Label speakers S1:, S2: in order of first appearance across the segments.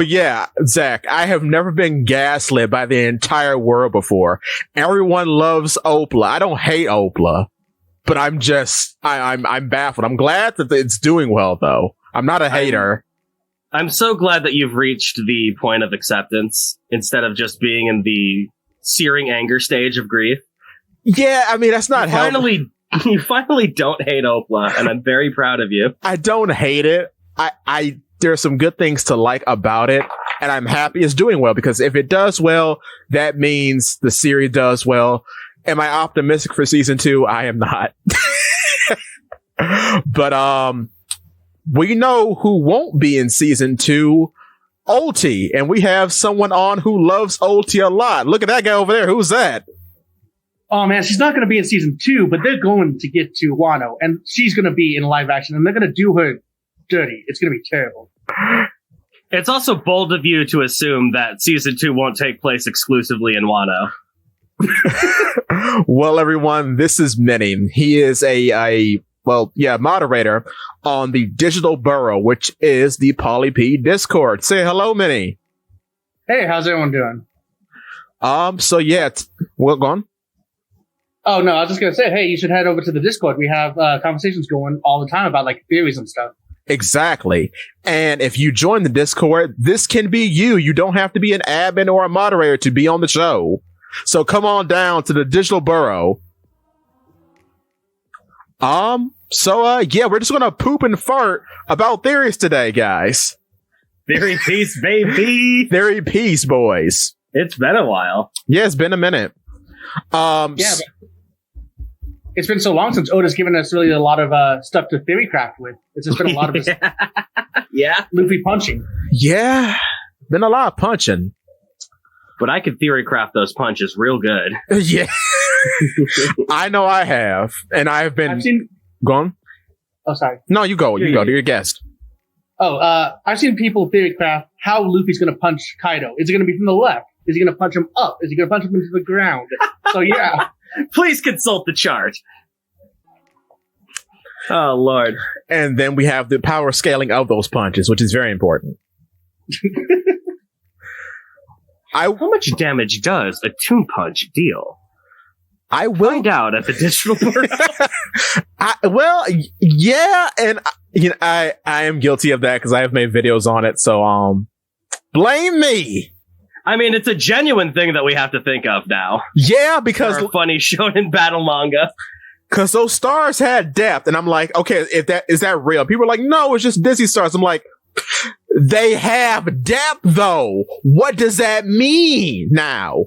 S1: But yeah, Zach, I have never been gaslit by the entire world before. Everyone loves Opla. I don't hate Opla, but I'm baffled. I'm glad that it's doing well, though. I'm not a hater.
S2: I'm so glad that you've reached the point of acceptance instead of just being in the searing anger stage of grief.
S1: Yeah, I mean, that's not
S2: You finally don't hate Opla, and I'm very proud of you.
S1: I don't hate it. There are some good things to like about it, and I'm happy it's doing well, because if it does well, that means the series does well. Am I optimistic for season 2? I am not. But we know who won't be in season 2, Ulti, and we have someone on who loves Ulti a lot. Look at that guy over there. Who's that?
S3: Oh man, she's not going to be in season 2, but they're going to get to Wano, and she's going to be in live action, and they're going to do her dirty. It's going to be terrible.
S2: It's also bold of you to assume that season 2 won't take place exclusively in Wano.
S1: Well, everyone, this is Minnie. He is a moderator on the Digital Burrow, which is the PolyP Discord. Say hello, Minnie.
S3: Hey, how's everyone doing?
S1: Go on.
S3: Oh no, I was just going to say, hey, you should head over to the Discord. We have conversations going all the time about like theories and stuff.
S1: Exactly. And if you join the Discord, this can be you. You don't have to be an admin or a moderator to be on the show. So come on down to the Digital Burrow. We're just gonna poop and fart about theories today, guys.
S2: Theory peace, baby.
S1: Theory peace, boys.
S2: It's been a while.
S1: Yeah, it's been a minute.
S3: But it's been so long since Oda's given us really a lot of stuff to theory craft with. It's just been a lot of Luffy punching.
S1: Yeah, been a lot of punching.
S2: But I could theory craft those punches real good.
S1: Yeah. I know I have. And I've been... Gone?
S3: Oh, sorry.
S1: No, you go. You go. You're your guest.
S3: I've seen people theory craft how Luffy's going to punch Kaido. Is it going to be from the left? Is he going to punch him up? Is he going to punch him into the ground? So, yeah.
S2: Please consult the chart. Oh, Lord.
S1: And then we have the power scaling of those punches, which is very important.
S2: How much damage does a Toon Punch deal?
S1: I will
S2: find out at the Digital Burrow.
S1: I am guilty of that because I have made videos on it. So, blame me.
S2: I mean, it's a genuine thing that we have to think of now.
S1: Yeah, because
S2: for a funny shonen battle manga.
S1: Because those stars had depth, and I'm like, okay, is that real? People are like, no, it's just Disney stars. I'm like, they have depth, though. What does that mean now?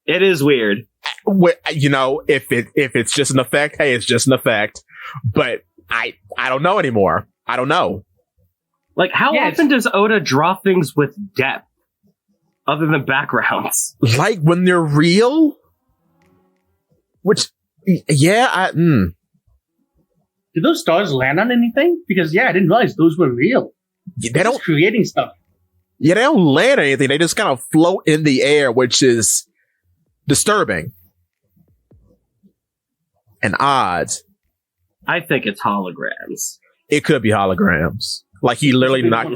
S2: It is weird.
S1: You know, if it's just an effect, hey, it's just an effect. But I don't know anymore. I don't know.
S2: Like, how often does Oda draw things with depth other than backgrounds?
S1: Like when they're real? Which, yeah,
S3: Did those stars land on anything? Because, I didn't realize those were real.
S1: They don't
S3: creating stuff.
S1: Yeah, they don't land on anything. They just kind of float in the air, which is disturbing and odd.
S2: I think it's holograms.
S1: It could be holograms. Like he literally knocked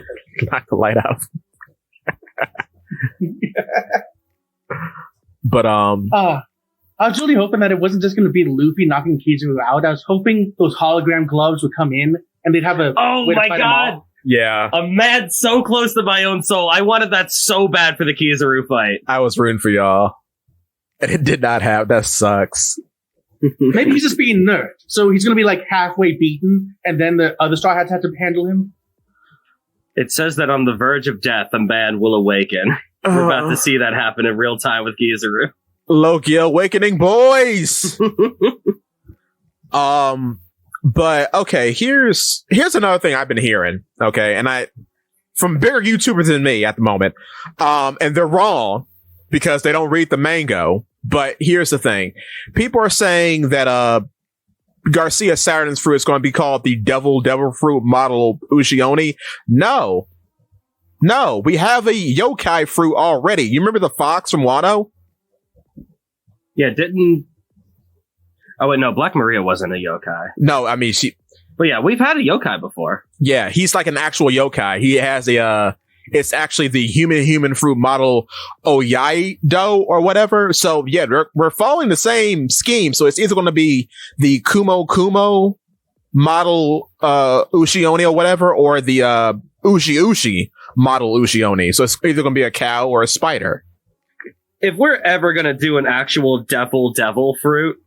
S1: the light out. But
S3: I was really hoping that it wasn't just going to be Luffy knocking Kizaru out. I was hoping those hologram gloves would come in and they'd have a way to fight them all.
S1: Yeah.
S2: I'm mad so close to my own soul. I wanted that so bad for the Kizaru fight.
S1: I was rooting for y'all. And it did not have. That sucks.
S3: Maybe he's just being nerfed. So he's going to be like halfway beaten and then the other Straw Hats have to handle him.
S2: It says that on the verge of death, a man will awaken. We're about to see that happen in real time with Kizaru.
S1: Loki awakening, boys! But okay, here's another thing I've been hearing. Okay, and from bigger YouTubers than me at the moment. And they're wrong because they don't read the mango. But here's the thing. People are saying that Garcia Saturn's fruit is going to be called the devil fruit model Ushioni. No, we have a yokai fruit already. You remember the fox from Wano?
S2: Yeah, didn't... Oh, wait, no, Black Maria wasn't a yokai.
S1: No, But
S2: yeah, we've had a yokai before.
S1: Yeah, he's like an actual yokai. He has it's actually the human fruit model Oyaido or whatever. So yeah, we're following the same scheme. So it's either going to be the Kumo model Ushioni or whatever, or the Ushi model Ushioni. So it's either going to be a cow or a spider.
S2: If we're ever going to do an actual devil fruit,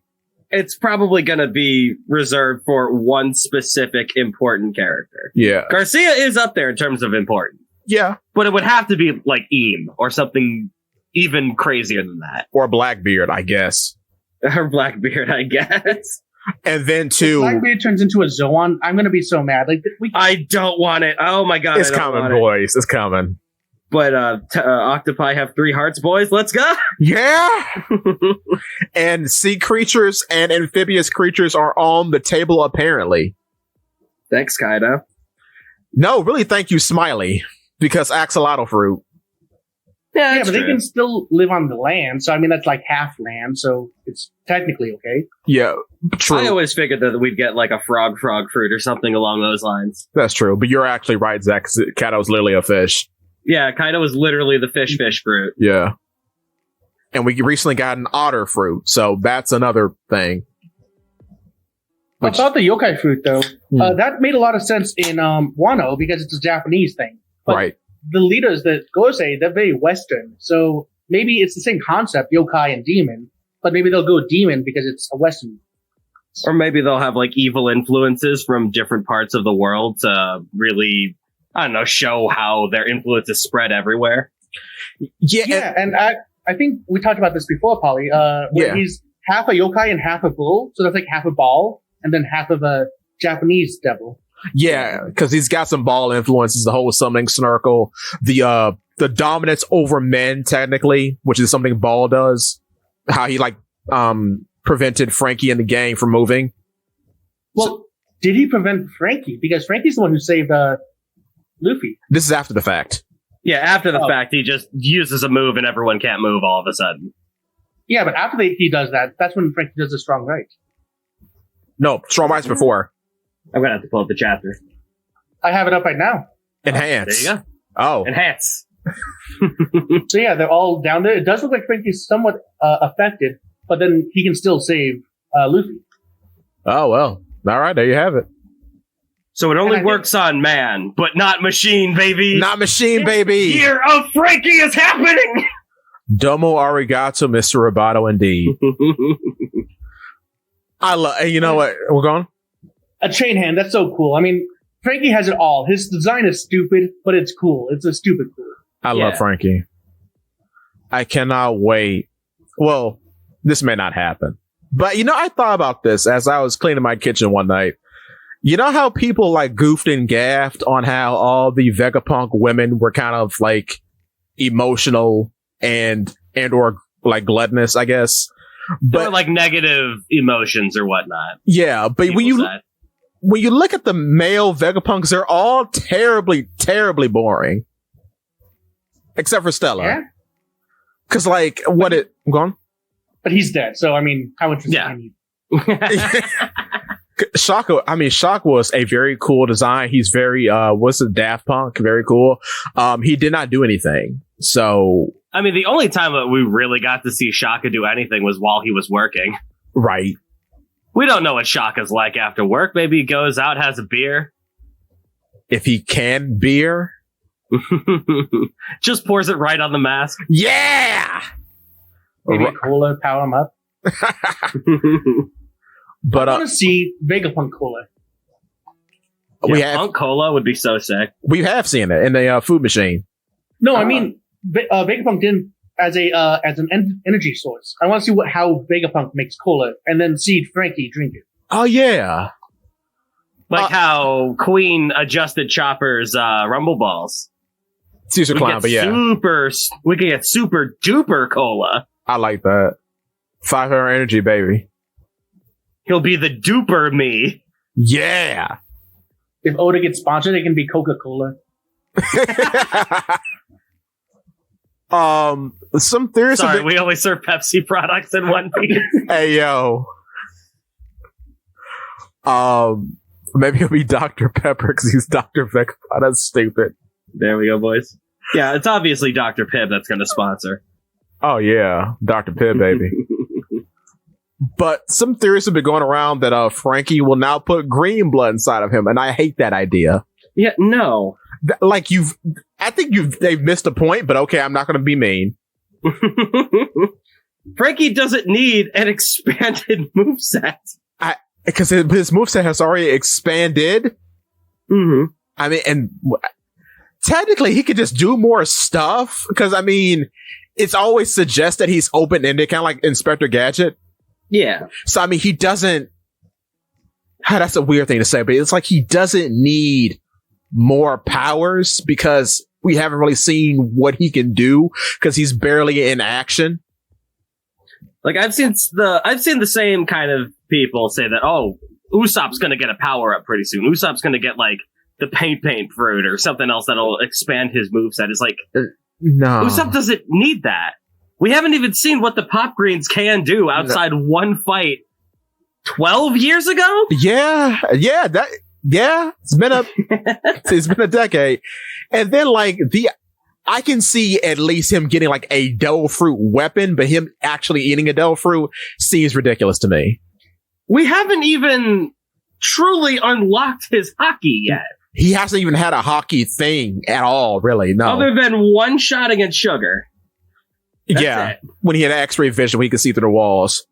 S2: it's probably going to be reserved for one specific important character.
S1: Yeah.
S2: Garcia is up there in terms of important.
S1: Yeah.
S2: But it would have to be like Eam or something even crazier than that.
S1: Or Blackbeard, I guess.
S2: Or Blackbeard, I guess.
S1: And then to
S3: Blackbeard turns into a Zoan, I'm going to be so mad. Like
S2: I don't want it. Oh my god.
S1: It's coming, boys. It's coming.
S2: But octopi have 3 hearts, boys. Let's go.
S1: Yeah. And sea creatures and amphibious creatures are on the table, apparently.
S2: Thanks, Kaido.
S1: No, really, thank you, Smiley, because axolotl fruit.
S3: Yeah, but they can still live on the land. So, I mean, that's like half land. So it's technically okay.
S1: Yeah, true.
S2: I always figured that we'd get like a frog fruit or something along those lines.
S1: That's true. But you're actually right, Zach, because Kaido's literally a fish.
S2: Yeah, Kaido is literally the fish fruit.
S1: Yeah. And we recently got an otter fruit, so that's another thing.
S3: About the yokai fruit, though, that made a lot of sense in Wano because it's a Japanese thing. But
S1: right.
S3: The leaders, the Gosei, they're very Western. So maybe it's the same concept, yokai and demon, but maybe they'll go demon because it's a Western.
S2: Or maybe they'll have like evil influences from different parts of the world to really, I don't know, show how their influence is spread everywhere.
S3: Yeah, and I think we talked about this before, Polly. Where he's half a yokai and half a bull, so that's like half a ball, and then half of a Japanese devil.
S1: Yeah, because he's got some ball influences, the whole summoning snarkle, the dominance over men, technically, which is something Ball does. How he prevented Frankie and the gang from moving.
S3: Well, did he prevent Frankie? Because Frankie's the one who saved Luffy.
S1: This is after the fact.
S2: Yeah, after the fact, he just uses a move and everyone can't move all of a sudden.
S3: Yeah, but after he does that, that's when Frankie does the strong right.
S1: No, strong right's before.
S2: I'm going to have to pull up the chapter.
S3: I have it up right now.
S1: Enhance.
S2: There you go.
S1: Oh.
S2: Enhance.
S3: So yeah, they're all down there. It does look like Frankie's somewhat affected, but then he can still save Luffy.
S1: Oh, well. All right, there you have it.
S2: So it only works on man, but not machine, baby.
S1: Not machine, baby.
S2: Year of Frankie is happening.
S1: Domo arigato, Mr. Roboto, indeed. I love. You know what? We're going.
S3: A chain hand. That's so cool. I mean, Frankie has it all. His design is stupid, but it's cool. It's a stupid cool.
S1: I love Frankie. I cannot wait. Well, this may not happen, but I thought about this as I was cleaning my kitchen one night. You know how people goofed and gaffed on how all the Vegapunk women were kind of emotional and or gluttonous, I guess. But
S2: or negative emotions or whatnot.
S1: Yeah, but when you look at the male Vegapunks, they're all terribly, terribly boring. Except for Stella.
S3: Yeah.
S1: Because I'm going?
S3: But he's dead, so I mean, how interesting can you?
S1: Shock was a very cool design. He's very what's the Daft Punk? Very cool. He did not do anything. So
S2: I mean, the only time that we really got to see Shaka do anything was while he was working.
S1: Right.
S2: We don't know what Shaka's like after work. Maybe he goes out, has a beer.
S1: If he can beer.
S2: Just pours it right on the mask.
S1: Yeah!
S3: Maybe cola, power him up.
S1: But
S3: I want to see Vegapunk cola.
S2: Punk cola would be so sick.
S1: We have seen it in the food machine.
S3: No, I mean Vegapunk didn't as an energy source. I want to see how Vegapunk makes cola, and then see Frankie drink it.
S1: Oh yeah,
S2: how Queen adjusted Chopper's Rumble Balls.
S1: Caesar Clown, but yeah,
S2: we can get super duper cola.
S1: I like that. 500 energy, baby.
S2: He'll be the duper me.
S1: Yeah.
S3: If Oda gets sponsored, it can be Coca-Cola.
S2: Sorry, we only serve Pepsi products in One Piece.
S1: Hey yo. Maybe he'll be Dr. Pepper because he's Dr. Vegapunk. That's stupid.
S2: There we go, boys. Yeah, it's obviously Dr. Pibb that's going to sponsor.
S1: Oh yeah, Dr. Pibb, baby. But some theories have been going around that Frankie will now put green blood inside of him, and I hate that idea.
S2: Yeah, no.
S1: I think they've missed a point, but okay, I'm not going to be mean.
S2: Frankie doesn't need an expanded moveset.
S1: Because his moveset has already expanded.
S2: Mm-hmm.
S1: I mean, and technically he could just do more stuff. Because, I mean, it's always suggested he's open-ended, kind of like Inspector Gadget.
S2: Yeah.
S1: So, I mean, he doesn't... That's a weird thing to say, but it's like he doesn't need more powers because we haven't really seen what he can do because he's barely in action.
S2: Like I've seen the same kind of people say that, oh, Usopp's going to get a power up pretty soon. Usopp's going to get like the paint fruit or something else that'll expand his moveset. It's like,
S1: no,
S2: Usopp doesn't need that. We haven't even seen what the Pop Greens can do outside one fight 12 years ago.
S1: Yeah. It's been a decade. And then like I can see at least him getting like a devil fruit weapon, but him actually eating a devil fruit seems ridiculous to me.
S2: We haven't even truly unlocked his hockey yet.
S1: He hasn't even had a hockey thing at all, really. No.
S2: Other than one shot against Sugar. That's it.
S1: When he had X-ray vision, he could see through the walls.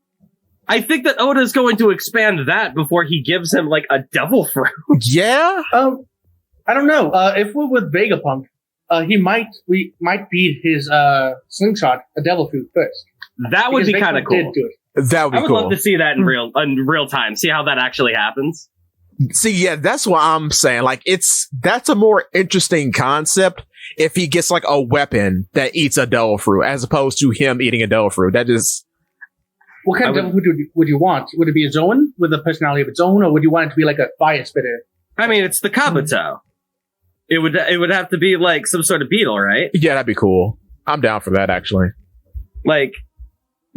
S2: I think that Oda's going to expand that before he gives him like a devil fruit.
S1: Yeah.
S3: I don't know. If we're with Vegapunk, we might beat his slingshot a devil fruit first.
S2: That would be kind of cool.
S1: That would be cool.
S2: I would love to see that in real time. See how that actually happens.
S1: See, yeah, that's what I'm saying. Like, that's a more interesting concept if he gets like a weapon that eats a devil fruit as opposed to him eating a devil fruit. That is.
S3: What kind of devil fruit would you want? Would it be its own with a personality of its own, or would you want it to be like a fire spitter?
S2: I mean, it's the Kabuto. It would have to be like some sort of beetle, right?
S1: Yeah, that'd be cool. I'm down for that, actually.
S2: Like,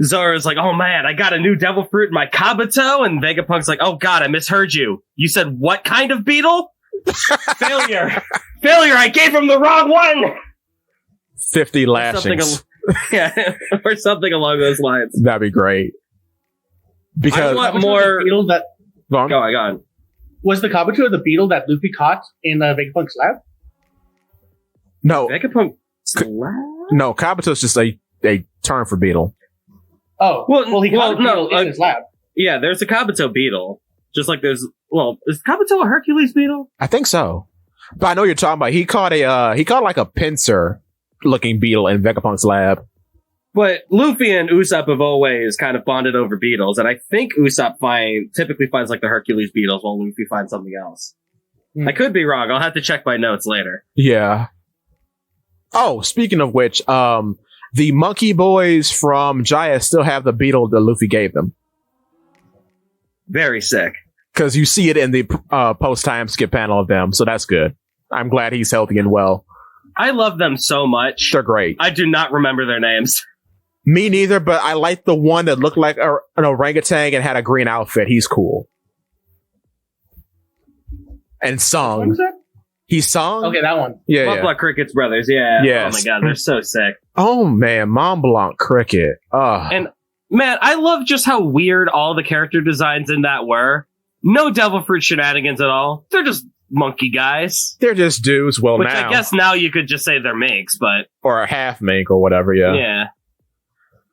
S2: Zoro's like, oh man, I got a new devil fruit in my Kabuto, and Vegapunk's like, oh god, I misheard you. You said what kind of beetle? Failure, I gave him the wrong one!
S1: 50 lashings.
S2: Or something along those lines.
S1: That'd be great. Because
S2: I want more...
S3: Beetle that...
S1: Go
S3: on. Was the Kabuto the beetle that Luffy caught in Vegapunk's lab?
S1: No.
S2: Vegapunk's lab?
S1: No, Kabuto's just a term for beetle.
S3: Oh, well, he caught a beetle in his lab.
S2: Yeah, there's a Kabuto beetle. Just like there's... Well, is Kabuto a Hercules beetle?
S1: I think so. But I know what you're talking about. He caught like a pincer-looking beetle in Vegapunk's lab.
S2: But Luffy and Usopp have always kind of bonded over beetles, and I think Usopp typically finds like the Hercules beetles while Luffy finds something else. I could be wrong. I'll have to check my notes later.
S1: Yeah. Oh, speaking of which, the monkey boys from Jaya still have the beetle that Luffy gave them.
S2: Very sick.
S1: Because you see it in the post-time skip panel of them, so that's good. I'm glad he's healthy and well.
S2: I love them so much.
S1: They're great.
S2: I do not remember their names.
S1: Me neither, but I like the one that looked like an orangutan and had a green outfit. He's cool. And sung. He sung?
S3: Okay, that one.
S1: Yeah.
S2: Mont Blanc Cricket's brothers, yeah.
S1: Yes.
S2: Oh my god, they're so sick.
S1: Oh man, Mont Blanc Cricket.
S2: And man, I love just how weird all the character designs in that were. No devil fruit shenanigans at all. They're just monkey guys.
S1: They're just dudes. Well,
S2: which
S1: now.
S2: I guess now you could just say they're minks, but...
S1: Or a half mink or whatever, yeah.
S2: Yeah.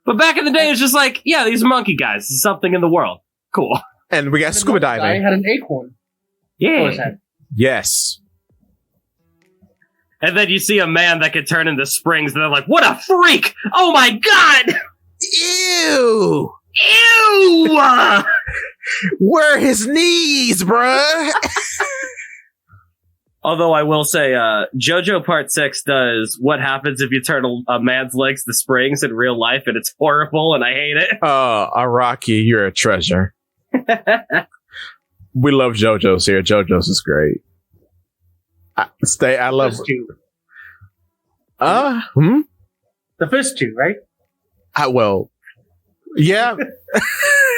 S2: But back in the day, it was just like, yeah, these are monkey guys. This is something in the world. Cool.
S1: And we got scuba diving.
S3: I had an acorn.
S2: Yeah.
S1: Yes.
S2: And then you see a man that could turn into springs, and they're like, what a freak! Oh my god!
S1: Ew!
S2: Ew!
S1: Where are his knees, bruh?
S2: Although I will say, JoJo Part 6 does what happens if you turn a man's legs to springs in real life, and it's horrible, and I hate it.
S1: Araki, you're a treasure. We love JoJo's here. JoJo's is great. I love...
S3: two. The first two, right?
S1: Well, yeah.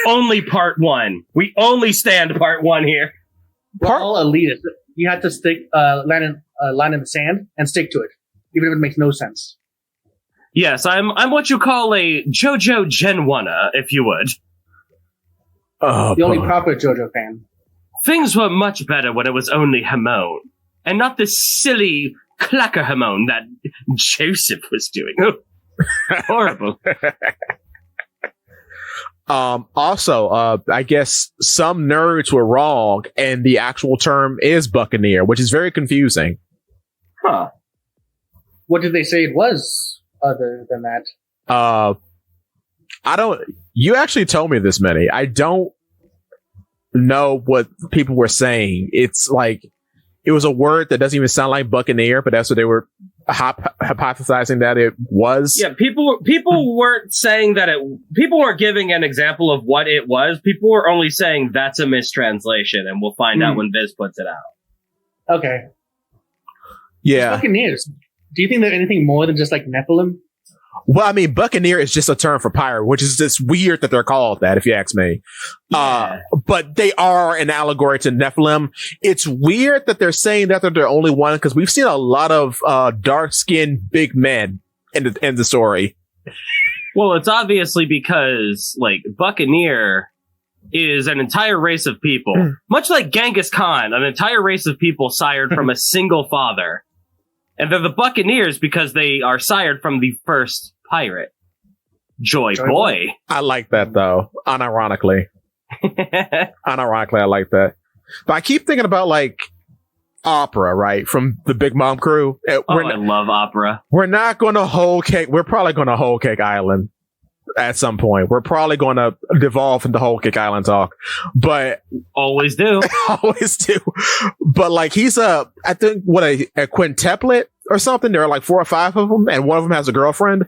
S2: Only Part 1. We only stand Part 1 here.
S3: We're all elitists. You have to stick line in the sand and stick to it. even if it makes no sense.
S2: Yes, I'm what you call a JoJo Gen 1, if you would.
S1: Oh,
S3: The only proper JoJo fan.
S2: Things were much better when it was only Hamon, and not this silly clacker Hamon that Joseph was doing. Horrible.
S1: Also, I guess some nerds were wrong, and the actual term is Buccaneer, which is very confusing.
S2: Huh.
S3: What did they say it was other than that?
S1: You actually told me this, Minnie. I don't know what people were saying. It's like, it was a word that doesn't even sound like Buccaneer, but that's what they were hypothesizing that it was.
S2: Yeah, people weren't saying that people weren't giving an example of what it was. People were only saying that's a mistranslation, and we'll find out when Viz puts it out.
S3: Okay.
S1: Yeah.
S3: Buccaneers. Do you think they're anything more than just like Nephilim?
S1: Well, I mean, Buccaneer is just a term for pirate, which is just weird that they're called that, if you ask me.
S2: Yeah.
S1: But they are an allegory to Nephilim. It's weird that they're saying that they're the only one, because we've seen a lot of dark-skinned big men in the story.
S2: Well, it's obviously because, like, Buccaneer is an entire race of people, much like Genghis Khan, an entire race of people sired from a single father. And they're the Buccaneers because they are sired from the first pirate, Joy Boy.
S1: I like that, though. Unironically, I like that. But I keep thinking about, like, Opera, right? From the Big Mom crew.
S2: I love Opera.
S1: We're not going to Whole Cake. We're probably going to Whole Cake Island at some point. We're probably going to devolve into Whole Cake Island talk. But
S2: always do.
S1: Always do. But like, he's I think a quintuplet or something. There are like 4 or 5 of them, and one of them has a girlfriend.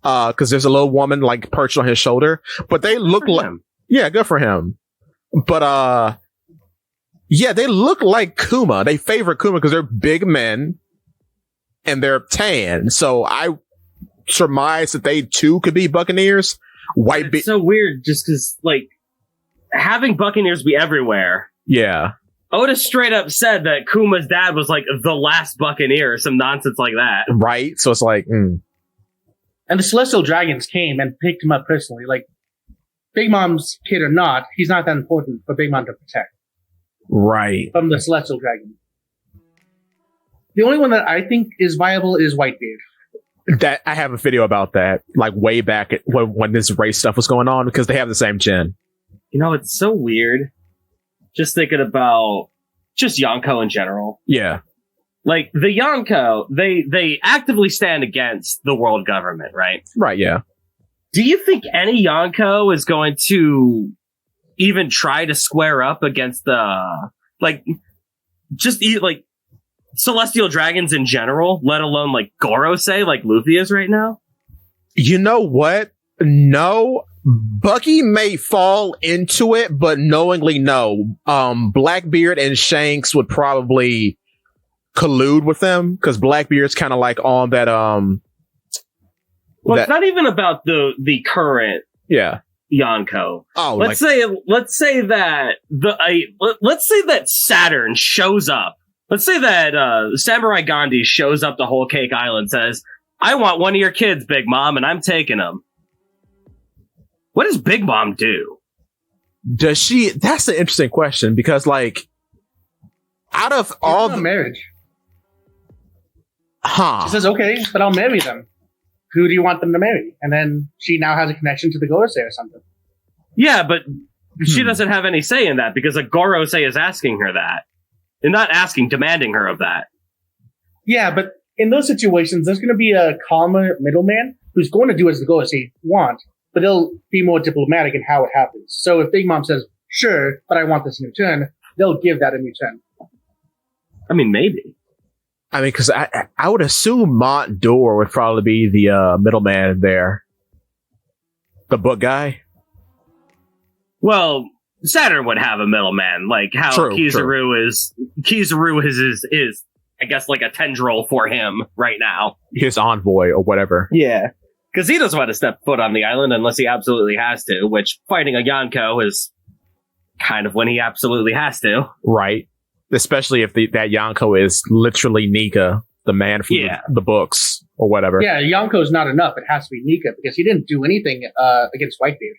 S1: Because there's a little woman like perched on his shoulder. But they look like him. Yeah, good for him. But yeah, they look like Kuma. They favor Kuma because they're big men and they're tan. So I surmise that they too could be Buccaneers.
S2: It's so weird just because, like, having Buccaneers be everywhere.
S1: Yeah.
S2: Oda straight up said that Kuma's dad was like the last Buccaneer or some nonsense like that.
S1: Right. So it's like,
S3: And the Celestial Dragons came and picked him up personally. Like, Big Mom's kid or not, he's not that important for Big Mom to protect.
S1: Right.
S3: From the Celestial Dragon. The only one that I think is viable is Whitebeard.
S1: That I have a video about that, like way back when this race stuff was going on, because they have the same chin.
S2: You know, it's so weird. Just thinking about just Yonko in general.
S1: Yeah.
S2: Like, the Yonko, they actively stand against the world government, right?
S1: Right, yeah.
S2: Do you think any Yonko is going to even try to square up against the, like, like, Celestial Dragons in general, let alone, like, Gorosei, like Luffy is right now?
S1: You know what? No. Bucky may fall into it, but knowingly no. Blackbeard and Shanks would probably collude with them, because Blackbeard's kind of like on that,
S2: Well, it's not even about the current Yonko.
S1: Oh,
S2: let's say that let's say that Saturn shows up. Let's say that Samurai Gandhi shows up to Whole Cake Island, says, "I want one of your kids, Big Mom, and I'm taking him." What does Big Mom do?
S1: Does she? That's an interesting question, because, like, out of all the
S3: marriage, she says, "Okay, but I'll marry them. Who do you want them to marry?" And then she now has a connection to the Gorosei or something.
S2: Yeah, but she doesn't have any say in that, because a Gorosei is asking her that. They're not asking, demanding her of that.
S3: Yeah, but in those situations, there's going to be a calmer middleman who's going to do as the Gorosei want, but they'll be more diplomatic in how it happens. So if Big Mom says, "Sure, but I want this in return," they'll give that in return.
S2: I mean, maybe.
S1: I mean, because I would assume Mont Dor would probably be the middleman there. The book guy?
S2: Well, Saturn would have a middleman, like how Kizaru is, I guess, like a tendril for him right now.
S1: His envoy or whatever.
S2: Yeah. Because he doesn't want to step foot on the island unless he absolutely has to, which fighting a Yonko is kind of when he absolutely has to.
S1: Right. Especially if that Yonko is literally Nika the man from the books or whatever.
S3: Yeah, Yonko's not enough. It has to be Nika because he didn't do anything against Whitebeard.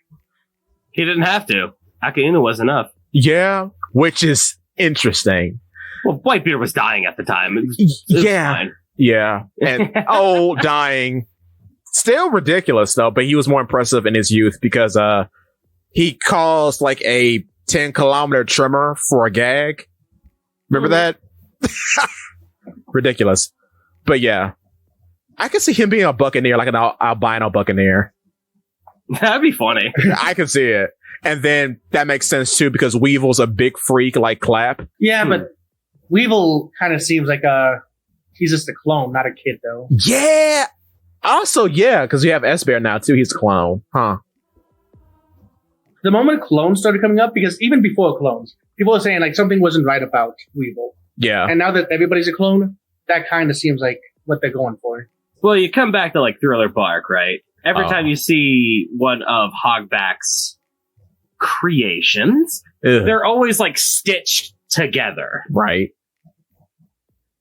S2: He didn't have to. Akainu was enough.
S1: Yeah, which is interesting.
S2: Well, Whitebeard was dying at the time. It was fine.
S1: Yeah, and dying. Still ridiculous though, but he was more impressive in his youth because he caused like a 10-kilometer tremor for a gag. Remember that? Ridiculous. But yeah, I could see him being a buccaneer, like an albino buccaneer.
S2: That'd be funny.
S1: I can see it. And then that makes sense too because Weevil's a big freak like Clap.
S3: Yeah, but Weevil kind of seems like he's just a clone, not a kid though.
S1: Yeah. Also, yeah, because you have S-Bear now too. He's a clone. Huh.
S3: The moment clones started coming up, because even before clones, people were saying like something wasn't right about Weevil.
S1: Yeah.
S3: And now that everybody's a clone, that kind of seems like what they're going for.
S2: Well, you come back to like Thriller Bark, right? Every time you see one of Hogback's creations, they're always like stitched together.
S1: Right.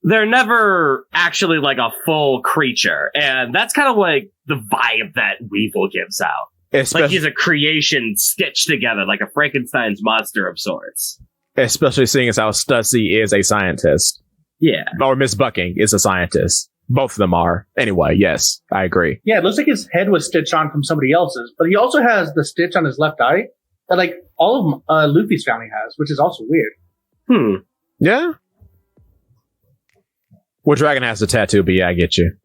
S2: They're never actually like a full creature. And that's kind of like the vibe that Weevil gives out. Like he's a creation stitched together, like a Frankenstein's monster of sorts.
S1: Especially seeing as how Stussy is a scientist.
S2: Yeah.
S1: Or Miss Bucking is a scientist. Both of them are. Anyway, yes, I agree.
S3: Yeah, it looks like his head was stitched on from somebody else's, but he also has the stitch on his left eye that like all of Luffy's family has, which is also weird.
S1: Yeah. Well, Dragon has the tattoo, but yeah, I get you.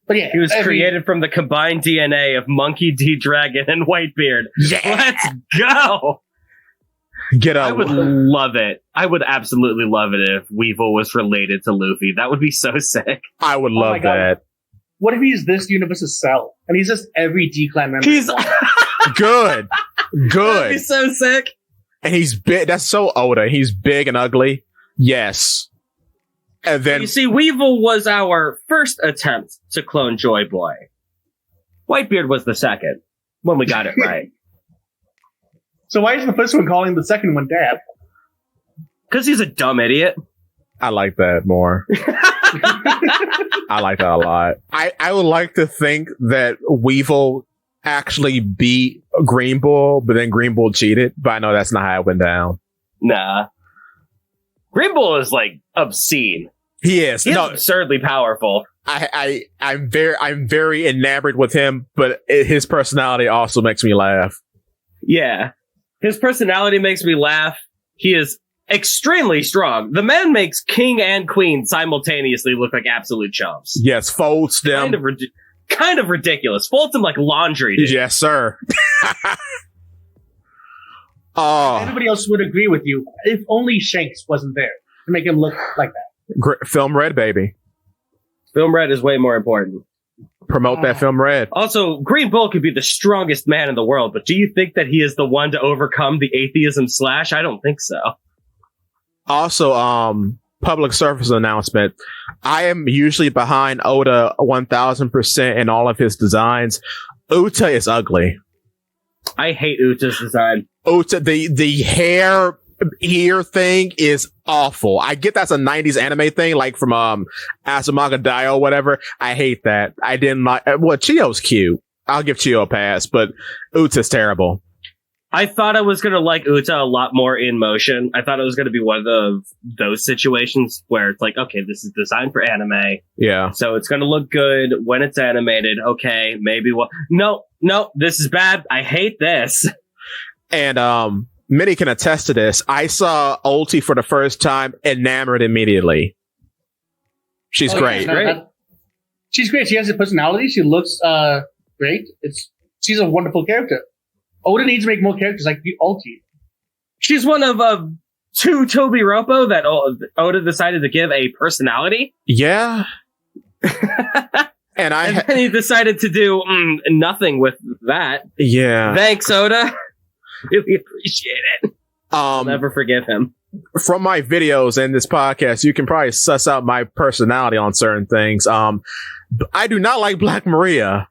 S3: But yeah,
S2: he was created from the combined DNA of Monkey D. Dragon and Whitebeard.
S1: Yeah.
S2: Let's go.
S1: Get up.
S2: I would love it. I would absolutely love it if Weevil was related to Luffy. That would be so sick.
S1: I would love that.
S3: What if he's this universe's Cell and he's just every D-Clan member?
S2: He's
S1: good.
S2: That'd be so sick.
S1: And he's big. That's so Oda. He's big and ugly. Yes. And then
S2: you see, Weevil was our first attempt to clone Joy Boy. Whitebeard was the second when we got it right.
S3: So why is the first one calling the second one Dad?
S2: Because he's a dumb idiot.
S1: I like that more. I like that a lot. I would like to think that Weevil actually beat Green Bull, but then Green Bull cheated. But I know that's not how it went down.
S2: Nah. Green Bull is like obscene.
S1: He is.
S2: He's absurdly powerful.
S1: I'm very enamored with him, but his personality also makes me laugh.
S2: Yeah. His personality makes me laugh. He is extremely strong. The man makes king and queen simultaneously look like absolute chumps.
S1: Yes, folds them.
S2: Kind of ridiculous. Folds them like laundry. Dude.
S1: Yes, sir.
S3: Everybody else would agree with you if only Shanks wasn't there to make him look like that.
S1: Film Red, baby.
S2: Film Red is way more important.
S1: Promote that Film Red.
S2: Also, Green Bull could be the strongest man in the world, but do you think that he is the one to overcome the atheism slash? I don't think so.
S1: Also, public service announcement. I am usually behind Oda 1000% in all of his designs. Uta is ugly.
S2: I hate Uta's design.
S1: Uta, the hair ear thing is awful. I get that's a 90s anime thing, like from Azumanga Daioh or whatever. I hate that. I didn't like. Well, Chio's cute. I'll give Chio a pass, but Uta's terrible.
S2: I thought I was gonna like Uta a lot more in motion. I thought it was gonna be one of those situations where it's like, okay, this is designed for anime.
S1: Yeah.
S2: So it's gonna look good when it's animated. Okay, maybe No, this is bad. I hate this.
S1: And Minnie can attest to this. I saw Ulti for the first time, enamored immediately. She's great.
S3: She's great. She has a personality. She looks great. She's a wonderful character. Oda needs to make more characters like Ulti.
S2: She's one of two Toby Roppo that Oda decided to give a personality.
S1: Yeah. And
S2: then he decided to do nothing with that.
S1: Yeah.
S2: Thanks, Oda. Really appreciate it. I'll never forgive him.
S1: From my videos and this podcast, you can probably suss out my personality on certain things. I do not like Black Maria.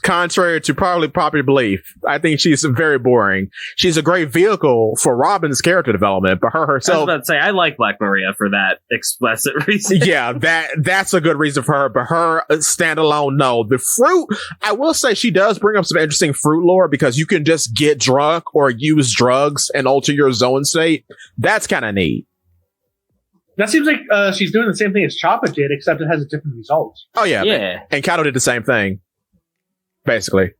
S1: contrary to probably popular belief. I think she's very boring. She's a great vehicle for Robin's character development, but her
S2: I was
S1: herself,
S2: about to say, I like Black Maria for that explicit reason.
S1: yeah, that's a good reason for her, but her standalone, no. The fruit, I will say she does bring up some interesting fruit lore because you can just get drunk or use drugs and alter your zone state. That's kind of neat.
S3: That seems like she's doing the same thing as Choppa did, except it has a different result.
S1: Oh, yeah.
S2: Yeah.
S1: And Kato did the same thing, basically.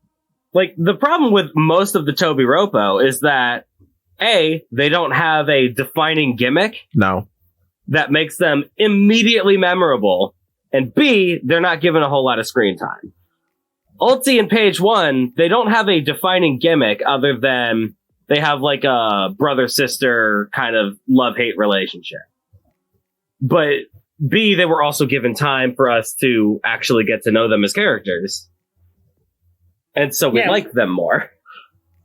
S2: Like, the problem with most of the Toby Roppo is that, A, they don't have a defining gimmick
S1: No.
S2: that makes them immediately memorable, and B, they're not given a whole lot of screen time. Ulti and Page 1, they don't have a defining gimmick other than they have like a brother-sister kind of love-hate relationship. But B, they were also given time for us to actually get to know them as characters. And so we
S3: Yeah.
S2: like them more.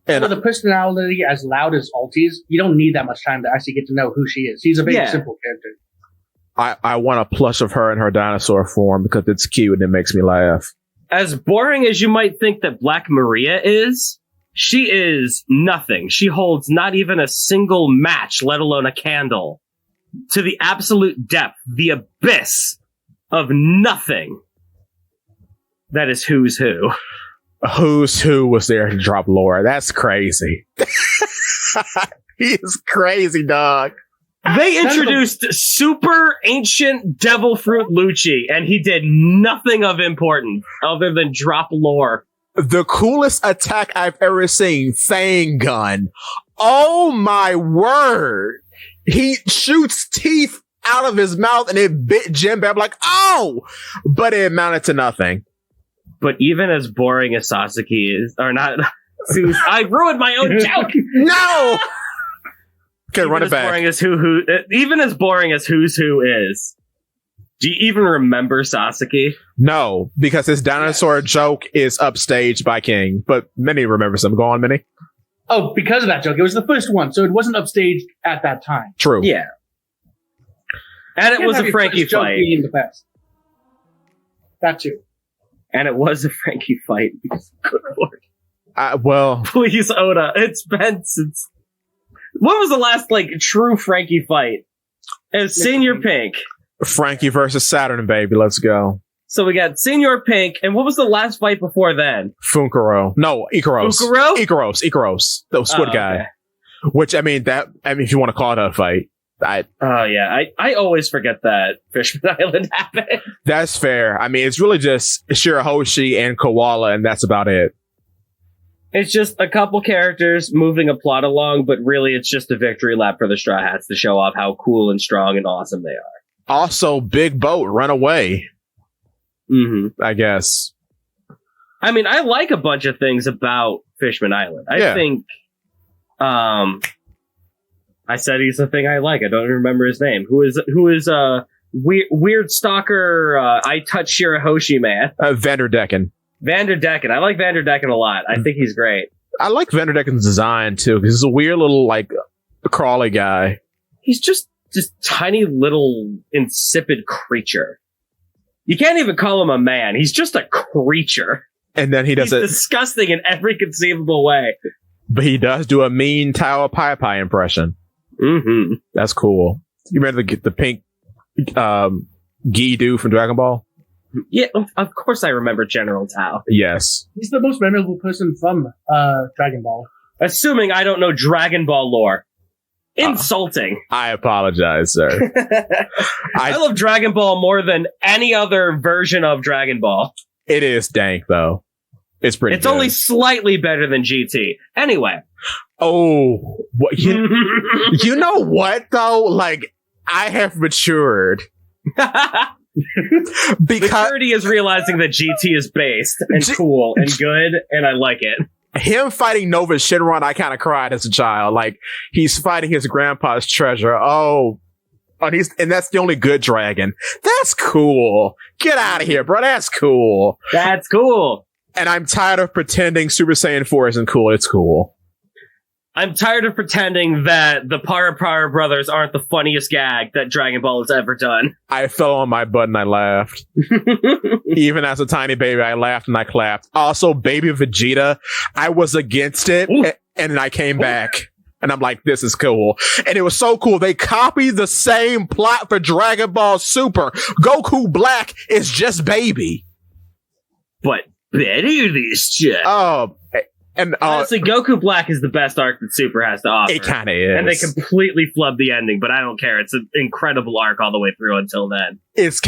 S1: And
S3: With a personality as loud as Ulti's, you don't need that much time to actually get to know who she is. She's a very
S2: Yeah.
S3: simple character.
S1: I want a plush of her in her dinosaur form because it's cute and it makes me laugh.
S2: As boring as you might think that Black Maria is, she is nothing. She holds not even a single match, let alone a candle, to the absolute depth, the abyss of nothing. That is who's who.
S1: Who's who was there to drop lore? That's crazy. He is crazy, dog.
S2: They introduced super ancient devil fruit Lucci, and he did nothing of importance other than drop lore.
S1: The coolest attack I've ever seen, Fang Gun. Oh my word. He shoots teeth out of his mouth and it bit Jinbei. I'm like, oh! But it amounted to nothing.
S2: But even as boring as Sasaki is, or not, I ruined my own joke!
S1: No! Okay, run it
S2: As
S1: back.
S2: boring as even as boring as Who's Who is, do you even remember Sasaki?
S1: No, because his dinosaur joke is upstaged by King, but Minnie remembers him. Go on, Minnie.
S3: Oh, because of that joke. It was the first one, so it wasn't upstaged at that time.
S1: True.
S2: Yeah. And it was a Frankie fight.
S3: In the past. That too.
S2: And it was a Frankie fight. Good lord.
S1: Well,
S2: Please, Oda. It's been since... When was the last, true Frankie fight? It was Senior Pink.
S1: Frankie versus Saturn, baby. Let's go.
S2: So we got Senior Pink, and what was the last fight before then?
S1: Funkuro. No, Ikaros.
S2: Funkuro?
S1: Ikaros. The squid guy.
S2: Okay.
S1: Which, if you want to call it a fight,
S2: Oh, yeah. I always forget that Fishman Island happened.
S1: that's fair. It's really just Shirahoshi and Koala, and that's about it.
S2: It's just a couple characters moving a plot along, but really it's just a victory lap for the Straw Hats to show off how cool and strong and awesome they are.
S1: Also, Big Boat run away,
S2: Mm-hmm.
S1: I guess.
S2: I like a bunch of things about Fishman Island. I
S1: Yeah.
S2: think, I said he's the thing I like. I don't remember his name. Who is weird stalker? I touch Shirahoshi man.
S1: Vanderdecken.
S2: Vanderdecken. I like Vanderdecken a lot. I think he's great.
S1: I like Vanderdecken's design, too, because he's a weird little, crawly guy.
S2: He's just tiny little insipid creature. You can't even call him a man. He's just a creature.
S1: And then he does
S2: He's
S1: it,
S2: disgusting in every conceivable way.
S1: but he does do a mean Tower Pai Pai impression.
S2: Mm-hmm.
S1: That's cool. You remember the pink Gi dude from Dragon Ball?
S2: Yeah, of course I remember General Tao.
S1: Yes.
S3: He's the most memorable person from Dragon Ball.
S2: Assuming I don't know Dragon Ball lore. Insulting.
S1: I apologize, sir.
S2: I love Dragon Ball more than any other version of Dragon Ball.
S1: It is dank, though. It's pretty
S2: It's
S1: good.
S2: only slightly better than GT. Anyway.
S1: Oh, what, you know what, though? I have matured. Because
S2: Maturity is realizing that GT is based and cool and good, and I like it.
S1: him fighting Nova Shinron, I kind of cried as a child. He's fighting his grandpa's treasure. Oh, and that's the only good dragon. That's cool. Get out of here, bro. That's cool.
S2: That's cool.
S1: And I'm tired of pretending Super Saiyan 4 isn't cool. It's cool.
S2: I'm tired of pretending that the Para brothers aren't the funniest gag that Dragon Ball has ever done.
S1: I fell on my butt and I laughed. Even as a tiny baby, I laughed and I clapped. Also, Baby Vegeta, I was against it, and then I came back. And I'm like, this is cool. And it was so cool. They copied the same plot for Dragon Ball Super. Goku Black is just Baby.
S2: But better this shit.
S1: Oh, and
S2: honestly, Goku Black is the best arc that Super has to offer.
S1: It kind of is.
S2: And they completely flubbed the ending, but I don't care. It's an incredible arc all the way through until then.
S1: It's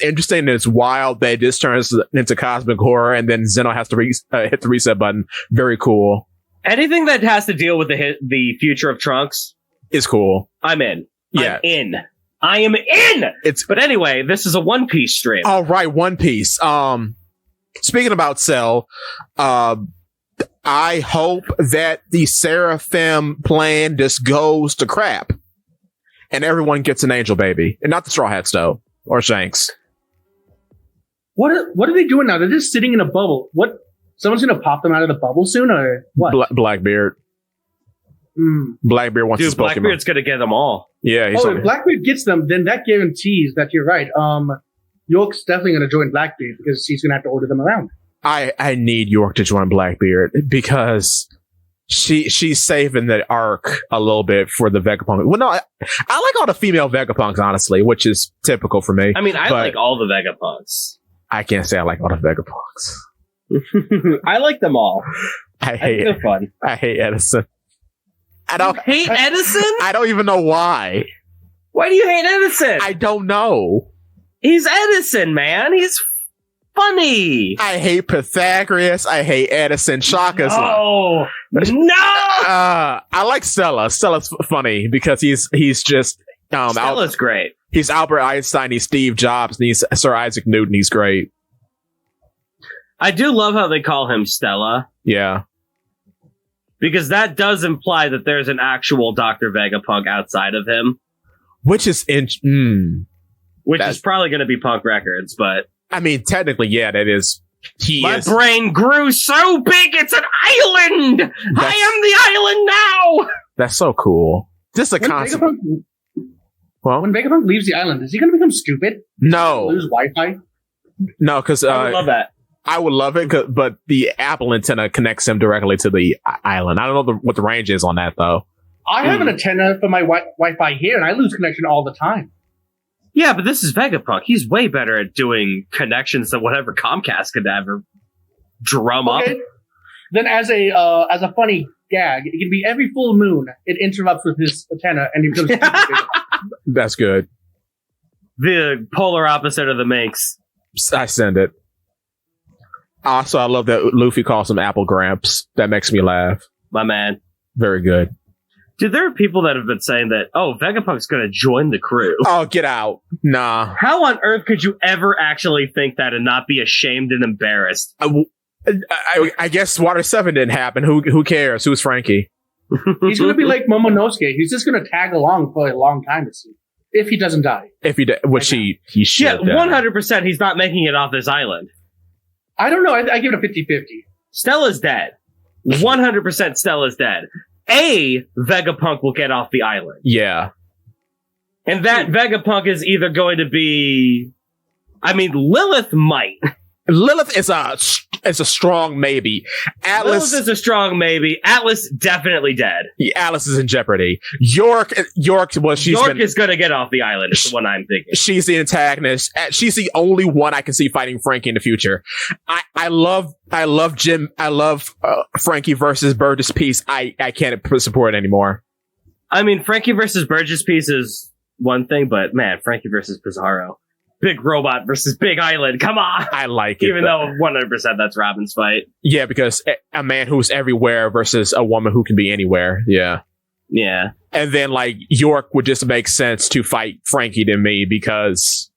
S1: interesting and it's wild that it just turns into cosmic horror and then Zeno has to hit the reset button. Very cool.
S2: Anything that has to deal with the future of Trunks
S1: is cool.
S2: I'm in.
S1: Yeah.
S2: I am in! But anyway, this is a One Piece stream.
S1: All right, One Piece. Speaking about Cell, I hope that the Seraphim plan just goes to crap and everyone gets an angel baby and not the Straw Hats though, or Shanks.
S3: What are they doing now? They're just sitting in a bubble. Someone's going to pop them out of the bubble soon or what?
S1: Blackbeard. Blackbeard wants his Pokemon.
S2: Blackbeard's going to get them all.
S1: Yeah.
S3: If Blackbeard gets them, then that guarantees that you're right. York's definitely going to join Blackbeard because he's going to have to order them around.
S1: I need York to join Blackbeard because she's saving the arc a little bit for the Vegapunk. Well, no, I like all the female Vegapunks, honestly, which is typical for me.
S2: I mean, I like all the Vegapunks.
S1: I can't say I like all the Vegapunks.
S2: I like them all.
S1: I hate
S2: they're fun.
S1: I hate Edison.
S2: You hate Edison?
S1: I don't even know why.
S2: Why do you hate Edison?
S1: I don't know.
S2: He's Edison, man. He's funny.
S1: I hate Pythagoras. I hate Edison. Shaka's.
S2: No.
S1: I like Stella. Stella's funny because he's just
S2: Stella's great.
S1: He's Albert Einstein. He's Steve Jobs. And he's Sir Isaac Newton. He's great.
S2: I do love how they call him Stella.
S1: Yeah.
S2: Because that does imply that there's an actual Dr. Vegapunk outside of him.
S1: Which is
S2: Which is probably going to be Punk Records, but...
S1: I mean, technically, yeah, that is...
S2: My brain grew so big, it's an island! I am the island now!
S1: That's so cool. Just a concept.
S3: When Vegapunk leaves the island, is he going to become stupid?
S1: No.
S3: Lose Wi-Fi?
S1: No, because...
S2: I would love that.
S1: I would love it, but the Apple antenna connects him directly to the island. I don't know what the range is on that, though.
S3: I have an antenna for my Wi-Fi here, and I lose connection all the time.
S2: Yeah, but this is Vegapunk. He's way better at doing connections than whatever Comcast could ever drum up.
S3: Then as a funny gag, it can be every full moon, it interrupts with his antenna, and he becomes stupid.
S1: That's good.
S2: The polar opposite of the Minx.
S1: I send it. Also, I love that Luffy calls him Apple Gramps. That makes me laugh.
S2: My man.
S1: Very good.
S2: Dude, there are people that have been saying that, Vegapunk's going to join the crew.
S1: Oh, get out. Nah.
S2: How on earth could you ever actually think that and not be ashamed and embarrassed?
S1: I guess Water 7 didn't happen. Who cares? Who's Frankie?
S3: He's going to be like Momonosuke. He's just going to tag along for a long time to see. If he doesn't die.
S1: If he which he should.
S2: Yeah, 100% he's not making it off this island.
S3: I don't know. I give it a 50-50.
S2: Stella's dead. 100% Stella's dead. Vegapunk will get off the island.
S1: Yeah.
S2: And that Vegapunk is either going to be... I mean, Lilith might.
S1: Lilith is a strong maybe. Atlas
S2: is a strong maybe. Atlas definitely dead.
S1: Atlas is in jeopardy. York is
S2: going to get off the island. Is the one I'm thinking.
S1: She's the antagonist. She's the only one I can see fighting Frankie in the future. I love Jim. I love Frankie versus Burgess Peace. I can't support it anymore.
S2: I mean, Frankie versus Burgess Peace is one thing, but man, Frankie versus Pizarro. Big robot versus big island. Come on.
S1: I like it.
S2: Even though 100% that's Robin's fight.
S1: Yeah, because a man who's everywhere versus a woman who can be anywhere. Yeah.
S2: Yeah.
S1: And then, York would just make sense to fight Frankie to me because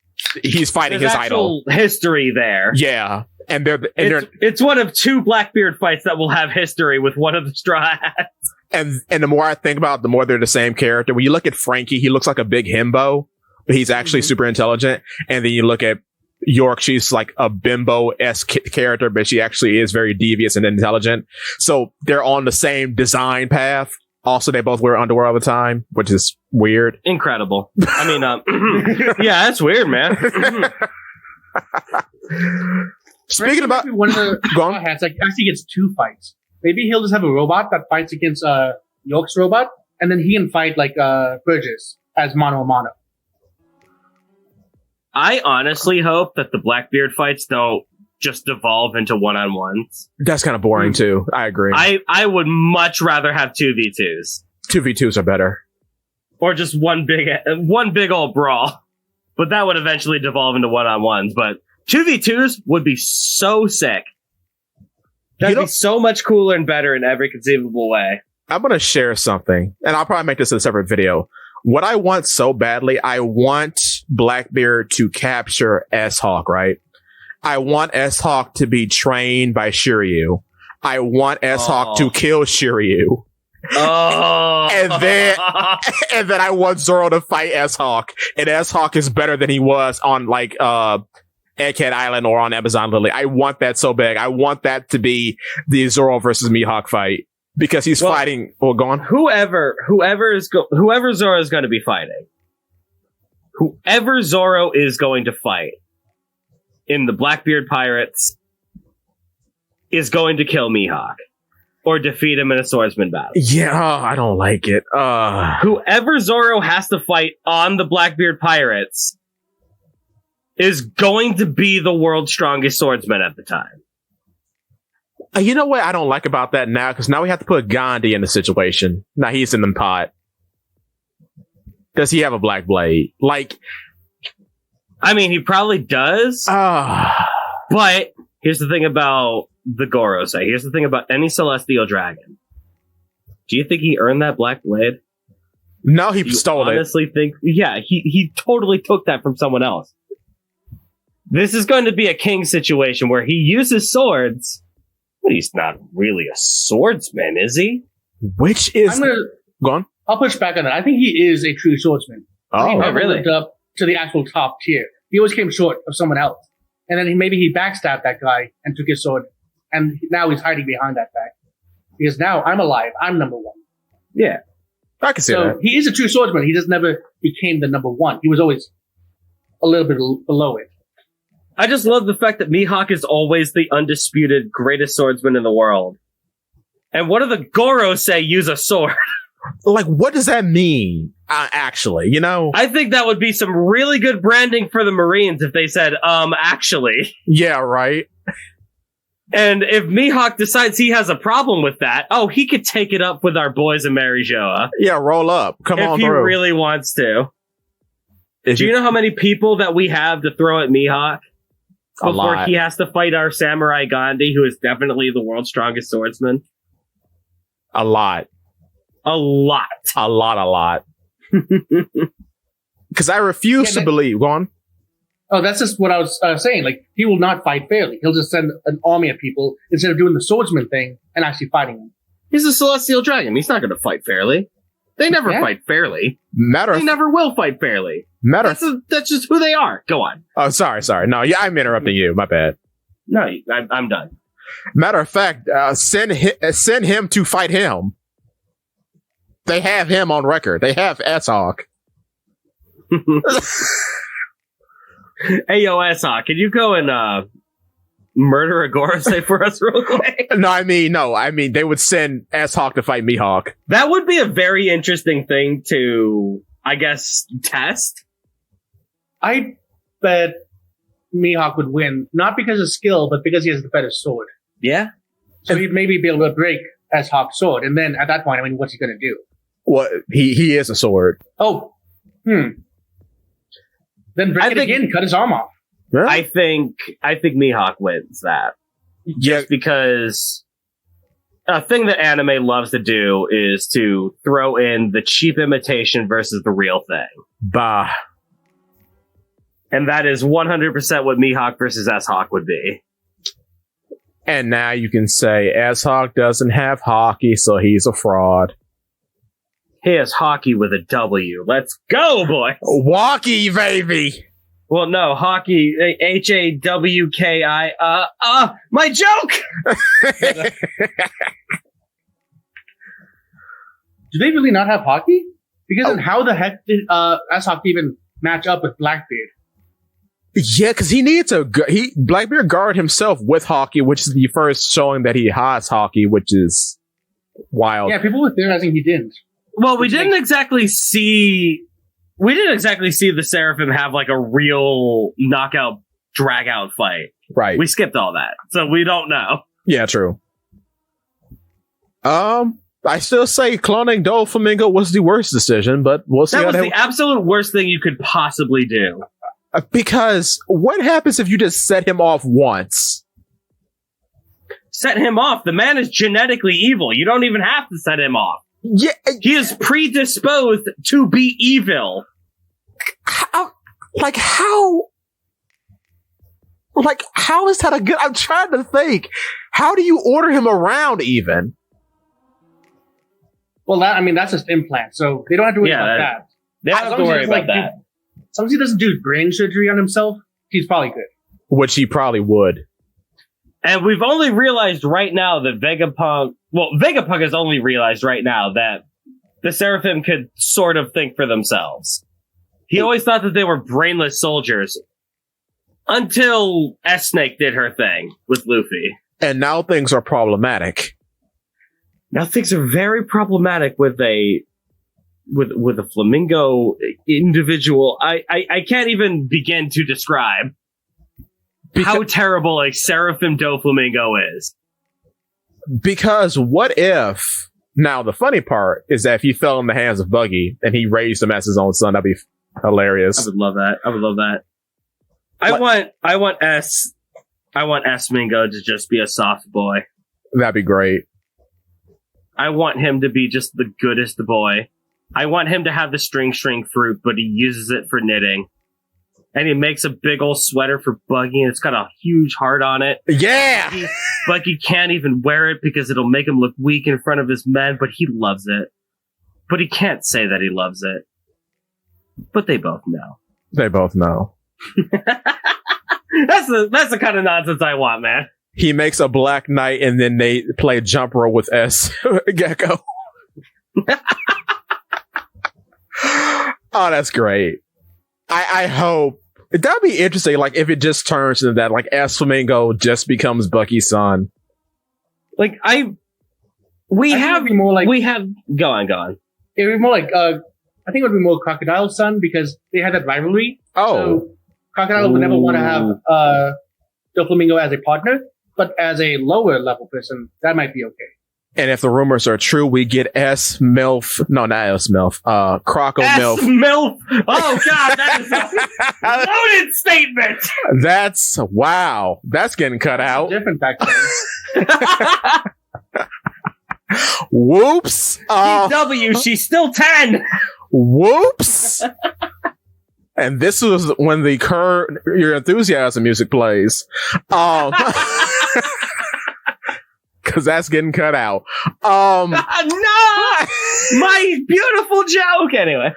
S1: he's fighting
S2: There's
S1: his idol.
S2: History there.
S1: Yeah. And
S2: it's one of two Blackbeard fights that will have history with one of the Straw Hats.
S1: And the more I think about it, the more they're the same character. When you look at Frankie, he looks like a big himbo. But he's actually super intelligent. And then you look at York, she's like a bimbo-esque character, but she actually is very devious and intelligent. So they're on the same design path. Also, they both wear underwear all the time, which is weird.
S2: Incredible. I mean, yeah, that's weird, man.
S1: Speaking about
S3: one of the
S1: Go on.
S3: hats, like actually gets 2 fights. Maybe he'll just have a robot that fights against York's robot, and then he can fight like Burgess as mano a mano.
S2: I honestly hope that the Blackbeard fights don't just devolve into one-on-ones.
S1: that's kind of boring too. I agree.
S2: I would much rather have 2v2s.
S1: 2v2s are better.
S2: Or just one big old brawl. But that would eventually devolve into one-on-ones. But 2v2s would be so sick. That'd be so much cooler and better in every conceivable way.
S1: I'm going to share something, and I'll probably make this in a separate video. What I want so badly, I want Blackbeard to capture S-Hawk, right? I want S-Hawk to be trained by Shiryu. I want S-Hawk to kill Shiryu.
S2: Oh.
S1: And then I want Zoro to fight S-Hawk. And S-Hawk is better than he was on like Egghead Island or on Amazon Lily. I want that so bad. I want that to be the Zoro versus Mihawk fight. Because he's fighting. Well, go on.
S2: Whoever Zoro is going to be fighting, whoever Zoro is going to fight in the Blackbeard Pirates is going to kill Mihawk or defeat him in a swordsman battle.
S1: Yeah, I don't like it.
S2: Whoever Zoro has to fight on the Blackbeard Pirates is going to be the world's strongest swordsman at the time.
S1: You know what I don't like about that now? Because now we have to put Gandhi in the situation. Now he's in the pot. Does he have a black blade? Like,
S2: I mean, he probably does. But here's the thing about the Gorosei. Here's the thing about any Celestial Dragon. Do you think he earned that black blade?
S1: No, he stole it.
S2: Honestly, think he totally took that from someone else. This is going to be a king situation where he uses swords. But he's not really a swordsman, is he?
S1: Which is... Go on.
S3: I'll push back on that. I think he is a true swordsman.
S1: Oh,
S3: he never
S2: really?
S3: lived up to the actual top tier. He always came short of someone else. And then maybe he backstabbed that guy and took his sword. And now he's hiding behind that fact. Because now I'm alive. I'm number one.
S2: Yeah.
S1: I can see
S3: So
S1: that.
S3: he is a true swordsman. He just never became the number one. He was always a little bit below it.
S2: I just love the fact that Mihawk is always the undisputed greatest swordsman in the world. And what do the Gorosei use a sword?
S1: Like, what does that mean, actually? You know?
S2: I think that would be some really good branding for the Marines if they said, actually.
S1: Yeah, right?
S2: And if Mihawk decides he has a problem with that, he could take it up with our boys in Marijoa.
S1: Yeah, roll up. Come on through.
S2: If he really wants to. Do you know how many people that we have to throw at Mihawk? Before he has to fight our Samurai Gandhi, who is definitely the world's strongest swordsman?
S1: A lot.
S2: A lot.
S1: A lot. Because I refuse to believe. Go on.
S3: Oh, that's just what I was saying. Like, he will not fight fairly. He'll just send an army of people instead of doing the swordsman thing and actually fighting them.
S2: He's a celestial dragon. He's not going to fight fairly. They never fight fairly. They never will fight fairly. That's just who they are. Go on.
S1: Oh, sorry. No, yeah, I'm interrupting you. My bad.
S2: No, I'm done.
S1: Matter of fact, send him to fight him. They have him on record. They have S-Hawk.
S2: Hey, yo, S-Hawk, can you go and murder a Gorosei for us real quick?
S1: No, I mean, they would send S-Hawk to fight Mihawk.
S2: That would be a very interesting thing to, I guess, test.
S3: I bet Mihawk would win, not because of skill, but because he has the better sword.
S2: Yeah.
S3: So he'd maybe be able to break S-Hawk's sword, and then at that point, I mean, what's he going to do?
S1: Well, he is a sword.
S3: Oh, Then break it again, cut his arm off.
S1: Really?
S2: I think Mihawk wins that. Just because a thing that anime loves to do is to throw in the cheap imitation versus the real thing.
S1: Bah.
S2: And that is 100% what Mihawk versus S-Hawk would be.
S1: And now you can say S-Hawk doesn't have hockey, so he's a fraud.
S2: He has hockey with a W. Let's go, boys!
S1: Walkie, baby!
S2: Well, no, hockey, Hawki, my joke!
S3: do they really not have hockey? Because then how the heck did S Hockey even match up with Blackbeard?
S1: Yeah, because he needs Blackbeard guard himself with hockey, which is the first showing that he has hockey, which is wild.
S3: Yeah, people were theorizing he didn't.
S2: Well, we didn't exactly see the Seraphim have like a real knockout drag out fight.
S1: Right.
S2: We skipped all that, so we don't know.
S1: Yeah, true. I still say cloning Doflamingo was the worst decision, but we'll see.
S2: That was the absolute worst thing you could possibly do.
S1: Because what happens if you just set him off once?
S2: Set him off. The man is genetically evil. You don't even have to set him off.
S1: Yeah,
S2: he is predisposed to be evil.
S1: How is that a good? I'm trying to think. How do you order him around even?
S3: Well, that's just implant, so they don't have to worry about that.
S2: They don't have to worry about that.
S3: As long as he doesn't do brain surgery on himself, he's probably good.
S1: Which he probably would.
S2: And we've only realized right now that Vegapunk has only realized right now that the Seraphim could sort of think for themselves. He always thought that they were brainless soldiers. Until S-Snake did her thing with Luffy.
S1: And now things are problematic.
S2: Now things are very problematic with a flamingo individual. I can't even begin to describe how terrible a Seraphim Doflamingo is.
S1: Because what if... Now, the funny part is that if he fell in the hands of Buggy and he raised him as his own son, that'd be hilarious.
S2: I would love that. I want S Mingo to just be a soft boy.
S1: That'd be great.
S2: I want him to be just the goodest boy. I want him to have the string fruit, but he uses it for knitting. And he makes a big old sweater for Buggy, and it's got a huge heart on it.
S1: Yeah!
S2: Buggy can't even wear it because it'll make him look weak in front of his men, but he loves it. But he can't say that he loves it. But they both know.
S1: They both know.
S2: That's the kind of nonsense I want, man.
S1: He makes a Black Knight and then they play jump rope with S Gecko. Oh, that's great. I hope that'd be interesting. Like if it just turns into that, like S Flamingo just becomes Bucky's son.
S2: Like go on.
S3: It would be more like I think it would be more Crocodile's son because they had that rivalry.
S1: Oh,
S3: so Crocodile would never want to have Doflamingo as a partner, but as a lower level person, that might be okay.
S1: And if the rumors are true, we get S MILF. No, not S MILF. Croco MILF.
S2: S MILF. Oh God, that is a loaded statement.
S1: That's wow. That's getting cut out.
S3: Different back then.
S1: Whoops.
S2: W. She's still 10.
S1: Whoops. And this was when the Curb Your Enthusiasm music plays. Because that's getting cut out.
S2: No! My beautiful joke! Anyway.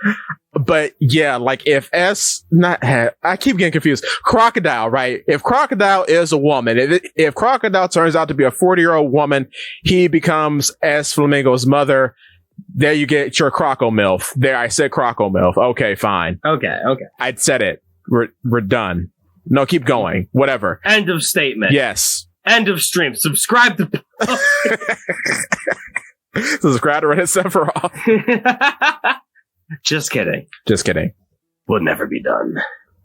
S1: But yeah, like if I keep getting confused. Crocodile, right? If Crocodile is a woman, if Crocodile turns out to be a 40-year-old woman, he becomes S Flamingo's mother. There you get your Croco MILF. There, I said Croco MILF. Okay, fine.
S2: Okay.
S1: I'd said it. We're done. No, keep going. Whatever.
S2: End of statement.
S1: Yes.
S2: End of stream. Subscribe to...
S1: Subscribe to Reddit Sephiroth.
S2: Just kidding.
S1: Will never be done.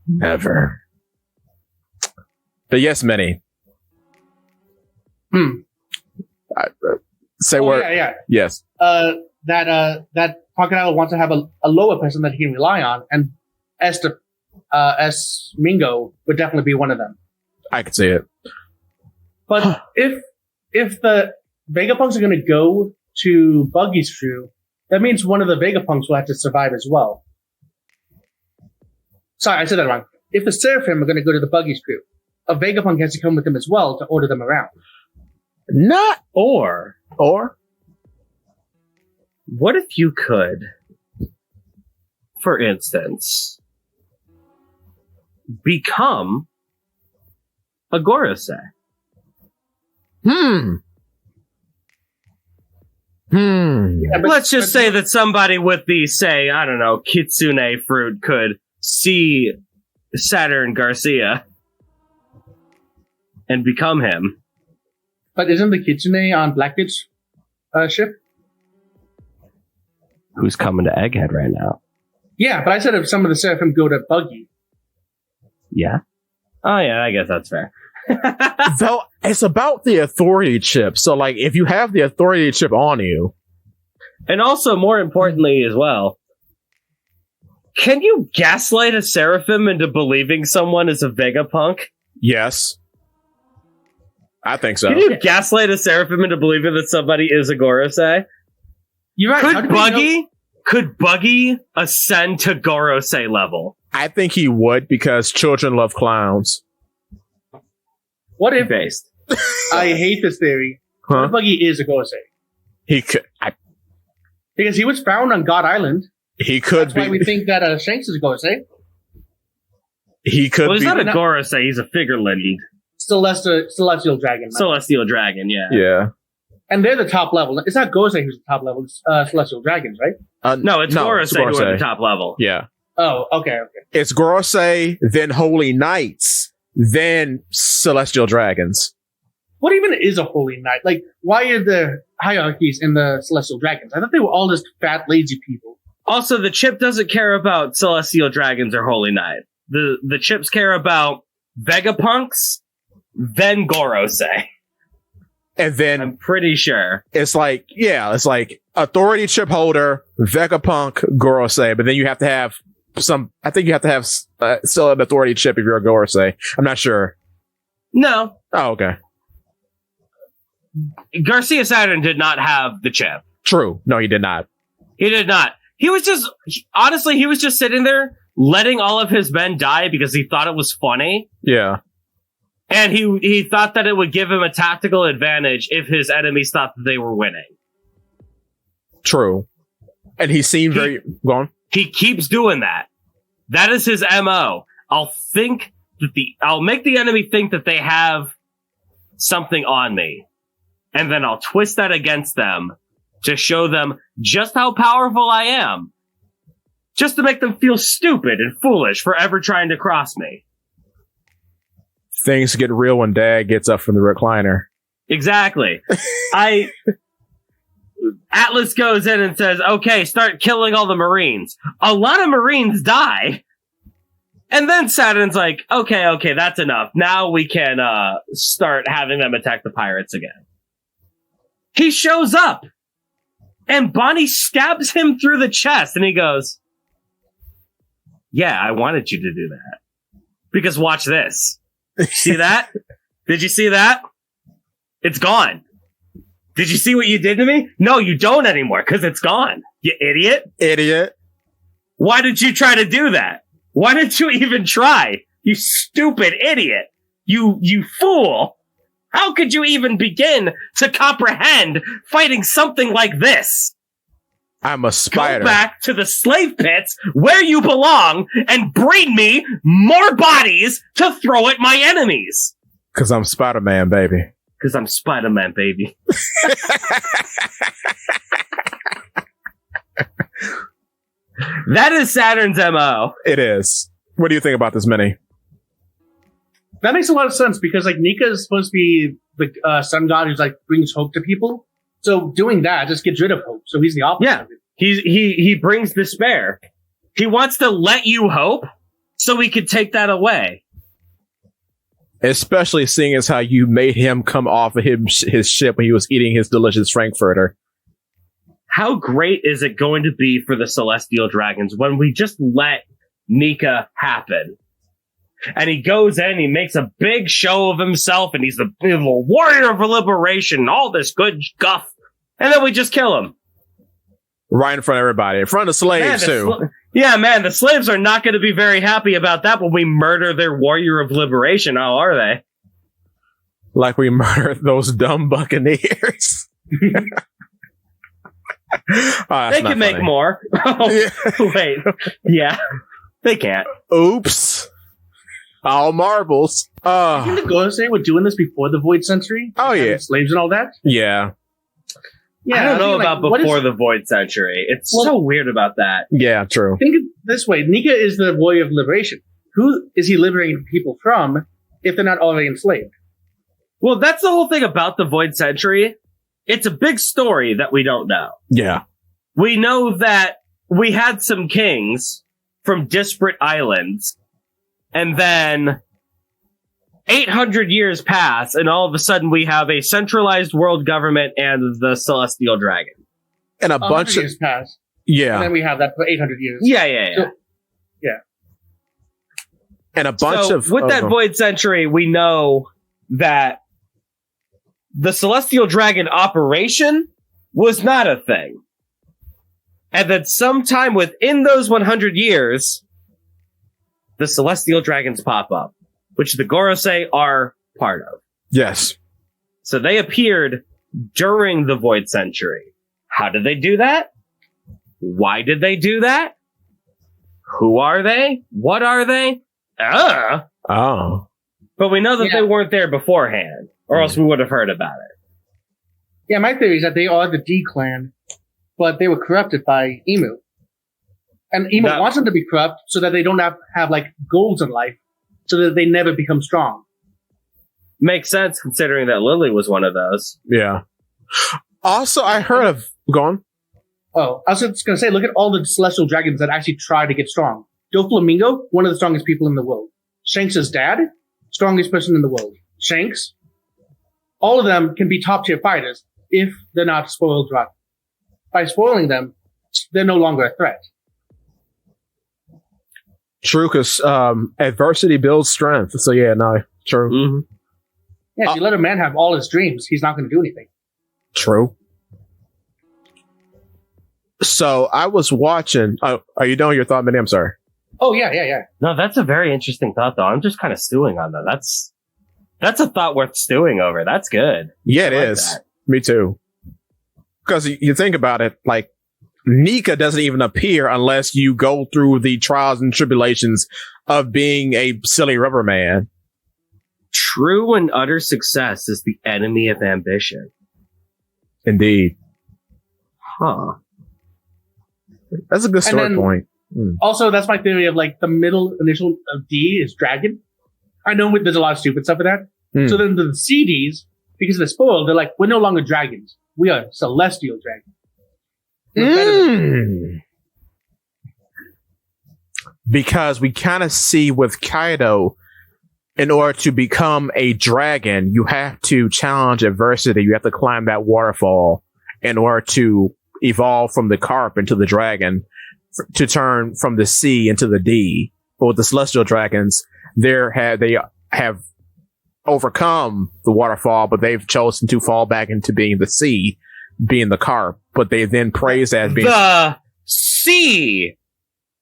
S1: Never. But yes, Minnie. Say word.
S3: Yeah.
S1: Yes.
S3: That Crocodile wants to have a lower person that he can rely on, and S Mingo would definitely be one of them.
S1: I could see it.
S3: But if the Vegapunks are going to go to Buggy's crew, that means one of the Vegapunks will have to survive as well. Sorry, I said that wrong. If the Seraphim are going to go to the Buggy's crew, a Vegapunk has to come with them as well to order them around.
S2: Or what if you could, for instance, become a Gorosei?
S3: Yeah, but-
S2: Let's just say that somebody with the, say, I don't know, kitsune fruit could see Saturn Garcia and become him.
S3: But isn't the Kitsune on Blackbeard's ship?
S2: Who's coming to Egghead right now?
S3: Yeah, but I said if some of the Seraphim go to Buggy.
S2: Yeah. Oh yeah, I guess that's fair.
S1: Though it's about the authority chip. So, like, if you have the authority chip on you,
S2: And also, more importantly as well, can you gaslight a Seraphim into believing someone is a Vegapunk?
S1: yes, I think so.
S2: Can you gaslight a Seraphim into believing that somebody is a Gorosei?
S3: You're right. how did we know-
S2: Could Buggy ascend to Gorosei level?
S1: I think he would because children love clowns.
S3: What if
S2: Based.
S3: I hate this theory? What
S1: Huh?
S3: if Buggy is a Gosei?
S1: He could.
S3: Because he was found on God Island.
S1: He could
S3: That's why we
S1: be.
S3: think that Shanks is a Gosei.
S1: He could
S2: Well, he's
S1: be.
S2: not a Gorosei, he's a figurine.
S3: Celestial Dragon. man.
S2: Celestial Dragon, yeah.
S1: Yeah.
S3: And they're the top level. It's not Gosei who's the top level. It's Celestial Dragons, right?
S2: No, it's Gorosei who are
S1: Gorosei.
S2: the top level.
S1: Yeah.
S3: Oh, okay.
S1: It's Gorosei, then Holy Knights, then Celestial Dragons.
S3: What even is a Holy Knight? Like, why are the hierarchies in the Celestial Dragons? I thought they were all just fat, lazy people.
S2: Also, the chip doesn't care about Celestial Dragons or Holy Knight. The chips care about Vegapunks, then Gorosei.
S1: And then
S2: I'm pretty sure.
S1: it's like authority chip holder, Vegapunk, Gorosei, but then you have to have I think you have to have still an authority chip if you're a Gorosei. I'm not sure.
S2: No,
S1: Oh, okay.
S2: Garcia Saturn did not have the chip.
S1: True. No, he did not.
S2: He did not. He was just sitting there letting all of his men die because he thought it was funny.
S1: Yeah.
S2: And he thought that it would give him a tactical advantage if his enemies thought that they were winning.
S1: True. And he seemed very gone.
S2: He keeps doing that. That is his MO. I'll make the enemy think that they have something on me. And then I'll twist that against them to show them just how powerful I am. Just to make them feel stupid and foolish for ever trying to cross me.
S1: Things get real when Dad gets up from the recliner.
S2: Exactly. Atlas goes in and says, okay, start killing all the Marines. A lot of Marines die. And then Saturn's like, okay, that's enough. Now we can start having them attack the pirates again. He shows up. And Bonnie stabs him through the chest. And he goes, yeah, I wanted you to do that. Because watch this. See that? Did you see that? It's gone. Did you see what you did to me? No, you don't anymore, because it's gone. You idiot.
S1: Idiot.
S2: Why did you try to do that? Why did you even try? You stupid idiot. You fool. How could you even begin to comprehend fighting something like this?
S1: I'm a spider.
S2: Go back to the slave pits where you belong and breed me more bodies to throw at my enemies.
S1: Because I'm Spider-Man, baby.
S2: Because I'm Spider-Man, baby. That is Saturn's MO.
S1: It is. What do you think about this mini?
S3: That makes a lot of sense because like Nika is supposed to be the sun god who's like brings hope to people. So doing that just gets rid of hope. So he's the opposite.
S2: Yeah.
S3: Of it.
S2: He brings despair. He wants to let you hope so he could take that away.
S1: Especially seeing as how you made him come off of his ship when he was eating his delicious Frankfurter.
S2: How great is it going to be for the Celestial Dragons when we just let Nika happen? And he goes in, he makes a big show of himself, and he's the warrior of liberation, all this good guff. And then we just kill him.
S1: Right in front of everybody. In front of the slaves, too.
S2: Yeah, man, the slaves are not going to be very happy about that when we murder their warrior of liberation. How are they?
S1: Like we murdered those dumb buccaneers.
S2: They can make more. Oh, wait. Yeah, they can't.
S1: Oops. All marbles.
S3: I think the Gosei were doing this before the Void Century.
S1: Oh, yeah.
S3: Slaves and all that.
S1: Yeah.
S2: I don't know
S3: think,
S2: about
S3: what
S2: before
S3: is-
S2: the Void Century. It's
S3: Well-
S2: so weird about that.
S1: Yeah, true.
S3: Think of it this way: Nika is the warrior of liberation. Who is he liberating people from if they're not already enslaved?
S2: Well, that's the whole thing about the Void Century. It's a big story that we don't know.
S1: Yeah.
S2: We know that we had some kings from disparate islands, and then 800 years pass, and all of a sudden we have a centralized world government and the Celestial Dragon.
S1: And a
S3: 100
S1: bunch of
S3: years pass,
S1: yeah,
S3: and then we have that for 800 years.
S2: Yeah.
S3: So-
S1: and a bunch
S2: So,
S1: of
S2: with that
S1: them.
S2: Void Century, we know that the Celestial Dragon operation was not a thing. And that sometime within those 100 years, the Celestial Dragons pop up, which the Gorosei are part of.
S1: Yes.
S2: So they appeared during the Void Century. How did they do that? Why did they do that? Who are they? What are they?
S1: Oh.
S2: But we know that
S3: Yeah.
S2: they weren't there beforehand, or else we would have heard about it.
S3: Yeah, my theory is that they are the D clan, but they were corrupted by Emu. And Emu
S2: That-
S3: wants them to be corrupt so that they don't have like goals in life, so that they never become strong.
S2: Makes sense considering that Lily was one of those.
S1: Yeah. Also, I heard of gone.
S3: Oh, I was just gonna say, look at all the celestial dragons that actually try to get strong. Doflamingo, one of the strongest people in the world. Shanks' dad, strongest person in the world. Shanks, all of them can be top tier fighters if they're not spoiled rotten. By spoiling them, they're no longer a threat.
S1: True, because adversity builds strength. So yeah, no, true,
S2: Mm-hmm.
S3: Yeah, if you let a man have all his dreams, he's not going to do anything.
S1: true. So I was watching. Oh, are you done with your thought, Minnie? I'm sorry.
S3: Oh yeah.
S2: No, that's a very interesting thought, though. I'm just kind of stewing on that. That's a thought worth stewing over. That's good.
S1: Yeah, it
S2: I like
S1: is.
S2: that.
S1: Me too. Because you think about it, like Nika doesn't even appear unless you go through the trials and tribulations of being a silly rubber man.
S2: True and utter success is the enemy of ambition.
S1: Indeed,
S2: Huh.
S1: that's a good story
S3: then-
S1: point.
S3: Also, that's my theory of like the middle initial of D is dragon. I know there's a lot of stupid stuff with that.
S1: Hmm.
S3: So then the CDs, because they're spoiled, they're like, we're no longer dragons. We are celestial dragons. We're better than-
S1: Because we kind of see with Kaido, in order to become a dragon, you have to challenge adversity. You have to climb that waterfall in order to evolve from the carp into the dragon, to turn from the C into the D. But with the celestial dragons, they have overcome the waterfall, but they've chosen to fall back into being the C, being the carp. But they then praise as being
S2: The sea,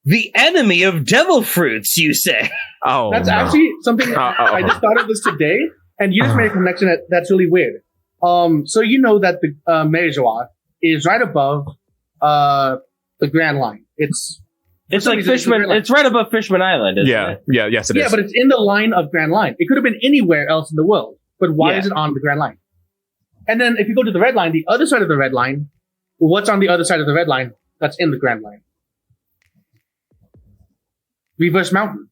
S2: the enemy of devil fruits, you say?
S1: oh,
S3: That's
S1: no.
S3: actually something
S1: Uh-oh.
S3: I just thought of this today, and you just made a connection that's really weird. So you know that the Meijoa is right above the Grand Line. It's
S2: It's
S3: some
S2: like
S3: reason it's
S2: Fishman.
S3: very, like-
S2: It's right above Fishman Island, isn't
S1: Yeah,
S2: it?
S1: yeah, yes, it is.
S3: yeah, but it's in the line of Grand Line. It could have been anywhere else in the world, but why
S2: Yeah.
S3: is it on the Grand Line? And then if you go to the Red Line, the other side of the Red Line, what's on the other side of the Red Line that's in the Grand Line? Reverse Mountain.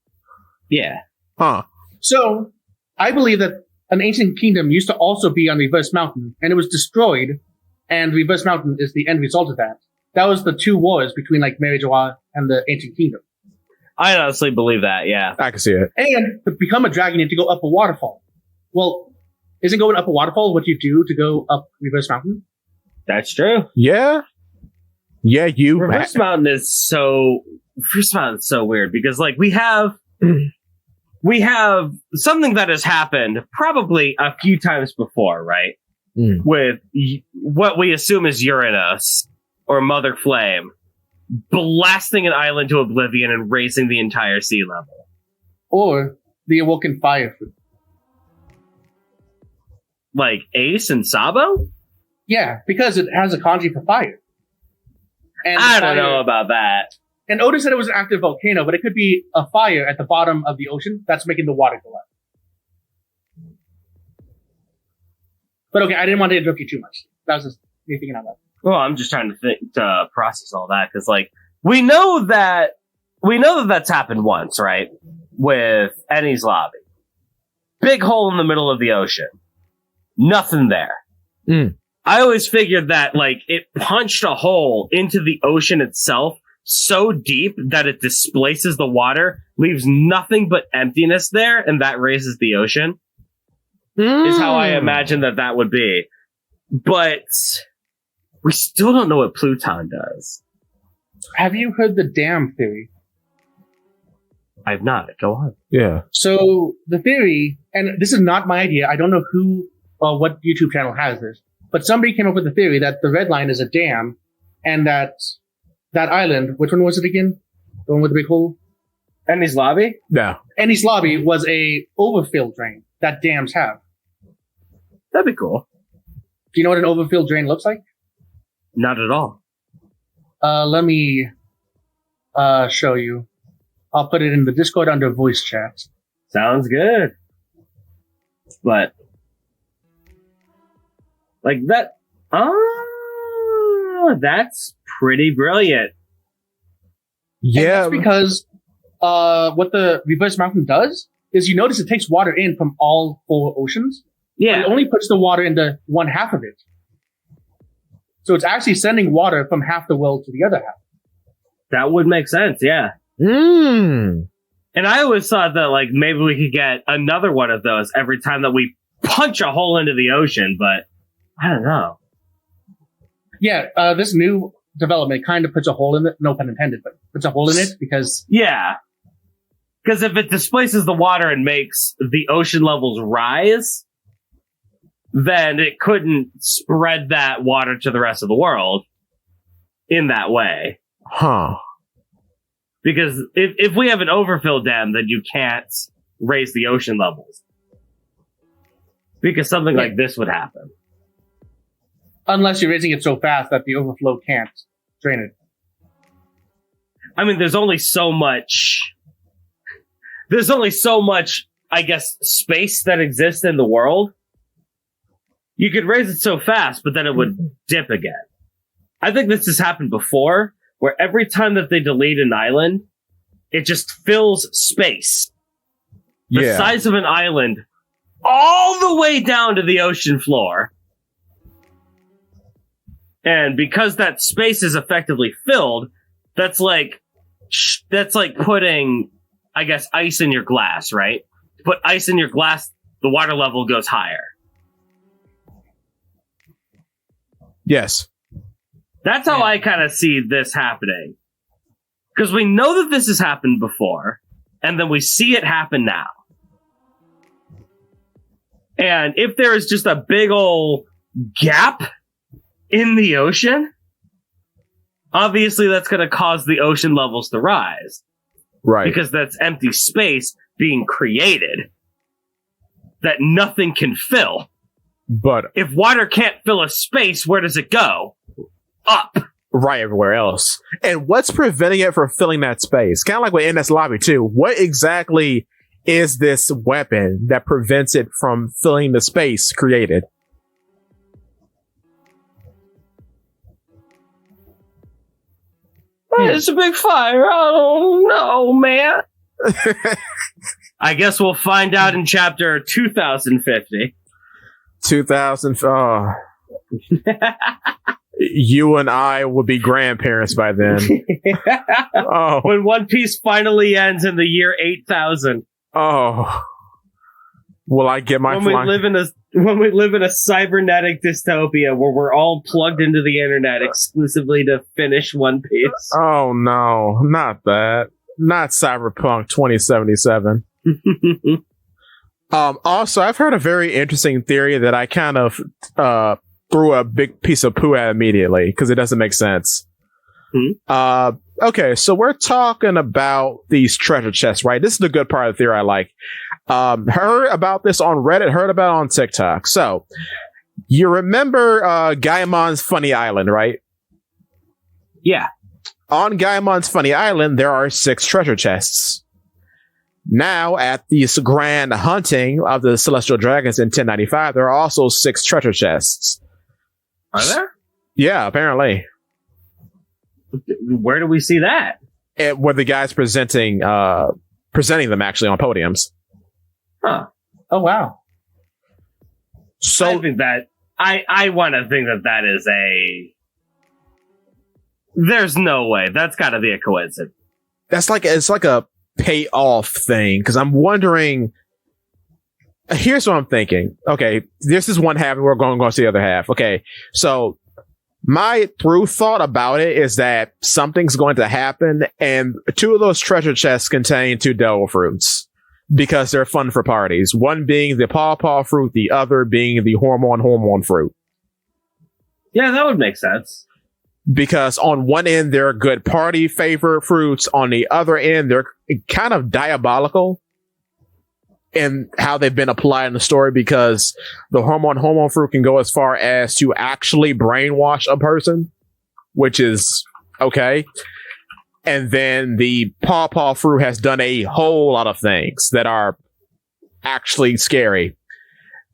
S2: Yeah.
S1: Huh.
S3: So I believe that an ancient kingdom used to also be on Reverse Mountain, and it was destroyed, and Reverse Mountain is the end result of that. That was the two wars between like Meijoa and the ancient kingdom.
S2: I honestly believe that, yeah.
S1: I can see it.
S3: And to become a dragon, you have to go up a waterfall. Well, isn't going up a waterfall what you do to go up Reverse Mountain?
S2: That's true.
S1: Yeah. Yeah, you.
S2: Reverse Mountain is so weird because like we have something that has happened probably a few times before, right?
S1: Mm.
S2: With what we assume is Uranus or Mother Flame blasting an island to oblivion and raising the entire sea level.
S3: Or the Awoken Fire Fruit.
S2: Like Ace and Sabo?
S3: Yeah, because it has a kanji for fire. And
S2: I don't
S3: fire-
S2: know about that.
S3: And Oda said it was an active volcano, but it could be a fire at the bottom of the ocean that's making the water go up. But okay, I didn't want to interrupt you too much. That was just you thinking on that?
S2: Well, I'm just trying to process all that because, like, we know that that's happened once, right? With Enies Lobby, big hole in the middle of the ocean, nothing there. I always figured that, like, it punched a hole into the ocean itself so deep that it displaces the water, leaves nothing but emptiness there, and that raises the ocean. Is how I imagine that would be. But we still don't know what Pluton does.
S3: Have you heard the dam theory?
S2: I've not. Go on.
S1: Yeah.
S3: So the theory, and this is not my idea. I don't know who or what YouTube channel has this, but somebody came up with the theory that the red line is a dam, and that island, which one was it again? The one with the big hole?
S2: Enies Lobby?
S1: Yeah.
S3: Enies Lobby was a overfill drain that dams have.
S2: That'd be cool.
S3: Do you know what an overfill drain looks like?
S2: Not at all.
S3: Let me show you. I'll put it in the Discord under voice chat.
S2: Sounds good. But, like that, that's pretty brilliant.
S3: And
S1: Yeah.
S3: that's because what the reverse mountain does is you notice it takes water in from all 4 oceans. But
S2: Yeah.
S3: it only puts the water into one half of it. So it's actually sending water from half the world to the other half.
S2: That would make sense, yeah.
S1: Mm.
S2: And I always thought that, like, maybe we could get another one of those every time that we punch a hole into the ocean, but I don't know.
S3: Yeah, this new development kind of puts a hole in it. No pun intended, but puts a hole in it because
S2: Yeah. Because if it displaces the water and makes the ocean levels rise, then it couldn't spread that water to the rest of the world in that way.
S1: Huh.
S2: Because if we have an overfill dam, then you can't raise the ocean levels. Because something like this would happen.
S3: unless you're raising it so fast that the overflow can't drain it.
S2: I mean, there's only so much, I guess, space that exists in the world. You could raise it so fast, but then it would dip again. I think this has happened before, where every time that they delete an island, it just fills space. The size of an island all the way down to the ocean floor. And because that space is effectively filled, that's like putting, I guess, ice in your glass, right? To put ice in your glass, the water level goes higher.
S1: Yes.
S2: That's how I kind of see this happening. Because we know that this has happened before, and then we see it happen now. And if there is just a big ol' gap in the ocean, obviously that's going to cause the ocean levels to rise.
S1: Right.
S2: Because that's empty space being created that nothing can fill.
S1: But
S2: If water can't fill a space, where does it go? Up.
S1: right everywhere else. And what's preventing it from filling that space? Kind of like with Enies Lobby too. What exactly is this weapon that prevents it from filling the space created?
S2: It's a big fire. I don't know, man. I guess we'll find out in chapter 2050.
S1: 2000. Oh. You and I will be grandparents by then. Oh.
S2: When One Piece finally ends in the year 8000.
S1: Oh. Will I get my
S2: When we live in a cybernetic dystopia where we're all plugged into the internet exclusively to finish One Piece.
S1: Oh no, not that. Not Cyberpunk 2077. Also, I've heard a very interesting theory that I kind of threw a big piece of poo at immediately because it doesn't make sense. Okay, so we're talking about these treasure chests, right? This is the good part of the theory I like. Heard about this on Reddit, heard about it on TikTok. So, you remember Gaimon's Funny Island, right?
S2: Yeah.
S1: On Gaimon's Funny Island, there are 6 treasure chests. Now, at this grand hunting of the Celestial Dragons in 1095, there are also 6 treasure chests.
S2: Are there?
S1: Yeah, apparently.
S2: Where do we see that?
S1: Where the guy's presenting them actually on podiums.
S2: Huh.
S3: Oh wow.
S1: So
S2: I think that I want to think that is a. There's no way that's got to be a coincidence.
S1: it's like a payoff thing because I'm wondering. Here's what I'm thinking. Okay, this is one half, and we're going to see the other half. Okay, so my through thought about it is that something's going to happen, and 2 of those treasure chests contain 2 devil fruits because they're fun for parties. One being the pawpaw fruit, the other being the hormone fruit.
S2: Yeah, that would make sense.
S1: Because on one end, they're good party favorite fruits. On the other end, they're kind of diabolical in how they've been applied in the story because the hormone fruit can go as far as to actually brainwash a person, which is okay. And then the pawpaw fruit has done a whole lot of things that are actually scary.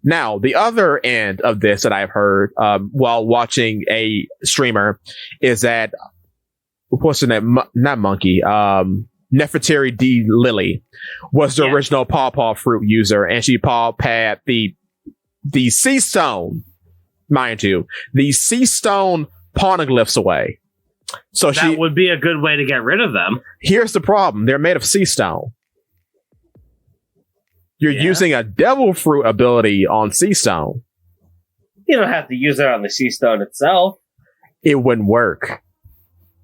S1: Now, the other end of this that I've heard while watching a streamer is that, what's the name? Not Monkey. Nefertari D. Lily was the original pawpaw fruit user, and she had the sea stone, mind you, the sea stone poneglyphs away. So
S2: that would be a good way to get rid of them.
S1: Here's the problem: they're made of sea stone. You're using a devil fruit ability on sea stone.
S2: You don't have to use it on the sea stone itself.
S1: It wouldn't work.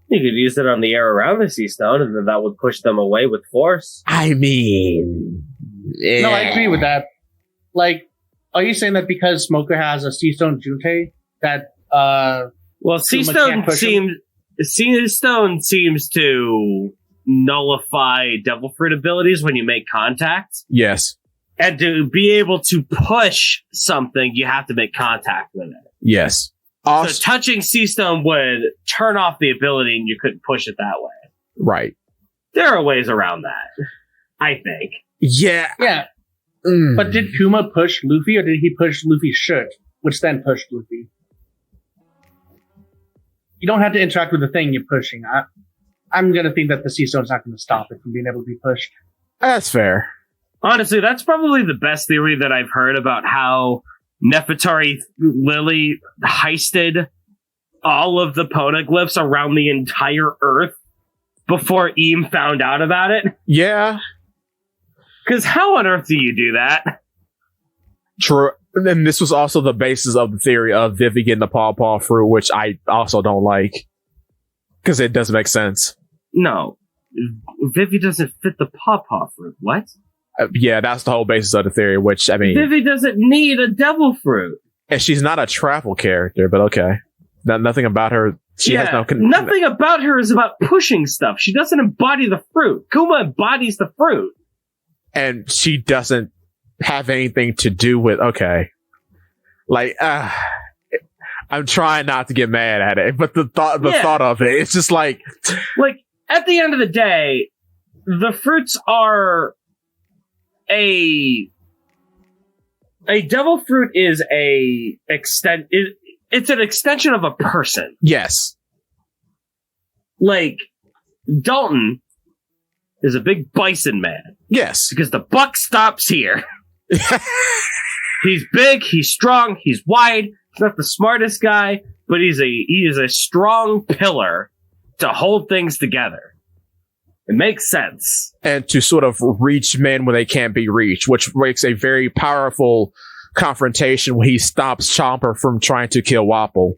S2: You could use it on the air around the sea stone, and then that would push them away with force.
S1: I mean...
S3: No, I agree with that. Like, are you saying that because Smoker has a sea stone Junte, that,
S2: well, sea stone seems to nullify devil fruit abilities when you make contact.
S1: Yes.
S2: And to be able to push something, you have to make contact with it.
S1: Yes.
S2: So touching sea stone would turn off the ability and you couldn't push it that way.
S1: Right.
S2: There are ways around that, I think.
S1: Yeah.
S3: Yeah. But did Kuma push Luffy, or did he push Luffy's shirt, which then pushed Luffy? You don't have to interact with the thing you're pushing. I'm going to think that the sea stone's not going to stop it from being able to be pushed.
S1: That's fair.
S2: Honestly, that's probably the best theory that I've heard about how Nefertari Lily heisted all of the poneglyphs around the entire Earth before Eam found out about it.
S1: Yeah.
S2: Because how on earth do you do that?
S1: True. And this was also the basis of the theory of Vivi getting the pawpaw fruit, which I also don't like. Because it doesn't make sense.
S2: No. Vivi doesn't fit the pawpaw fruit. What?
S1: Yeah, that's the whole basis of the theory, which, I mean...
S2: Vivi doesn't need a devil fruit.
S1: And she's not a travel character, but okay. Nothing about her... She has no...
S2: Nothing about her is about pushing stuff. She doesn't embody the fruit. Kuma embodies the fruit.
S1: And she doesn't have anything to do with... Okay. Like, I'm trying not to get mad at it, but the thought of it, it's just like...
S2: Like, at the end of the day, the fruits are... A devil fruit is it's an extension of a person.
S1: Yes.
S2: Like, Dalton is a big bison man.
S1: Yes.
S2: Because the buck stops here. He's big, he's strong, he's wide, he's not the smartest guy, but he is a strong pillar to hold things together. It makes sense.
S1: And to sort of reach men when they can't be reached, which makes a very powerful confrontation when he stops Chomper from trying to kill Wapol.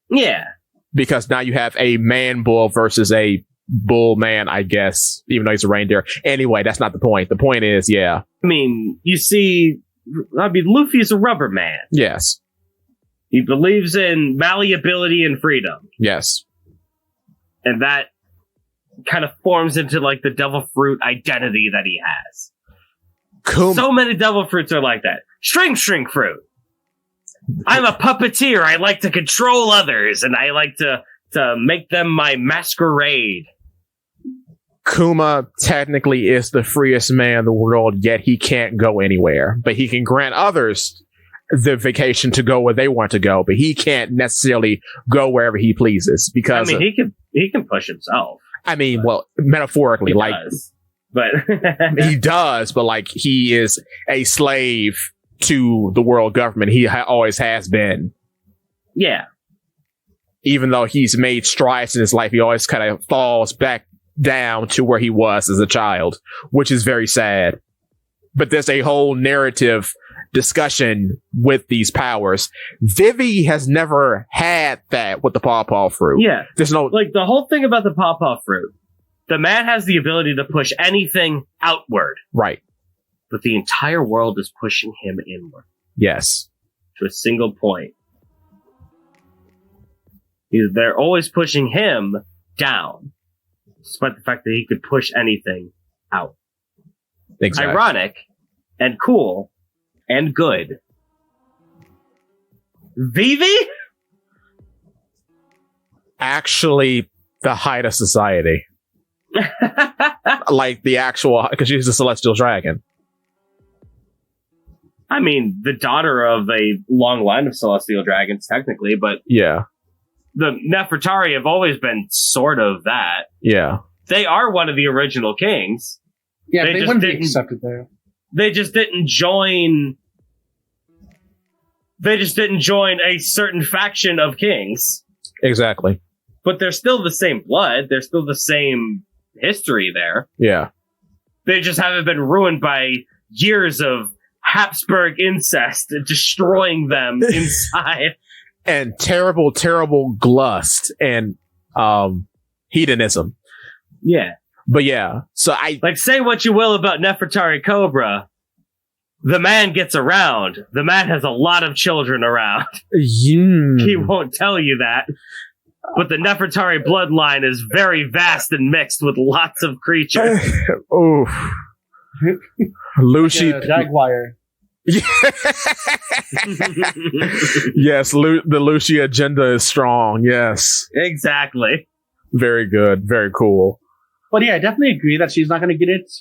S2: Yeah.
S1: Because now you have a man bull versus a bull man, I guess, even though he's a reindeer. Anyway, that's not the point. The point is, yeah.
S2: I mean, Luffy's a rubber man.
S1: Yes.
S2: He believes in malleability and freedom.
S1: Yes.
S2: And that kind of forms into like the devil fruit identity that he has. So many devil fruits are like that. String fruit. I'm a puppeteer. I like to control others, and I like to make them my masquerade.
S1: Kuma technically is the freest man in the world, yet he can't go anywhere. But he can grant others the vacation to go where they want to go, but he can't necessarily go wherever he pleases because
S2: I mean, he can push himself.
S1: I mean, well, metaphorically, like
S2: does. But
S1: he does, but like he is a slave to the world government. He always has been.
S2: Yeah.
S1: Even though he's made strides in his life, he always kind of falls back down to where he was as a child, which is very sad. But there's a whole narrative discussion with these powers. Vivi has never had that with the pawpaw fruit.
S2: Yeah.
S1: There's no
S2: Like, the whole thing about the pawpaw fruit, the man has the ability to push anything outward,
S1: right.
S2: but the entire world is pushing him inward
S1: Yes.
S2: to a single point. They're always pushing him down, despite the fact that he could push anything out.
S1: Exactly.
S2: Ironic and cool and good. Vivi?
S1: Actually, the height of society. Like the actual, because she's a celestial dragon.
S2: I mean, the daughter of a long line of celestial dragons, technically, but
S1: Yeah.
S2: the Nefertari have always been sort of that.
S1: Yeah.
S2: They are one of the original kings.
S3: Yeah,
S2: They
S3: they
S2: just
S3: wouldn't be
S2: didn't-
S3: accepted there.
S2: They just didn't join. They just didn't join a certain faction of kings.
S1: Exactly.
S2: But they're still the same blood. They're still the same history there.
S1: Yeah.
S2: They just haven't been ruined by years of Habsburg incest and destroying them inside.
S1: And terrible, terrible lust and hedonism.
S2: Yeah.
S1: But yeah, so I
S2: Like, say what you will about Nefertari Cobra. The man gets around. The man has a lot of children around. He won't tell you that. But the Nefertari bloodline is very vast and mixed with lots of creatures.
S1: Oof. Lucy.
S3: Yeah, Jaguar.
S1: Yes, the Lucy agenda is strong. Yes.
S2: Exactly.
S1: Very good. Very cool.
S3: But yeah, I definitely agree that she's not going to get it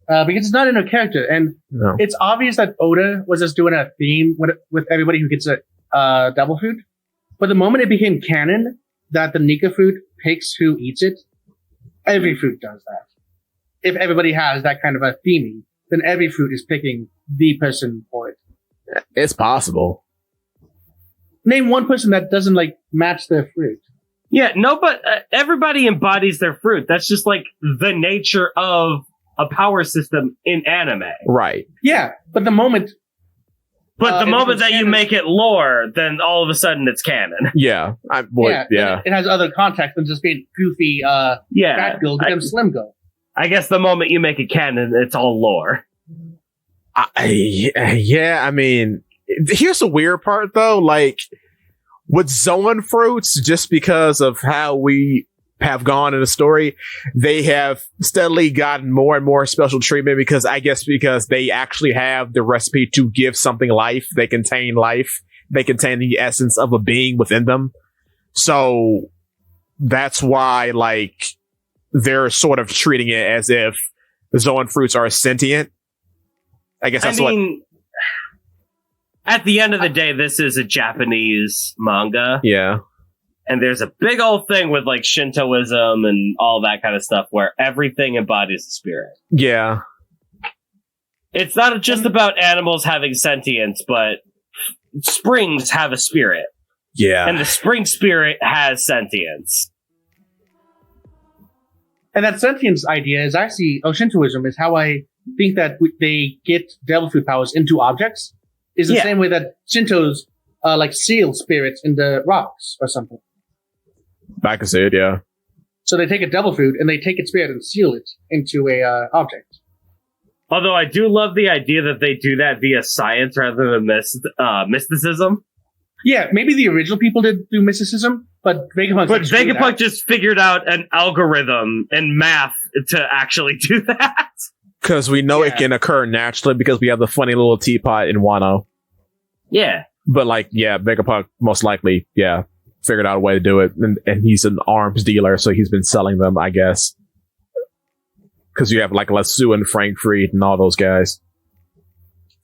S3: because it's not in her character, and
S1: No.
S3: it's obvious that Oda was just doing a theme with everybody who gets a devil fruit. But the moment it became canon that the Nika fruit picks who eats it, every fruit does that. If everybody has that kind of a theming, then every fruit is picking the person for it.
S1: It's possible.
S3: Name one person that doesn't like match their fruit.
S2: Yeah, no, but everybody embodies their fruit. That's just like the nature of a power system in anime.
S1: Right.
S3: Yeah, but the moment
S2: But the
S3: if
S2: moment
S3: it's
S2: that you
S3: canon-
S2: make it lore, then all of a sudden it's canon.
S1: Yeah. Yeah.
S3: it has other context than just being goofy
S2: Yeah.
S3: fat girl becomes slim girl.
S2: I guess the moment you make it canon, it's all lore.
S1: Yeah, I mean, here's the weird part though. Like with Zoan fruits, just because of how we have gone in the story, they have steadily gotten more and more special treatment because they actually have the recipe to give something life. They contain life. They contain the essence of a being within them. So that's why, like, they're sort of treating it as if the Zoan fruits are sentient. I guess that's
S2: at the end of the day, this is a Japanese manga.
S1: Yeah.
S2: And there's a big old thing with like Shintoism and all that kind of stuff where everything embodies the spirit.
S1: Yeah.
S2: It's not just about animals having sentience, but springs have a spirit.
S1: Yeah.
S2: And the spring spirit has sentience.
S3: And that sentience idea is actually, Shintoism is how I think that they get devil fruit powers into objects. Is the same way that Shintos like seal spirits in the rocks or something.
S1: I can see it, yeah.
S3: So they take a devil fruit and they take its spirit and seal it into a object.
S2: Although I do love the idea that they do that via science rather than mysticism.
S3: Yeah, maybe the original people did do mysticism, but Vegapunk.
S2: But Vegapunk just figured out an algorithm and math to actually do that.
S1: Because we know it can occur naturally because we have the funny little teapot in Wano.
S2: Yeah.
S1: But like, yeah, Vegapunk most likely, figured out a way to do it. And he's an arms dealer, so he's been selling them, I guess. Because you have like Lasso and Frank Fried and all those guys.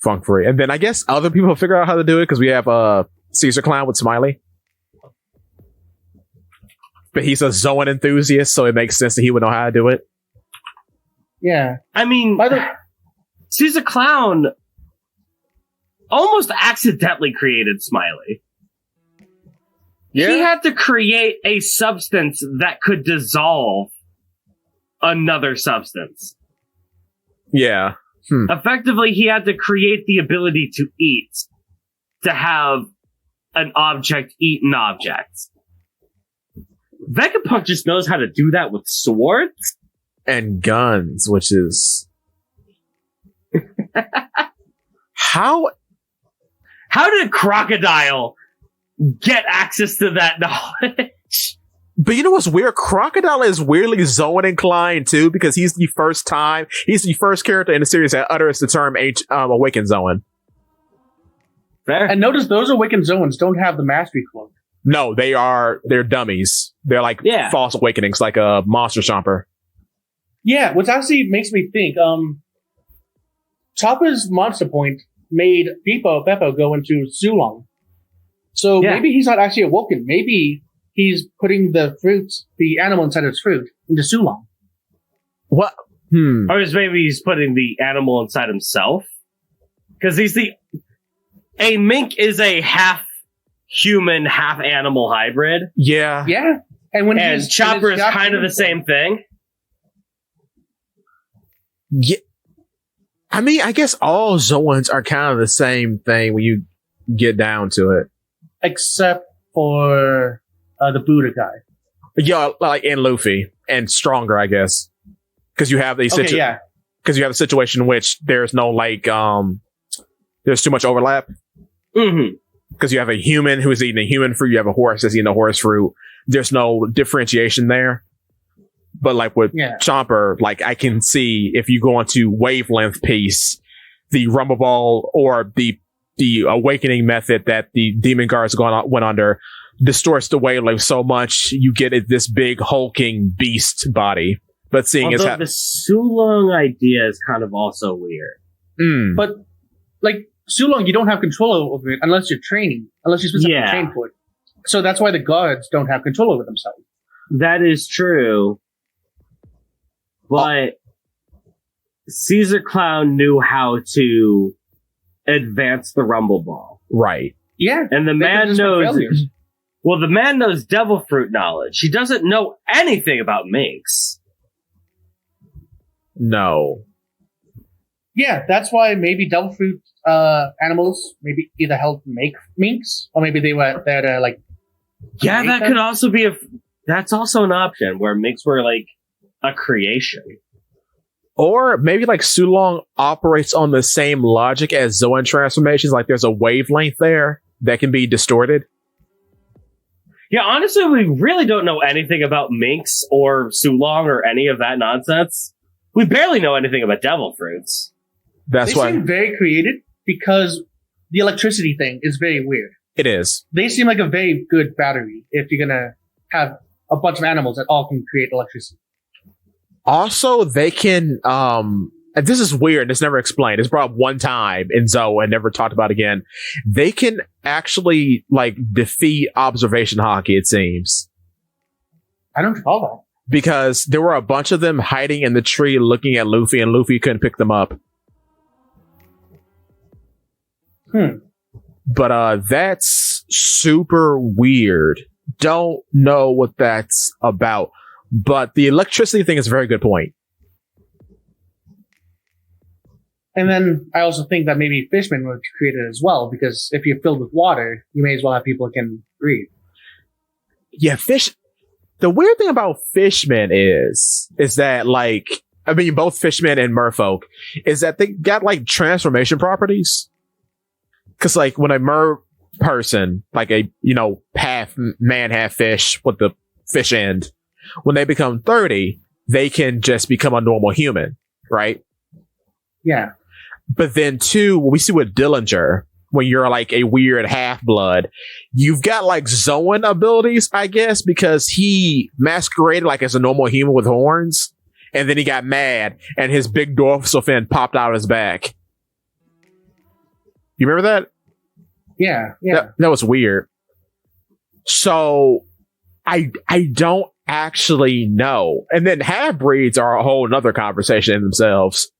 S1: Funk free. And then I guess other people figure out how to do it because we have Caesar Clown with Smiley. But he's a Zoan enthusiast, so it makes sense that he would know how to do it.
S3: Yeah.
S2: I mean, Caesar Clown almost accidentally created Smiley.
S1: Yeah.
S2: He had to create a substance that could dissolve another substance.
S1: Yeah.
S2: Effectively, he had to create the ability to eat, to have an object eat an object. Vegapunk just knows how to do that with swords
S1: and guns, which is how
S2: did Crocodile get access to that knowledge?
S1: But you know what's weird? Crocodile is weirdly Zoan inclined too, because he's the first character in the series that utters the term Awakened Zoan.
S2: Fair.
S3: And notice those Awakened Zoans don't have the Mastery Cloak.
S1: No, they're dummies. They're like false awakenings, like a Monster Chomper.
S3: Yeah, which actually makes me think, Chopper's Monster Point made Beppo go into Sulong. So maybe he's not actually awoken. Maybe he's putting the animal inside of his fruit, into Sulong.
S1: What?
S2: Or maybe he's putting the animal inside himself? Because a mink is a half human, half animal hybrid.
S1: Yeah.
S3: Yeah. And
S2: Chopper is kind of the same thing.
S1: Yeah. I mean, I guess all Zoans are kind of the same thing when you get down to it.
S3: Except for the Buddha guy.
S1: Yeah, like in Luffy. And stronger, I guess. Because you have because you have a situation in which there's no there's too much overlap.
S2: Mm-hmm.
S1: Because you have a human who is eating a human fruit, you have a horse that's eating a horse fruit. There's no differentiation there. But like with Chomper, like I can see if you go onto wavelength piece, the Rumble Ball or the awakening method that the Demon Guards went under distorts the wavelength so much you get this big hulking beast body. But seeing as
S2: the Sulong idea is kind of also weird.
S3: But like Sulong, you don't have control over it unless you're training, unless you're specifically trained for it. So that's why the guards don't have control over themselves.
S2: That is true. But Caesar Clown knew how to advance the Rumble Ball.
S1: Right.
S3: Yeah.
S2: And the man knows... Well, the man knows Devil Fruit knowledge. He doesn't know anything about minks.
S1: No.
S3: Yeah, that's why maybe Devil Fruit animals maybe either helped make minks, or maybe they were there to, like...
S2: Yeah, that could also be that's also an option, where minks were, like, a creation.
S1: Or maybe like Sulong operates on the same logic as Zoan transformations, like there's a wavelength there that can be distorted.
S2: Yeah, honestly, we really don't know anything about minks or Sulong or any of that nonsense. We barely know anything about devil fruits.
S1: They
S3: seem very creative because the electricity thing is very weird.
S1: It is.
S3: They seem like a very good battery if you're gonna have a bunch of animals that all can create electricity.
S1: Also, they can, and this is weird, it's never explained. It's brought up one time in Zoe and never talked about again. They can actually, like, defeat observation hockey, it seems.
S3: I don't recall that.
S1: Because there were a bunch of them hiding in the tree looking at Luffy, and Luffy couldn't pick them up. But, that's super weird. Don't know what that's about. But the electricity thing is a very good point.
S3: And then I also think that maybe fishmen were created as well, because if you're filled with water, you may as well have people who can breathe.
S1: Yeah, fish. The weird thing about fishmen is that, like, I mean, both fishmen and merfolk, is that they got, like, transformation properties. Because, like, when a mer person, like a, half man, half fish with the fish end, when they become 30, they can just become a normal human, right?
S3: Yeah.
S1: But then, too, what we see with Dillinger, when you're like a weird half-blood, you've got like Zoan abilities, I guess, because he masqueraded like as a normal human with horns, and then he got mad, and his big dorsal fin popped out of his back. You remember that?
S3: Yeah.
S1: That was weird. So I don't actually know. And then half breeds are a whole nother conversation in themselves.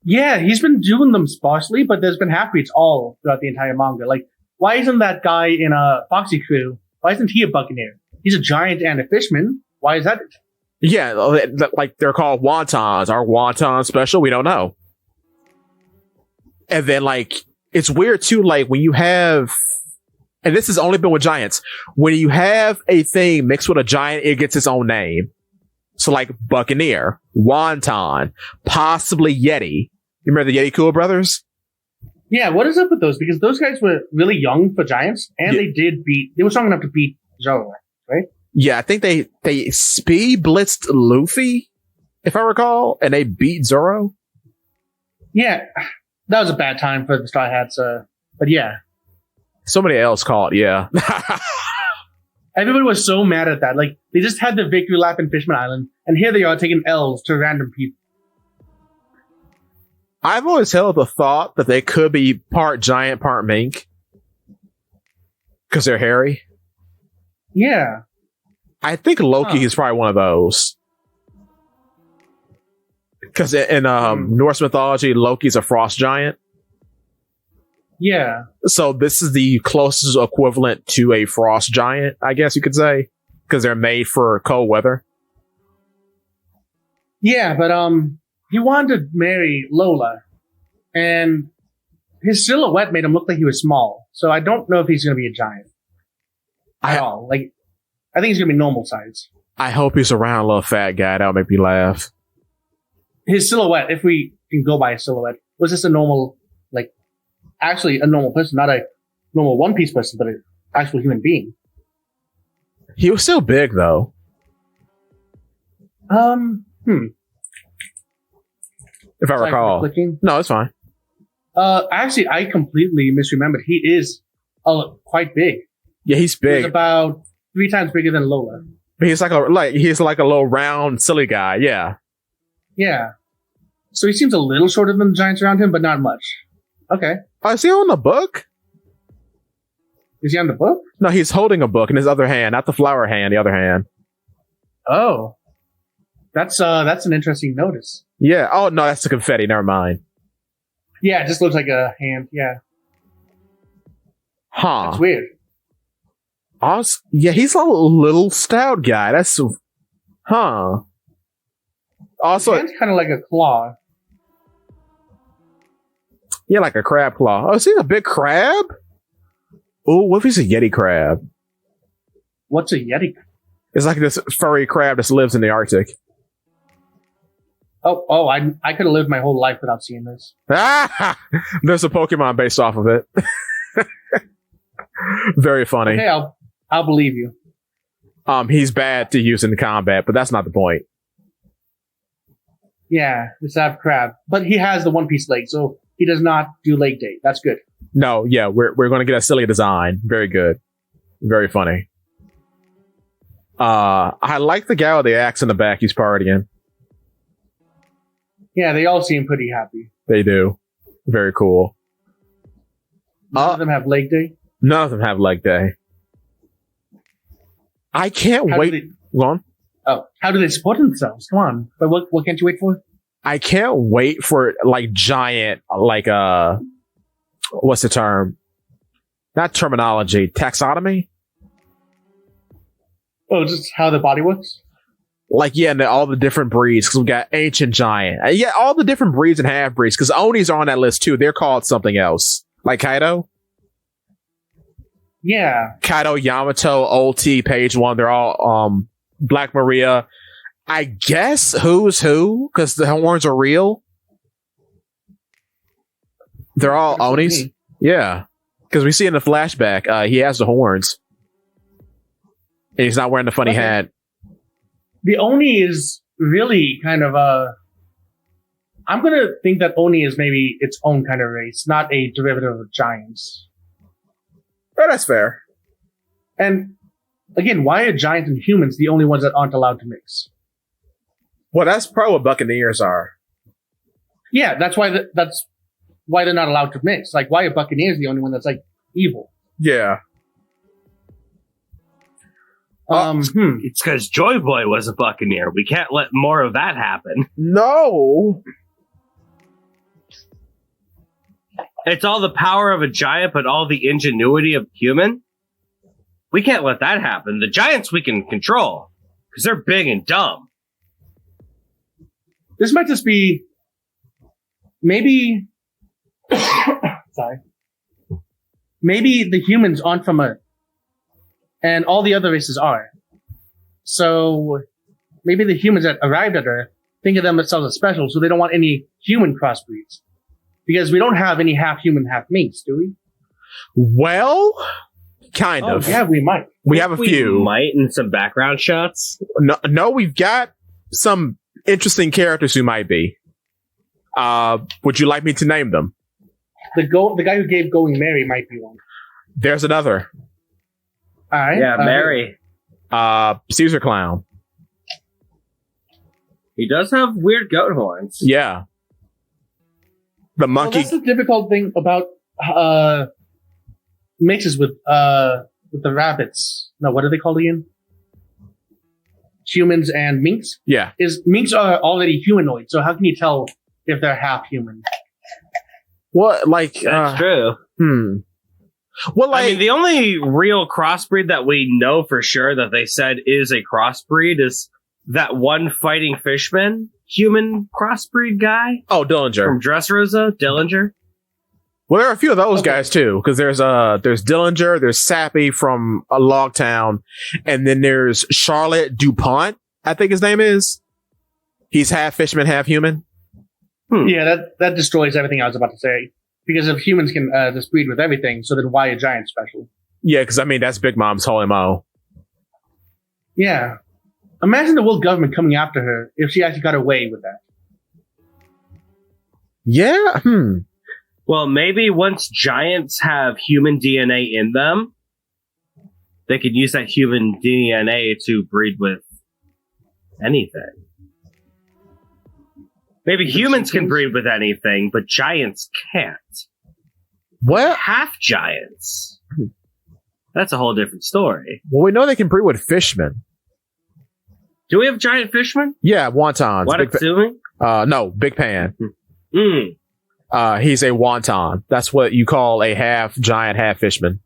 S3: Yeah, he's been doing them sparsely, but there's been half-breeds all throughout the entire manga. Like, why isn't that guy in a Foxy crew? Why isn't he a buccaneer? He's a giant and a fishman. Why is that?
S1: Yeah, like they're called wontons. Are wontons special? We don't know. And then like it's weird too, like when you have, and this has only been with giants, when you have a thing mixed with a giant, it gets its own name. So like Buccaneer, Wonton, possibly Yeti. You remember the Yeti Cool brothers?
S3: Yeah, what is up with those? Because those guys were really young for giants, and they were strong enough to beat Zoro, right?
S1: Yeah, I think they speed blitzed Luffy, if I recall, and they beat Zoro.
S3: Yeah, that was a bad time for the Straw Hats, but yeah.
S1: Somebody else called, yeah.
S3: Everybody was so mad at that. Like, they just had the victory lap in Fishman Island, and here they are taking L's to random people.
S1: I've always held the thought that they could be part giant, part mink. Because they're hairy.
S3: Yeah.
S1: I think Loki is probably one of those. Because in Norse mythology, Loki's a frost giant.
S3: Yeah.
S1: So this is the closest equivalent to a frost giant, I guess you could say. Because they're made for cold weather.
S3: Yeah, but he wanted to marry Lola. And his silhouette made him look like he was small. So I don't know if he's going to be a giant. At all. Like, I think he's going to be normal size.
S1: I hope he's a round little fat guy. That'll make me laugh.
S3: His silhouette, if we can go by a silhouette, was just a normal, like, actually a normal person, not a normal One Piece person, but an actual human being.
S1: He was still big, though. If I recall. No, it's fine.
S3: Actually, I completely misremembered. He is quite big.
S1: Yeah, he's big.
S3: He's about 3 times bigger than Lola.
S1: He's like a little round, silly guy. Yeah.
S3: Yeah. So he seems a little shorter than the giants around him, but not much. Okay.
S1: Is he on the book?
S3: Is he on the book?
S1: No, he's holding a book in his other hand, not the flower hand, the other hand.
S3: Oh. That's an interesting notice.
S1: Yeah. Oh, no, that's the confetti. Never mind.
S3: Yeah, it just looks like a hand. Yeah.
S1: Huh.
S3: That's weird.
S1: Yeah, he's a little stout guy. That's... Huh. Also...
S3: His hand's kind of like a claw.
S1: Yeah, like a crab claw. Oh, is he a big crab? Oh, what if he's a Yeti crab?
S3: What's a Yeti?
S1: It's like this furry crab that lives in the Arctic.
S3: Oh, I could have lived my whole life without seeing this.
S1: There's a Pokemon based off of it. Very funny.
S3: Okay, I'll believe you.
S1: He's bad to use in combat, but that's not the point.
S3: Yeah, the Sab Crab. But he has the One Piece leg, so he does not do leg day. That's good.
S1: No, yeah, we're going to get a silly design. Very good. Very funny. I like the guy with the axe in the back. He's partying.
S3: Yeah, they all seem pretty happy.
S1: They do. Very cool.
S3: None of them have leg day?
S1: None of them have leg day. I can't wait. Go on.
S3: Oh, how do they support themselves? Come on. But what can't you wait for?
S1: I can't wait for like giant, like what's the term? Not terminology, taxonomy.
S3: Oh, just how the body works?
S1: Like, yeah, and all the different breeds, because we got ancient giant. Yeah, all the different breeds and half breeds, because Onis are on that list too. They're called something else. Like Kaido?
S3: Yeah.
S1: Kaido, Yamato, Ulti, Page 1, they're all Black Maria. I guess who's who, because the horns are real. They're all Onis. Yeah. Because we see in the flashback, he has the horns. And he's not wearing the funny hat.
S3: The Oni is really kind of I'm going to think that Oni is maybe its own kind of race, not a derivative of giants.
S1: Oh, that's fair.
S3: And again, why are giants and humans the only ones that aren't allowed to mix?
S1: Well, that's probably what Buccaneers are.
S3: Yeah, that's why that's why they're not allowed to mix. Like, why are Buccaneers the only one that's like evil?
S1: Yeah.
S2: It's because Joy Boy was a Buccaneer. We can't let more of that happen.
S1: No.
S2: It's all the power of a giant, but all the ingenuity of human. We can't let that happen. The giants we can control because they're big and dumb.
S3: This might just be maybe. Sorry. Maybe the humans aren't from Earth, and all the other races are. So maybe the humans that arrived at Earth think of themselves as special, so they don't want any human crossbreeds. Because we don't have any half human, half mates, do we?
S1: Well, kind of.
S3: Yeah, we might.
S1: We have a few.
S2: We might in some background shots.
S1: No, we've got some interesting characters who might be. Would you like me to name them?
S3: The guy who gave Going Mary might be one.
S1: There's another.
S3: All right.
S2: Yeah, Mary.
S1: Caesar Clown.
S2: He does have weird goat horns.
S1: Yeah. The
S3: Well,
S1: monkey.
S3: that's the difficult thing about mixes with the rabbits. No, what are they called again? Humans and minks?
S1: Yeah.
S3: Is minks are already humanoid, so how can you tell if they're half human?
S1: What, like,
S2: That's true.
S1: Well, like,
S2: I mean, the only real crossbreed that we know for sure that they said is a crossbreed is that one fighting fishman human crossbreed guy
S1: oh, Dillinger.
S2: from Dressrosa, Dillinger.
S1: Well, there are a few of those guys too, because there's Dillinger, there's Sappy from a Logtown, and then there's Charlotte DuPont, I think his name is. He's half fisherman, half human.
S3: Yeah, that destroys everything I was about to say. Because if humans can just breed with everything, so then why a giant special?
S1: Yeah, because I mean that's Big Mom's whole MO.
S3: Yeah. Imagine the world government coming after her if she actually got away with that.
S1: Yeah.
S2: Well, maybe once giants have human DNA in them, they could use that human DNA to breed with anything. Maybe humans can breed with anything, but giants can't.
S1: What?
S2: Half giants. That's a whole different story.
S1: Well, we know they can breed with fishmen.
S2: Do we have giant fishmen?
S1: Yeah, wontons.
S2: What
S1: Big
S2: assuming?
S1: no, Big Pan.
S2: Mm.
S1: He's a wonton. That's what you call a half giant, half fishman.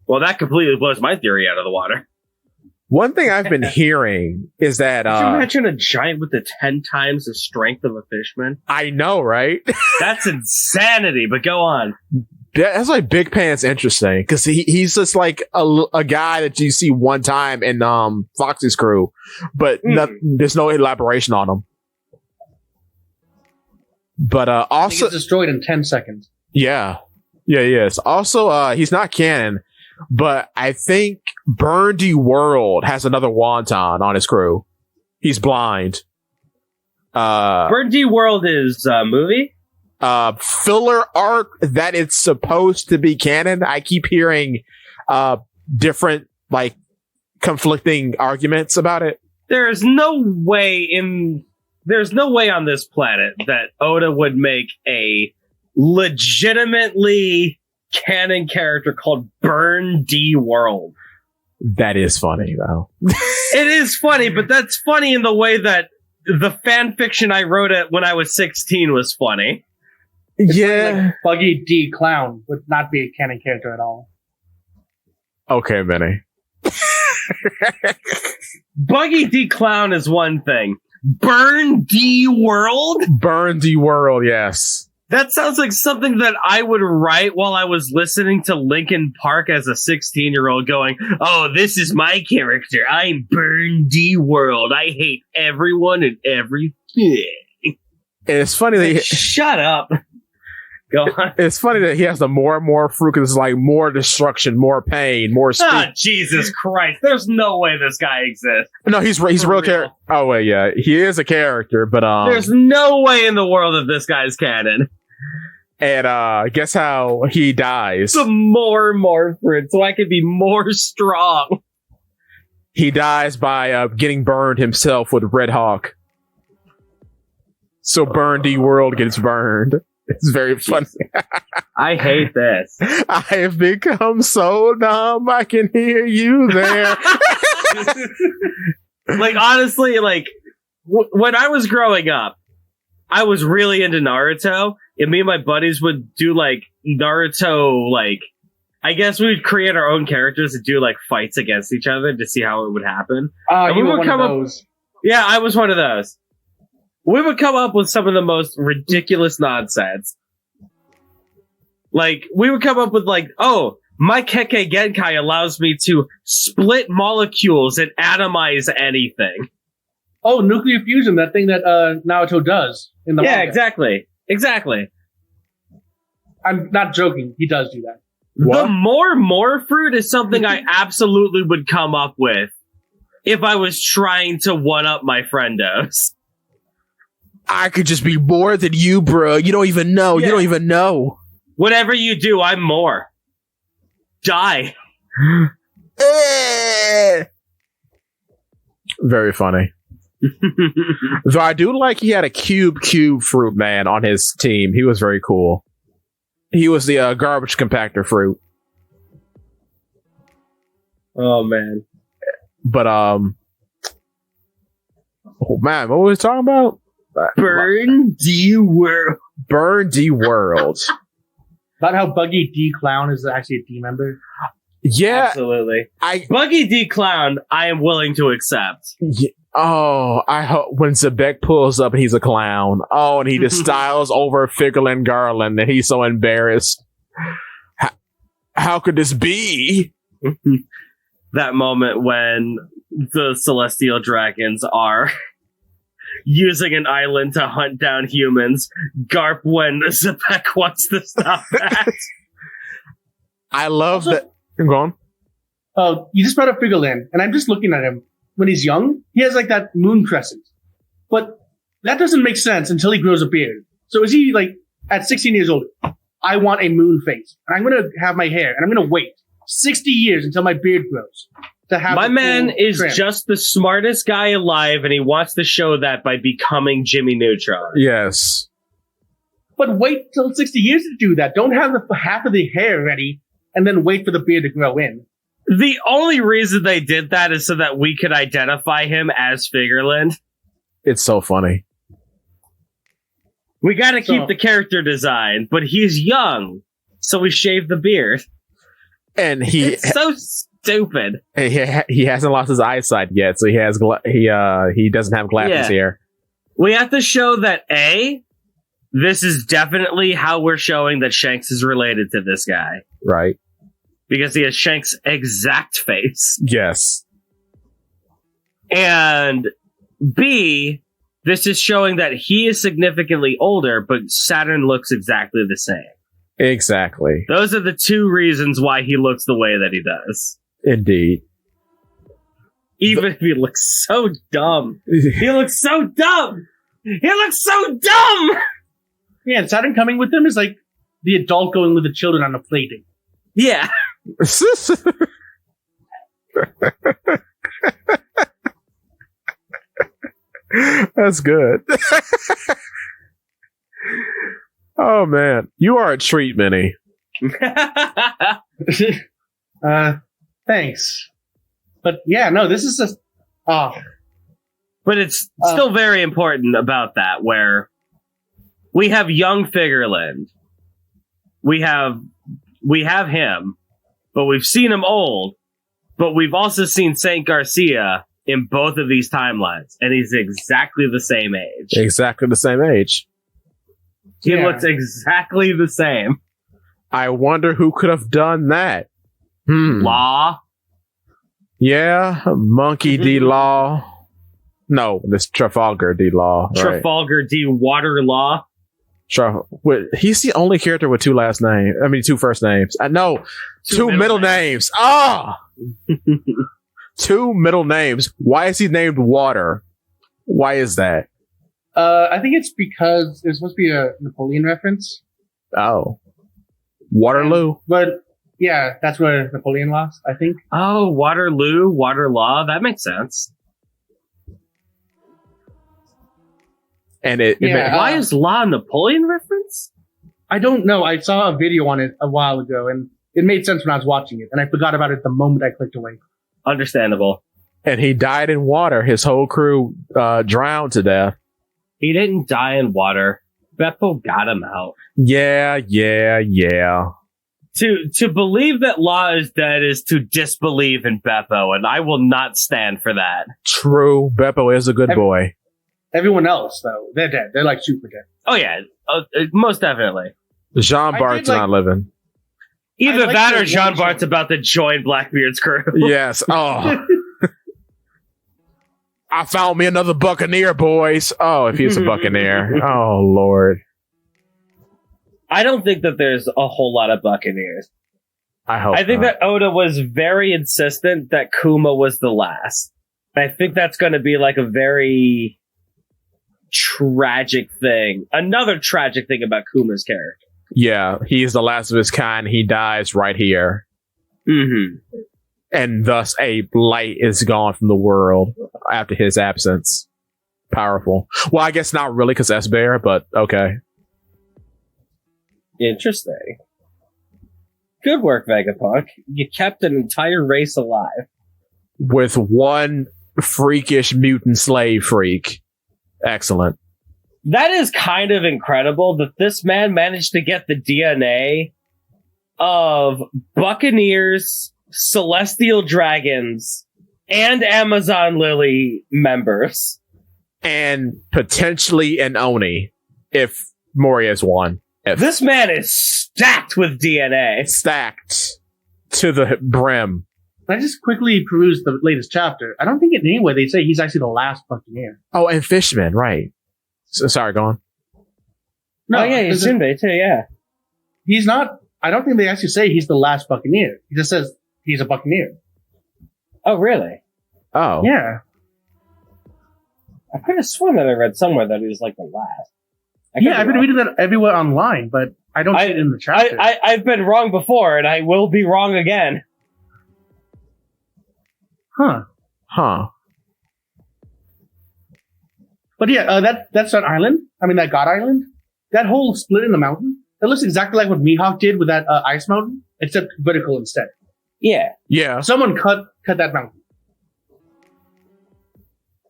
S2: Well, that completely blows my theory out of the water.
S1: One thing I've been hearing is that
S2: Could you imagine a giant with the 10 times the strength of a fishman?
S1: I know, right?
S2: That's insanity, but go on.
S1: That's why Big Pan's interesting because he's just like a guy that you see one time in Fox's crew, but there's no elaboration on him. But also,
S3: He gets destroyed in 10 seconds.
S1: yes. Also, he's not canon, but I think Burndy World has another wonton on his crew. He's blind.
S2: Burndy World is a movie?
S1: Filler arc that it's supposed to be canon. I keep hearing different, like, conflicting arguments about it.
S2: There's no way on this planet that Oda would make a legitimately canon character called Burn D World.
S1: That is funny, though.
S2: It is funny, but that's funny in the way that the fan fiction I wrote when I was 16 was funny.
S3: Like Buggy D Clown would not be a canon character at all.
S1: Okay, Benny.
S2: Buggy D Clown is one thing. Burn D World?
S1: Burn D World, yes.
S2: That sounds like something that I would write while I was listening to Linkin Park as a 16-year-old going, oh, this is my character. I'm Burn D World. I hate everyone and everything.
S1: It's funny that
S2: Shut up. Go on.
S1: it's funny that he has the more and more fruit because it's like more destruction, more pain, more speed.
S2: Oh, Jesus Christ. There's no way this guy exists.
S1: No, he's a real character. Oh wait, yeah, he is a character, but
S2: There's no way in the world that this guy's canon.
S1: And guess how he dies?
S2: Some more fruit so I can be more strong.
S1: He dies by getting burned himself with Red Hawk. So Burn D World gets burned. It's very funny.
S2: I hate this.
S1: I have become so numb, I can hear you there.
S2: Like, honestly, like, when I was growing up, I was really into Naruto, and me and my buddies would do, like, Naruto, like, I guess we would create our own characters and do, like, fights against each other to see how it would happen. And
S3: You
S2: we
S3: were
S2: would
S3: one of
S2: come
S3: those.
S2: Yeah, I was one of those. We would come up with some of the most ridiculous nonsense. Like, we would come up with, like, oh, my Kekkei Genkai allows me to split molecules and atomize anything.
S3: Oh, nuclear fusion, that thing that Naruto does in the
S2: Yeah,
S3: manga.
S2: exactly.
S3: I'm not joking. He does do that.
S1: What?
S2: The more fruit is something I absolutely would come up with if I was trying to one-up my friendos.
S1: I could just be more than you, bro. You don't even know.
S2: Yeah.
S1: You don't even know.
S2: Whatever you do, I'm more. Die.
S1: Very funny. Though I do like he had a cube fruit man on his team. He was very cool. He was the garbage compactor fruit.
S2: Oh, man.
S1: But oh man, what were we talking about?
S2: Burn D World.
S1: Burn D World.
S3: About how Buggy D Clown is actually a team member.
S1: Yeah,
S2: Absolutely.
S1: I
S2: Buggy D Clown, I am willing to accept.
S1: I hope when Zebek pulls up and he's a clown. Oh, and he just styles over Figurlin Garland and he's so embarrassed. How could this be?
S2: That moment when the Celestial Dragons are using an island to hunt down humans. Garp when Zebek wants to stop that.
S1: I love
S3: Also-
S1: that. Go on.
S3: Oh, you just brought up Figurlin, and I'm just looking at him. When he's young, he has like that moon crescent. But that doesn't make sense until he grows a beard. So is he like, at 16 years old, I want a moon face, and I'm going to have my hair, and I'm going to wait 60 years until my beard grows to have
S2: My
S3: the
S2: man
S3: full
S2: is
S3: trim.
S2: just the smartest guy alive, and he wants to show that by becoming Jimmy Neutron.
S1: Yes.
S3: But wait till 60 years to do that. Don't have the half of the hair ready, and then wait for the beard to grow in.
S2: The only reason they did that is so that we could identify him as Figurlin.
S1: It's so funny.
S2: We gotta keep
S3: So-
S2: the character design, but he's young, so we shave the beard.
S1: And he
S2: It's so stupid.
S1: he hasn't lost his eyesight yet, so he doesn't have glasses
S2: Yeah.
S1: here.
S2: We have to show that this is definitely how we're showing that Shanks is related to this guy.
S1: Right.
S2: Because he has Shanks' exact face.
S1: Yes.
S2: And B, this is showing that he is significantly older, but Saturn looks exactly the same.
S1: Exactly.
S2: Those are the two reasons why he looks the way that he does.
S1: Indeed.
S2: Even if he looks so dumb. He looks so dumb! He looks so dumb!
S3: Yeah, and Saturn coming with them is like the adult going with the children on a play date.
S2: Yeah.
S1: That's good. Oh man, you are a treat, Minnie.
S3: Thanks. But yeah, no, this is just,
S2: But it's still very important about that, where we have young Figurland. We have him, but we've seen him old, but we've also seen Saint Garcia in both of these timelines, and he's exactly the same age.
S1: Exactly the same age.
S2: He
S3: Yeah.
S2: looks exactly the same.
S1: I wonder who could have done that.
S2: Law.
S1: Yeah, Monkey D. Law. No, this Trafalgar D. Law. Right.
S2: Trafalgar D. Water Law.
S1: He's the only character with two last names. I mean, two first names. I know. Two
S2: middle
S1: middle names. Two middle names. Why is he named Water? Why is that?
S3: I think it's because it's supposed to be a Napoleon reference.
S1: Oh. Waterloo?
S3: But yeah, that's where Napoleon lost, I think.
S2: Oh, Waterloo, Water Law. That makes sense.
S1: And
S3: Yeah.
S2: Why is Law a Napoleon reference?
S3: I don't know. I saw a video on it a while ago, and it made sense when I was watching it, and I forgot about it the moment I clicked away.
S2: Understandable.
S1: And he died in water. His whole crew drowned to death.
S2: He didn't die in water. Beppo got him out.
S1: Yeah.
S2: To believe that Law is dead is to disbelieve in Beppo, and I will not stand for that.
S1: True. Beppo is a good boy.
S3: Everyone else, though, they're dead. They're like super dead.
S2: Oh yeah, most definitely.
S1: Jean Bart's not living.
S2: Either
S3: like
S2: that
S3: the
S2: or Jean
S3: one
S2: Bart's about to join Blackbeard's crew.
S1: Yes. Oh. I found me another Buccaneer, boys. Oh, if he's a Buccaneer. Oh, Lord.
S2: I don't think that there's a whole lot of Buccaneers.
S1: I
S2: think that Oda was very insistent that Kuma was the last. I think that's going to be like a very tragic thing. Another tragic thing about Kuma's character.
S1: Yeah, he's the last of his kind. He dies right here.
S2: Mm-hmm.
S1: And thus a light is gone from the world after his absence. Powerful. Well, I guess not really because S-Bear, but okay.
S2: Interesting. Good work, Vegapunk. You kept an entire race alive.
S1: With one freakish mutant slave freak. Excellent.
S2: That is kind of incredible that this man managed to get the DNA of Buccaneers, Celestial Dragons, and Amazon Lily members.
S1: And potentially an Oni, if Moria's one.
S2: This man is stacked with DNA.
S1: Stacked to the brim.
S3: I just quickly perused the latest chapter. I don't think in any way they say he's actually the last Buccaneer.
S1: Oh, and Fishman, right. So, sorry, go on.
S3: No,
S2: oh, yeah, he's Jinbei too, yeah.
S3: He's not. I don't think they actually say he's the last Buccaneer. He just says he's a Buccaneer.
S2: Oh, really?
S1: Oh.
S3: Yeah.
S2: I could have sworn that I read somewhere that he was like the last.
S3: I've been reading that everywhere online, but I don't see it in the chapter.
S2: I've been wrong before, and I will be wrong again.
S3: Huh. But yeah, that's that island. I mean, that God Island. That whole split in the mountain. It looks exactly like what Mihawk did with that ice mountain, except vertical instead.
S2: Yeah.
S1: Yeah.
S3: Someone cut that mountain.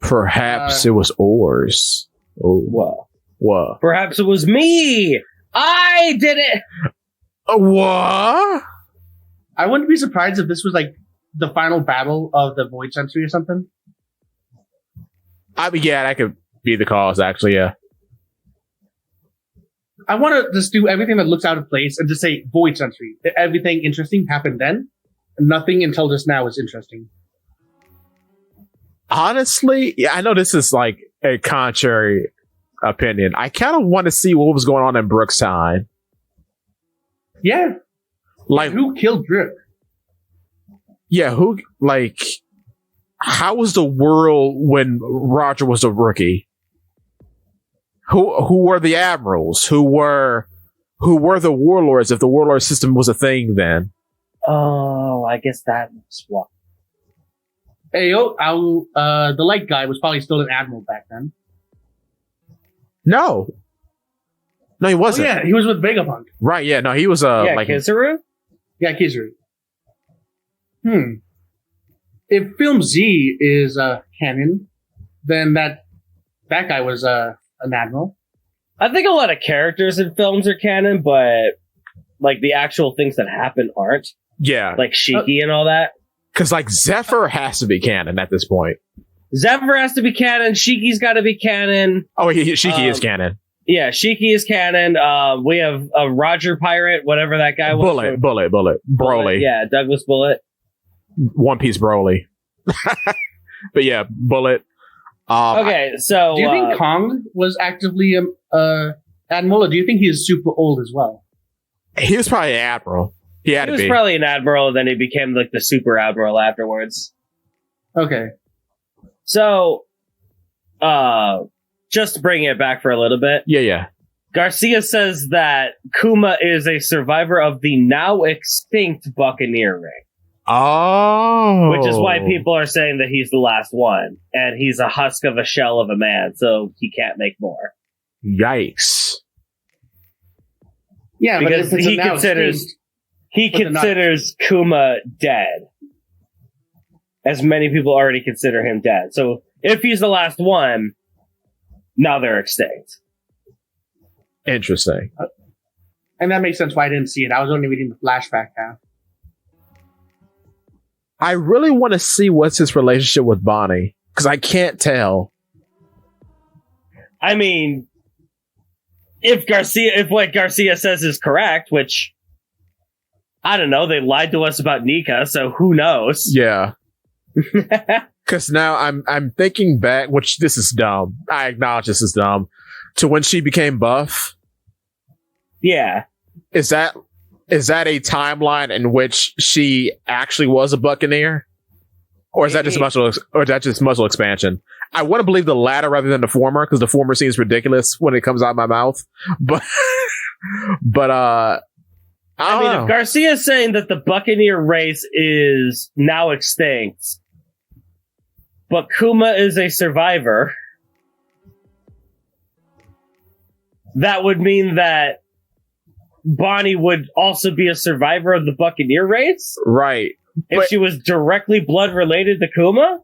S1: Perhaps it was oars. Oh.
S2: Whoa.
S1: What?
S2: Perhaps it was me. I did it.
S1: What?
S3: I wouldn't be surprised if this was like the final battle of the Void Century or something.
S1: I mean, yeah, that could be the cause, actually, yeah.
S3: I want to just do everything that looks out of place and just say Void Century. Everything interesting happened then. Nothing until just now is interesting.
S1: Honestly, yeah, I know this is like a contrary opinion. I kind of want to see what was going on in Brook's time.
S3: Yeah.
S1: Like,
S3: who killed Brook?
S1: Yeah, how was the world when Roger was a rookie? Who were the admirals? Who were the warlords if the warlord system was a thing then?
S2: Oh, I guess that's what.
S3: The light guy was probably still an admiral back then.
S1: No, he wasn't.
S3: Oh, yeah, he was with Vegapunk.
S1: Right, yeah, no, he was like
S2: Kizaru?
S3: Yeah, Kizaru. If Film Z is canon, then that guy was an admiral.
S2: I think a lot of characters in films are canon, but like the actual things that happen aren't.
S1: Yeah.
S2: Like Shiki and all that.
S1: Because like Zephyr has to be canon at this point.
S2: Zephyr has to be canon. Shiki's got to be canon.
S1: Oh, Shiki is canon.
S2: Yeah, Shiki is canon. We have a Roger Pirate, whatever that guy was.
S1: Bullet. Broly.
S2: Yeah, Douglas Bullet.
S1: One Piece Broly. But yeah, Bullet.
S2: Okay, so...
S3: Do you think Kong was actively admiral, or do you think he is super old as well?
S1: He was probably an admiral. He was
S2: probably an admiral, and then he became like the super admiral afterwards.
S3: Okay.
S2: So, just to bring it back for a little bit.
S1: Yeah.
S2: Garcia says that Kuma is a survivor of the now extinct Buccaneer ring.
S1: Oh.
S2: Which is why people are saying that he's the last one. And he's a husk of a shell of a man, so he can't make more.
S1: Yikes.
S3: Yeah,
S2: because
S3: but if
S2: he
S3: it's now
S2: considers
S3: extinct, but they're not-
S2: Kuma dead, as many people already consider him dead. So if he's the last one, now they're extinct.
S1: Interesting.
S3: and that makes sense why I didn't see it. I was only reading the flashback half.
S1: I really want to see what's his relationship with Bonnie, because I can't tell.
S2: I mean, if what Garcia says is correct, which I don't know, they lied to us about Nika, so who knows?
S1: Yeah. Because now I'm thinking back, which this is dumb. I acknowledge this is dumb. To when she became buff.
S2: Yeah.
S1: Is that a timeline in which she actually was a Buccaneer? Or is that just muscle expansion? I want to believe the latter rather than the former, because the former seems ridiculous when it comes out of my mouth. But I don't know.
S2: If Garcia's saying that the Buccaneer race is now extinct, but Kuma is a survivor, that would mean that Bonnie would also be a survivor of the Buccaneer race?
S1: Right.
S2: If she was directly blood related to Kuma?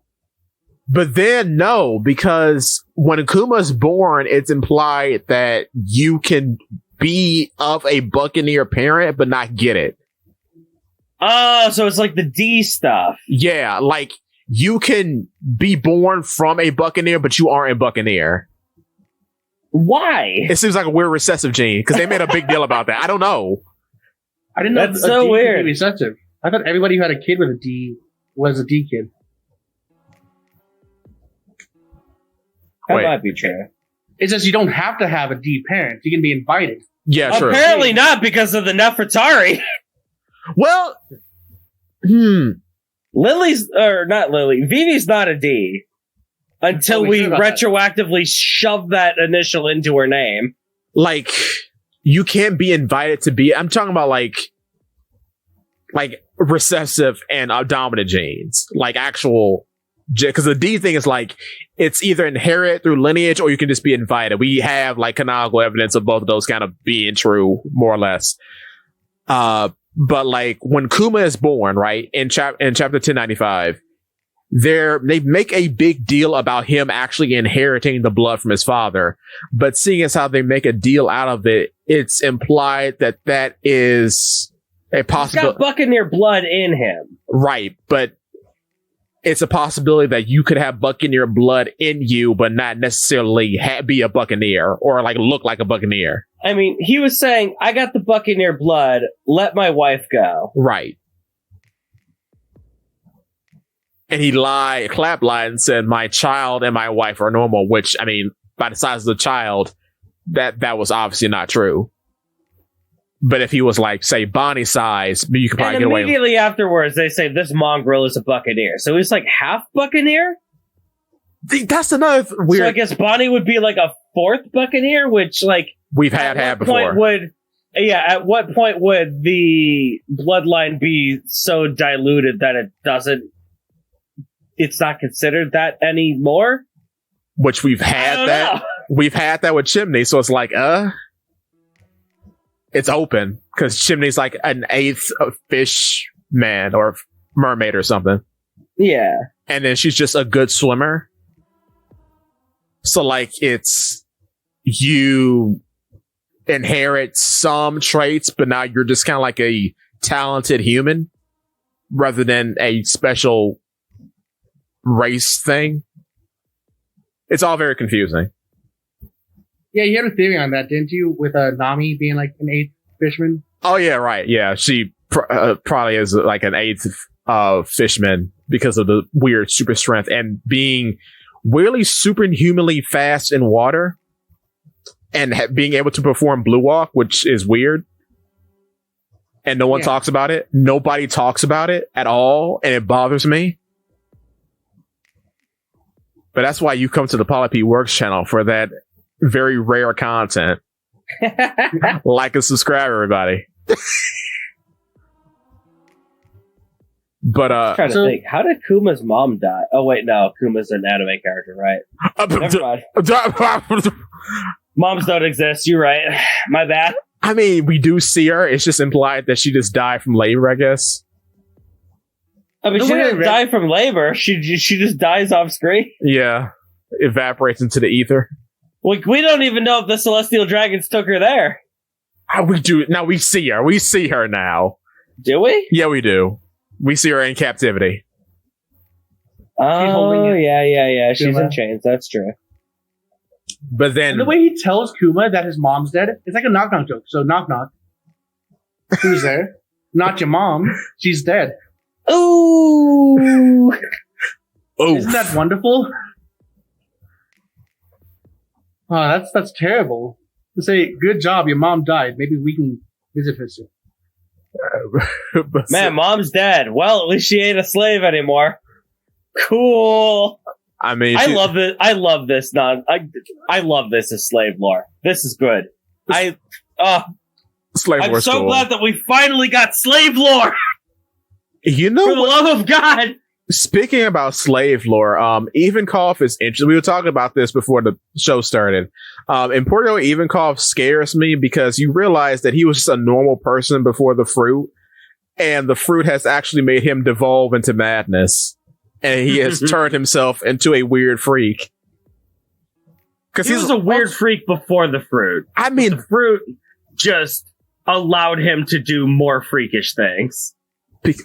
S1: But then no, because when Kuma's born, it's implied that you can be of a Buccaneer parent but not get it.
S2: Oh, so it's like the D stuff.
S1: Yeah, like you can be born from a Buccaneer, but you aren't a Buccaneer.
S2: Why?
S1: It seems like a weird recessive gene, because they made a big deal about that. I don't know.
S3: I didn't know
S2: That's
S3: a
S2: so
S3: D could
S2: weird.
S3: be recessive. I thought everybody who had a kid with a D was a D kid.
S2: That
S1: Wait.
S2: might be true.
S3: It's just you don't have to have a D parent. You can be invited.
S1: Yeah, true.
S2: Apparently not, because of the Nefertari.
S1: Well,
S2: Lily's, or not Lily, Vivi's not a D. Until
S3: Oh, we
S2: we
S3: heard about that.
S2: retroactively shove that initial into her name.
S1: like you can't be invited to be. I'm talking about like recessive and dominant genes, like actual. Because the D thing is like it's either inherited through lineage or you can just be invited. We have like canonical evidence of both of those kind of being true, more or less. But like when Kuma is born, right in chapter 1095, they make a big deal about him actually inheriting the blood from his father. But seeing as how they make a deal out of it, it's implied that that is a
S2: He's
S1: possibility.
S2: got Buccaneer blood in him.
S1: Right, but it's a possibility that you could have Buccaneer blood in you, but not necessarily be a Buccaneer or like look like a Buccaneer.
S2: I mean, he was saying, I got the Buccaneer blood, let my wife go.
S1: Right. And he clap lied and said, my child and my wife are normal, which, I mean, by the size of the child, that was obviously not true. But if he was like, say, Bonnie size, you could probably
S2: And
S1: get away with it.
S2: immediately afterwards, they say, this mongrel is a Buccaneer. So he's like half Buccaneer?
S1: That's another weird.
S2: So I guess Bonnie would be like a fourth Buccaneer, which like
S1: We've
S2: at
S1: had
S2: what
S1: before.
S2: point at what point would the bloodline be so diluted that it's not considered that anymore?
S1: Which we've
S2: I
S1: had
S2: don't
S1: that.
S2: know.
S1: We've had that with Chimney, so it's like, it's open because Chimney's like an eighth of fish man or mermaid or something,
S2: Yeah.
S1: and then she's just a good swimmer. So like, it's you inherit some traits, but now you're just kind of like a talented human rather than a special race thing. It's all very confusing.
S3: Yeah, you had a theory on that, didn't you? With Nami being like an eighth fishman.
S1: Oh yeah, right. Yeah, she probably is like an eighth fishman because of the weird super strength and being really superhumanly fast in water and being able to perform blue walk, which is weird. And no one talks about it. Nobody talks about it at all, and it bothers me. But that's why you come to the Poly P Works channel for that very rare content. Like and subscribe, everybody. But
S2: I'm trying to think, how did Kuma's mom die? Oh wait, no, Kuma's an anime character, right? Never mind. Moms don't exist. You're right. My bad.
S1: I mean, we do see her. It's just implied that she just died from labor, I guess.
S2: I mean, she didn't die from labor. She just dies off screen.
S1: Yeah. Evaporates into the ether.
S2: Like, we don't even know if the Celestial Dragons took her there.
S1: We do. Now we see her. We see her now.
S2: Do we?
S1: Yeah, we do. We see her in captivity.
S2: Oh, yeah. She's
S3: Kuma.
S2: in chains. That's true.
S1: But then...
S3: And the way he tells Kuma that his mom's dead, it's like a knock-knock joke. So knock-knock. Who's there? Not your mom. She's dead.
S2: Ooh.
S1: Oh,
S3: Isn't that wonderful? Oh, that's terrible. To say, good job, your mom died. Maybe we can visit her soon.
S2: Man, mom's dead. Well, at least she ain't a slave anymore. Cool.
S1: I mean,
S2: I love it. I love this. I love this as slave lore. This is good.
S1: Slave
S2: I'm
S1: War
S2: so
S1: School.
S2: glad that we finally got slave lore.
S1: You know
S2: For the
S1: what?
S2: love of God.
S1: Speaking about slave lore, Ivankov is interesting. We were talking about this before the show started. Emporio Ivankov scares me because you realize that he was just a normal person before the fruit, and the fruit has actually made him devolve into madness, and he has turned himself into a weird freak. Because
S2: He was a weird freak before the fruit.
S1: I mean,
S2: The fruit just allowed him to do more freakish things.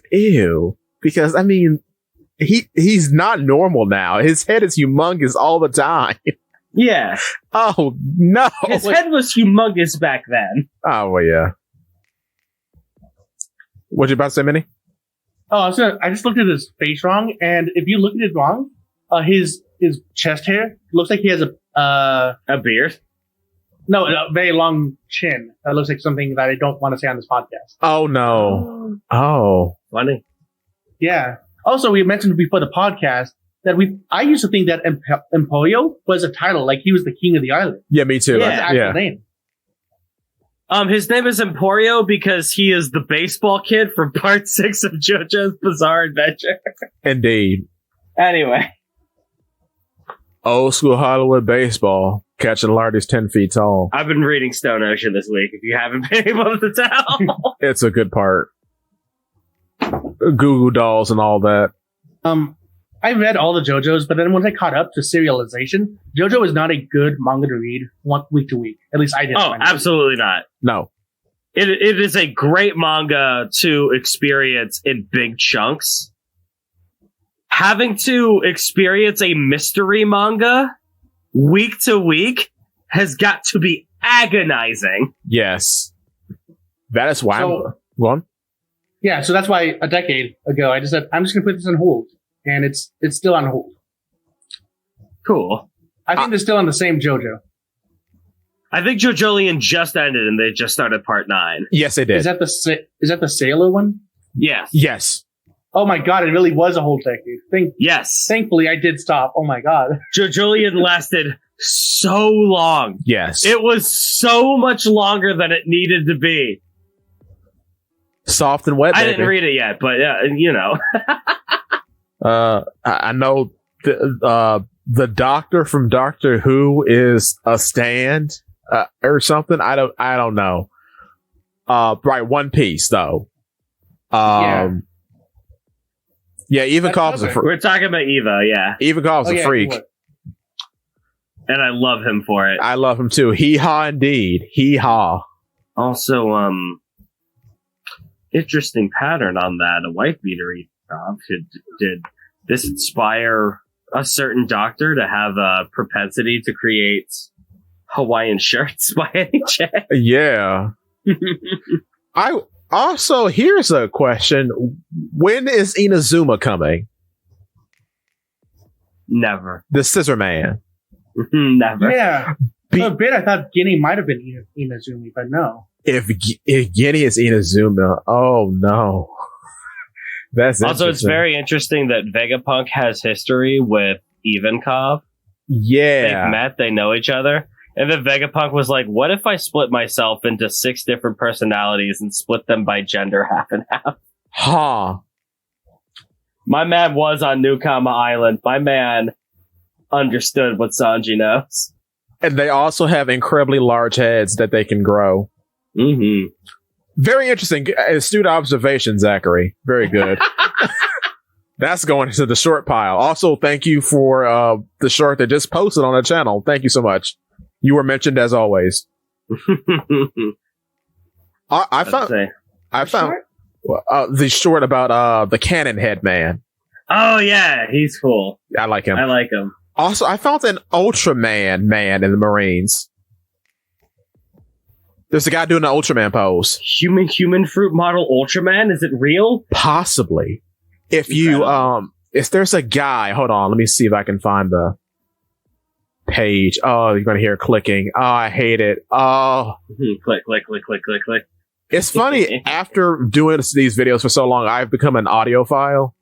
S1: ew. Because I mean, he's not normal now. His head is humongous all the time.
S2: Yeah.
S1: Oh no!
S2: His head was humongous back then.
S1: Oh well, yeah. What you about to say, Minnie?
S3: Oh, I just looked at his face wrong, and if you look at it wrong, his chest hair looks like he has a
S2: beard?
S3: no, a very long chin. That looks like something that I don't want to say on this podcast.
S1: Oh no! Oh,
S2: Funny.
S3: Yeah. Also, we mentioned before the podcast that I used to think that Emporio was a title, like he was the king of the island.
S1: yeah, me too.
S2: Yeah.
S3: That's his actual name.
S2: His name is Emporio because he is the baseball kid from part 6 of JoJo's Bizarre Adventure.
S1: Indeed.
S2: Anyway.
S1: Old school Hollywood baseball, catching lardies 10 feet tall.
S2: I've been reading Stone Ocean this week, if you haven't been able to tell.
S1: It's a good part. Goo Goo Dolls and all that.
S3: I read all the JoJo's, but then once I caught up to serialization, JoJo is not a good manga to read week to week. At least I didn't.
S2: Oh,
S3: find it.
S2: absolutely not.
S1: No.
S2: It is a great manga to experience in big chunks. Having to experience a mystery manga week to week has got to be agonizing.
S1: Yes. That is why
S3: So-
S1: I'm... Go on.
S3: Yeah, so that's why a decade ago I just said I'm just gonna put this on hold, and it's still on hold.
S2: Cool.
S3: I think they're still on the same JoJo.
S2: I think JoJolion just ended and they just started part 9.
S1: Yes, they did.
S3: Is that the Sailor one?
S2: Yes.
S1: Yes.
S3: Oh my god, it really was a whole decade.
S2: Yes.
S3: Thankfully, I did stop. Oh my god.
S2: JoJolion lasted so long.
S1: Yes.
S2: It was so much longer than it needed to be.
S1: Soft and wet,
S2: I
S1: baby.
S2: didn't read it yet, but you know.
S1: I know the doctor from Doctor Who is a stand or something. I don't know. Right, One Piece though. Yeah, Ivankov's a freak.
S2: We're talking about Eva, yeah.
S1: Ivankov's a freak.
S3: What?
S2: And I love him for it.
S1: I love him too. Hee haw indeed. Hee haw.
S2: Also, interesting pattern on that. A wife beater did this inspire a certain doctor to have a propensity to create Hawaiian shirts by any chance?
S1: Yeah. I also, here's a question. When is Inazuma coming?
S2: Never.
S1: The Scissor Man.
S2: Never.
S3: Yeah. For a bit, I thought Guinea might have been Inazumi, but no.
S1: If Ginny is Inazuma, oh no. That's
S2: Also, it's
S1: interesting.
S2: very interesting that Vegapunk has history with Ivankov.
S1: Yeah.
S2: They've met, they know each other. And then Vegapunk was like, what if I split myself into 6 different personalities and split them by gender half and half?
S1: Huh.
S2: My man was on Newkama Island. My man understood what Sanji knows.
S1: And they also have incredibly large heads that they can grow.
S2: Mm-hmm.
S1: Very interesting. Astute observation, Zachary. Very good. That's going into the short pile. Also, thank you for the short that just posted on the channel. Thank you so much. You were mentioned as always. I found the short about the cannon head man.
S2: Oh yeah, he's cool.
S1: I like him.
S2: I like him.
S1: Also, I found an Ultraman man in the Marines. There's a guy doing the Ultraman pose.
S2: Human fruit model Ultraman? Is it real?
S1: Possibly. If you if there's a guy, hold on, let me see if I can find the page. Oh, you're gonna hear clicking. Oh, I hate it. Oh,
S2: click, click, click, click, click, click.
S1: It's funny. After doing these videos for so long, I've become an audiophile.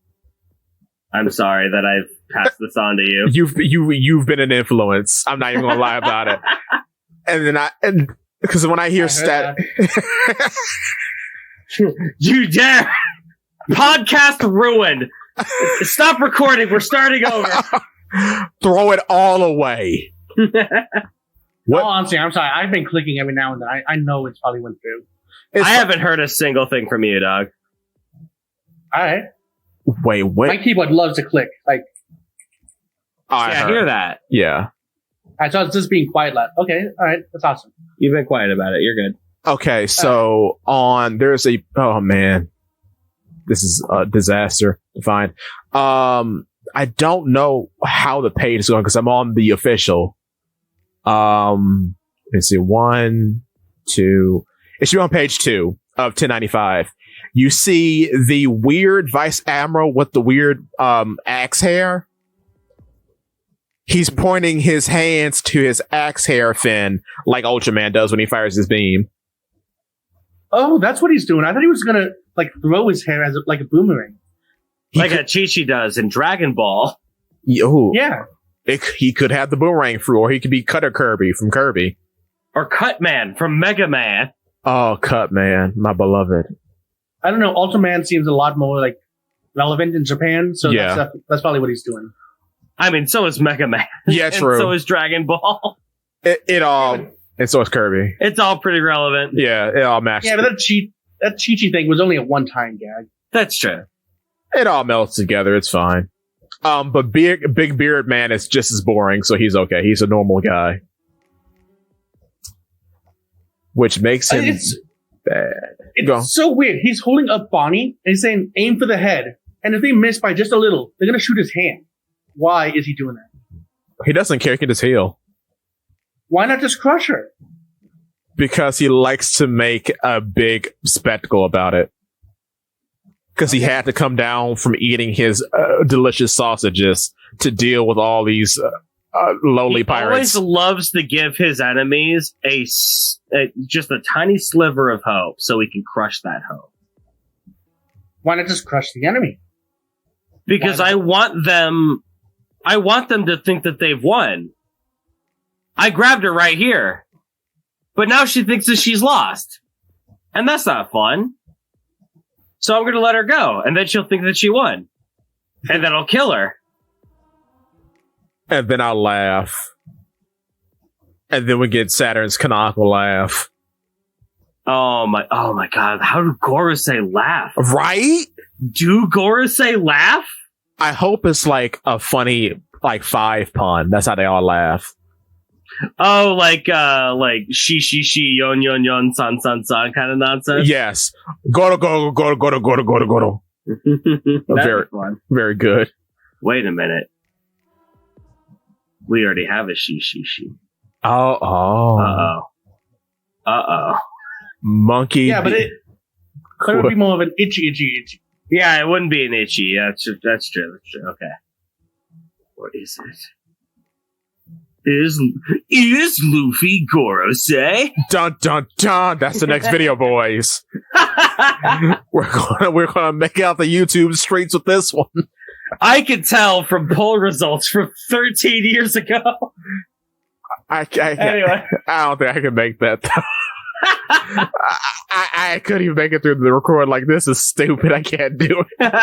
S2: I'm sorry that I've passed this on to you.
S1: You've been an influence. I'm not even gonna lie about it. And because when I hear
S2: you dare podcast ruined. Stop recording. We're starting over.
S1: Throw it all away.
S3: What? Oh, honestly, I'm sorry. I've been clicking every now and then. I know it's probably went through.
S2: I haven't heard a single thing from you, dog.
S3: All right.
S1: Wait.
S3: My keyboard loves to click. Like,
S2: I hear that.
S1: Yeah.
S3: I thought it's just being quiet. Okay, all right, that's awesome.
S2: You've been quiet about it. You're good.
S1: Okay, so there's a this is a disaster to find. I don't know how the page is going because I'm on the official. Let's see, 1, 2. It should be on page 2 of 1095. You see the weird Vice Admiral with the weird axe hair. He's pointing his hands to his axe hair fin like Ultraman does when he fires his beam.
S3: Oh, that's what he's doing. I thought he was gonna throw his hair as like a boomerang,
S2: like a Chi-Chi does in Dragon Ball.
S3: Yeah.
S1: He could have the boomerang fruit, or he could be Cutter Kirby from Kirby,
S2: or Cutman from Mega Man.
S1: Oh, Cutman, my beloved.
S3: I don't know. Ultraman seems a lot more relevant in Japan, so
S1: yeah.
S3: That's probably what he's doing.
S2: I mean, so is Mega Man.
S1: Yeah, true.
S2: And so is Dragon Ball.
S1: It all, and so is Kirby.
S2: It's all pretty relevant.
S1: Yeah, it all matches.
S3: Yeah, but that Chi-Chi thing was only a one-time gag.
S2: That's true.
S1: It all melts together. It's fine. But Big Beard Man is just as boring, so he's okay. He's a normal guy. Which makes him bad.
S3: It's so weird. He's holding up Bonnie and he's saying, aim for the head. And if they miss by just a little, they're going to shoot his hand. Why is he doing that?
S1: He doesn't care. He can just heal.
S3: Why not just crush her?
S1: Because he likes to make a big spectacle about it. Because he had to come down from eating his delicious sausages to deal with all these lowly pirates.
S2: He always loves to give his enemies just a tiny sliver of hope so he can crush that hope.
S3: Why not just crush the enemy?
S2: Because I want them to think that they've won. I grabbed her right here. But now she thinks that she's lost. And that's not fun. So I'm going to let her go. And then she'll think that she won. And then I'll kill her.
S1: And then I'll laugh. And then we get Saturn's canonical laugh.
S2: Oh my god. How do Gorosei laugh?
S1: Right?
S2: Do Gorosei laugh?
S1: I hope it's like a funny 5 pun. That's how they all laugh.
S2: Oh, like she, yon, yon, yon, san, san kind of nonsense?
S1: Yes. Goro. Very
S2: fun.
S1: Very good.
S2: Wait a minute. We already have a she.
S1: Oh.
S2: Uh-oh.
S1: Monkey.
S3: Yeah, but it would be more of an itchy.
S2: Yeah, it wouldn't be an itchy. That's true. Okay. What is it? Is Luffy Gorosei?
S1: Dun dun dun! That's the next video, boys. We're gonna make out the YouTube streets with this one.
S2: I could tell from poll results from 13 years ago.
S1: Anyway, I don't think I can make that. I couldn't even make it through the record. Like, this is stupid. I can't do it.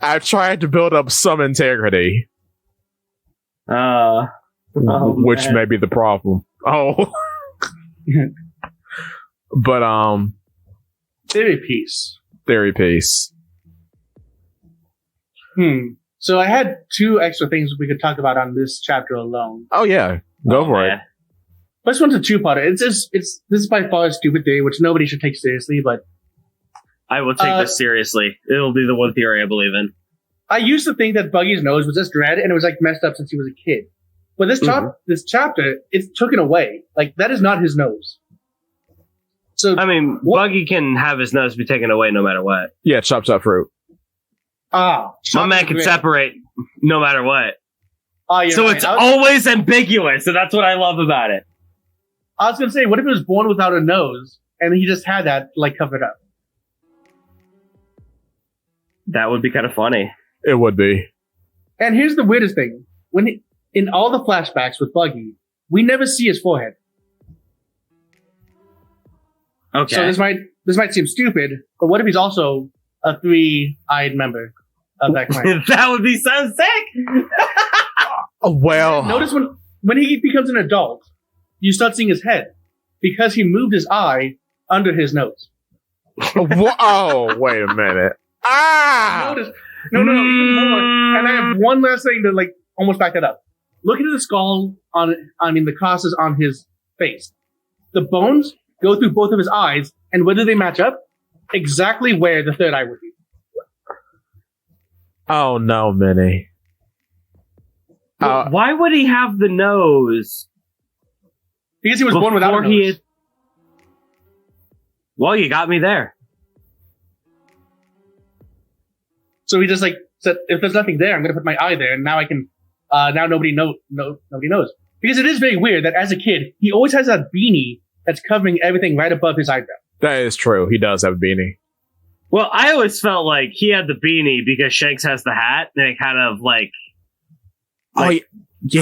S1: I've tried to build up some integrity. Which may be the problem. Oh. But
S3: Theory piece.
S1: theory piece.
S3: So I had 2 extra things we could talk about on this chapter alone.
S1: Oh yeah, go for
S2: man.
S1: it.
S3: First one's a 2-parter. This is by far a stupid theory, which nobody should take seriously, but
S2: I will take this seriously. It'll be the one theory I believe in.
S3: I used to think that Buggy's nose was just red and it was like messed up since he was a kid. But this chapter, it's taken away. Like, that is not his nose. So
S2: I mean, Buggy can have his nose be taken away no matter what.
S1: Yeah, chopped up fruit.
S2: My man can separate no matter what. So
S3: right.
S2: it's always ambiguous, and that's what I love about it.
S3: I was gonna say, what if he was born without a nose and he just had that like covered up?
S2: That would be kind of funny.
S1: It would be.
S3: And here's the weirdest thing: in all the flashbacks with Buggy, we never see his forehead.
S2: Okay.
S3: So this might seem stupid, but what if he's also a 3-eyed member of that clan?
S2: That would be so sick.
S1: Well,
S3: Notice when he becomes an adult, you start seeing his head because he moved his eye under his nose.
S1: oh, wait a minute.
S3: Notice, no, even more. And I have one last thing to like almost back that up. Look at the skull the crosses on his face. The bones go through both of his eyes, and whether they match up, exactly where the third eye would be.
S1: Oh no, Minnie.
S2: Why would he have the nose?
S3: Because he was born without a nose.
S2: Well, you got me there.
S3: So he just like said, if there's nothing there, I'm going to put my eye there, and now I can. Now nobody knows. Because it is very weird that as a kid, he always has that beanie that's covering everything right above his eyebrow.
S1: That is true. He does have a beanie.
S2: Well, I always felt like he had the beanie because Shanks has the hat, and it kind of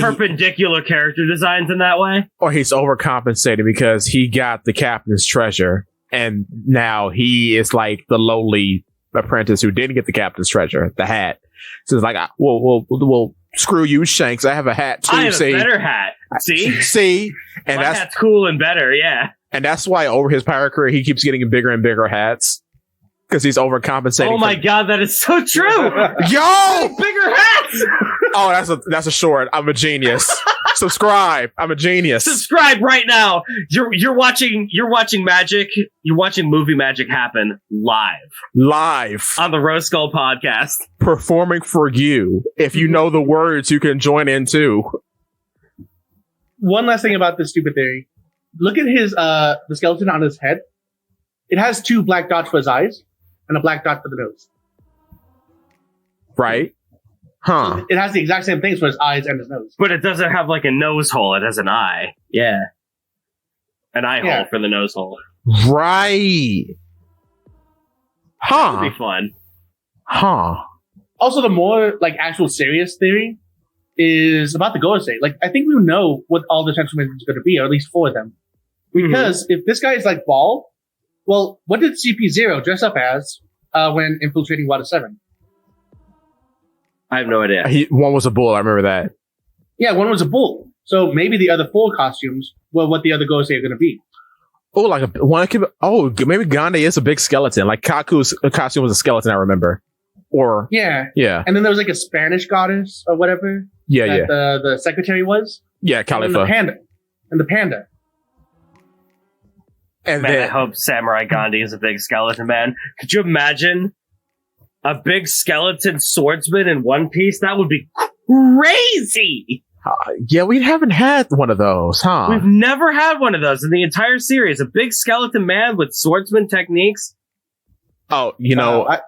S2: perpendicular character designs in that way.
S1: Or he's overcompensating because he got the captain's treasure, and now he is like the lowly apprentice who didn't get the captain's treasure, the hat. So it's like, well, screw you, Shanks. I have a hat too.
S2: I have a better hat.
S1: See, and
S2: my hat's cool and better. Yeah,
S1: and that's why over his pirate career he keeps getting bigger and bigger hats because he's overcompensating.
S2: Oh my god, that is so true.
S1: Yo,
S2: bigger hats.
S1: Oh, that's a short. I'm a genius. Subscribe. I'm a genius.
S2: Subscribe right now. You're watching magic. You're watching movie magic happen live on the Rose Skull podcast.
S1: Performing for you. If you know the words, you can join in too.
S3: One last thing about this stupid theory. Look at his the skeleton on his head. It has 2 black dots for his eyes and a black dot for the nose.
S1: Right? Huh.
S3: So it has the exact same things for his eyes and his nose.
S2: But it doesn't have like a nose hole. It has an eye. Yeah. An eye hole for the nose hole.
S1: Right. Huh.
S2: That would be fun.
S1: Huh.
S3: Also, the more like actual serious theory is about the Gorosei. Like, I think we know what all the transformations are going to be, or at least 4 of them. Because if this guy is like Ball, well, what did CP0 dress up as when infiltrating Water 7?
S2: I have no idea.
S1: One was a bull. I remember that.
S3: Yeah, one was a bull. So maybe the other 4 costumes were what the other Gorosei are going to be.
S1: Oh, like maybe Gandhi is a big skeleton. Like Kaku's costume was a skeleton, I remember. Or
S3: yeah.
S1: And
S3: then there was like a Spanish goddess or whatever.
S1: Yeah.
S3: The secretary was.
S1: Yeah, Khalifa.
S3: And the panda.
S2: And man, I hope Samurai Gandhi is a big skeleton man. Could you imagine a big skeleton swordsman in One Piece? That would be crazy.
S1: Yeah, we haven't had one of those, huh?
S2: We've never had one of those in the entire series. A big skeleton man with swordsman techniques.
S1: Oh, you're gonna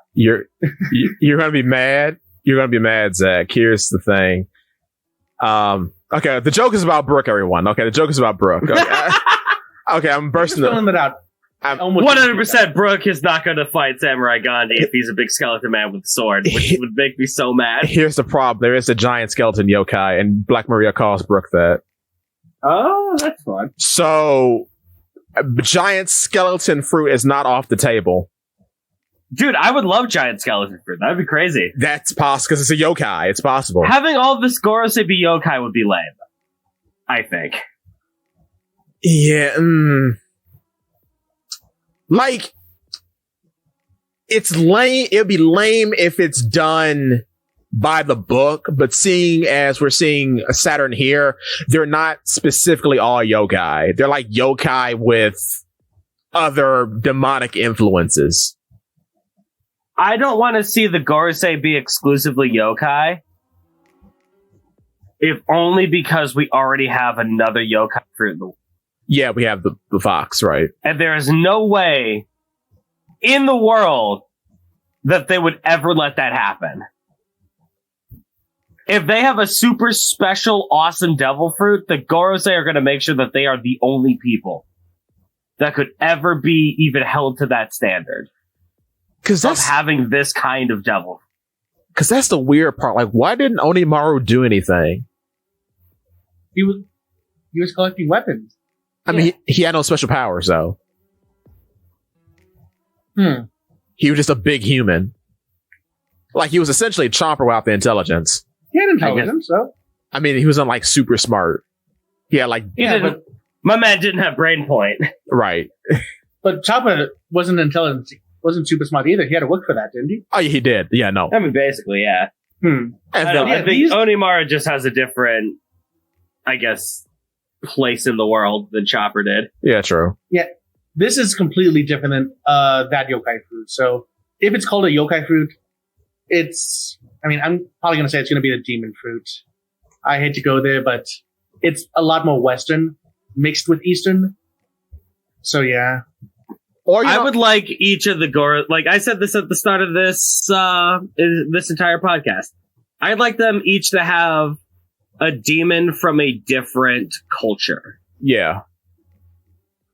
S1: be mad. You're gonna be mad, Zach. Here's the thing. Okay, the joke is about Brooke, everyone. Okay, the joke is about Brooke. Okay, I'm bursting.
S3: Filling it out.
S2: 100% Brooke is not going to fight Samurai Gandhi if he's a big skeleton man with a sword, which would make me so mad.
S1: Here's the problem. There is a giant skeleton yokai, and Black Maria calls Brooke that.
S2: Oh, that's fun.
S1: So, giant skeleton fruit is not off the table.
S2: Dude, I would love giant skeleton fruit. That'd be crazy.
S1: That's possible, because it's a yokai. It's possible.
S2: Having all this Gorosei be yokai would be lame. I think.
S1: Yeah, Like, it's lame. It'd be lame if it's done by the book, but seeing as we're seeing Saturn here, they're not specifically all yokai. They're like yokai with other demonic influences.
S2: I don't want to see the Gorosei be exclusively yokai. If only because we already have another yokai fruit in the world.
S1: Yeah, we have the fox, right?
S2: And there is no way in the world that they would ever let that happen. If they have a super special, awesome devil fruit, the Gorosei are going to make sure that they are the only people that could ever be even held to that standard of having this kind of devil.
S1: Because that's the weird part. Like, why didn't Onimaru do anything?
S3: He was collecting weapons.
S1: I mean, he had no special powers, though. He was just a big human. Like, he was essentially a chomper without the intelligence.
S3: He had intelligence, so.
S1: I mean, he wasn't, like, super smart. He had, like...
S2: But my man didn't have brain point.
S1: Right.
S3: But Chopper wasn't intelligent. Wasn't super smart either. He had to work for that, didn't he?
S1: Oh, yeah, he did. Yeah, no.
S2: I mean, basically, yeah. I think Onimaru just has a different, I guess, place in the world than Chopper did.
S1: Yeah, true.
S3: Yeah. This is completely different than that yokai fruit. So if it's called a yokai fruit, I'm probably going to say it's going to be the demon fruit. I hate to go there, but it's a lot more Western mixed with Eastern. So yeah.
S2: Or I would like each of the like I said this at the start of this entire podcast. I'd like them each to have a demon from a different culture.
S1: Yeah.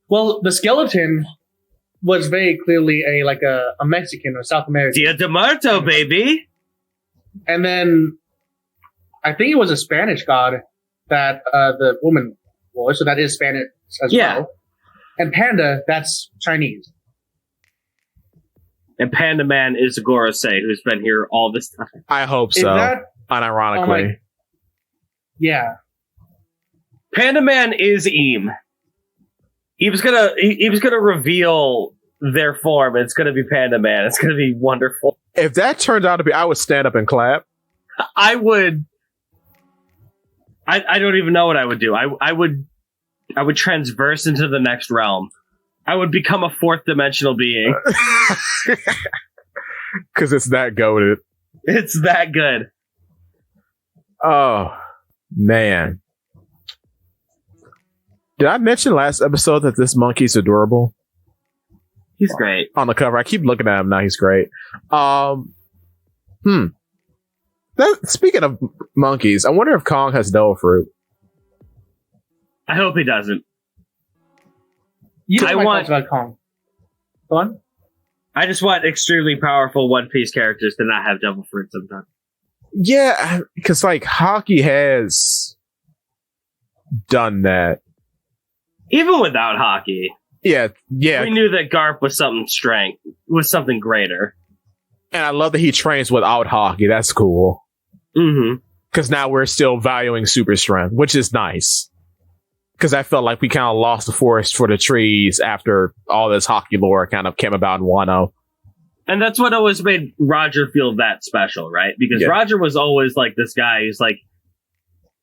S3: Well, the skeleton was very clearly a Mexican or South American.
S2: Dia de Muerto, baby.
S3: And then I think it was a Spanish god that the woman was, so that is Spanish as well. And Panda, that's Chinese.
S2: And Panda Man is a Gorosei who's been here all this time.
S1: I hope so. Unironically.
S3: Yeah.
S2: Panda Man is Eam. He was gonna reveal their form. It's gonna be Panda Man. It's gonna be wonderful.
S1: If that turned out to be, I would stand up and clap.
S2: I would. I don't even know what I would do. I would transverse into the next realm. I would become a fourth dimensional being.
S1: Because it's that goated.
S2: It's that good.
S1: Oh, man. Did I mention last episode that this monkey's adorable?
S2: He's great.
S1: On the cover. I keep looking at him now. He's great. Speaking of monkeys, I wonder if Kong has devil fruit.
S2: I hope he doesn't.
S3: I want about Kong. Go on.
S2: I just want extremely powerful One Piece characters to not have devil fruit sometimes.
S1: Yeah, because like Haki has done that.
S2: Even without Haki.
S1: Yeah.
S2: We knew that Garp was something greater.
S1: And I love that he trains without Haki. That's cool.
S2: Mm-hmm.
S1: Because now we're still valuing super strength, which is nice. Because I felt like we kind of lost the forest for the trees after all this Haki lore kind of came about in Wano.
S2: And that's what always made Roger feel that special, right? Because Roger was always like this guy who's like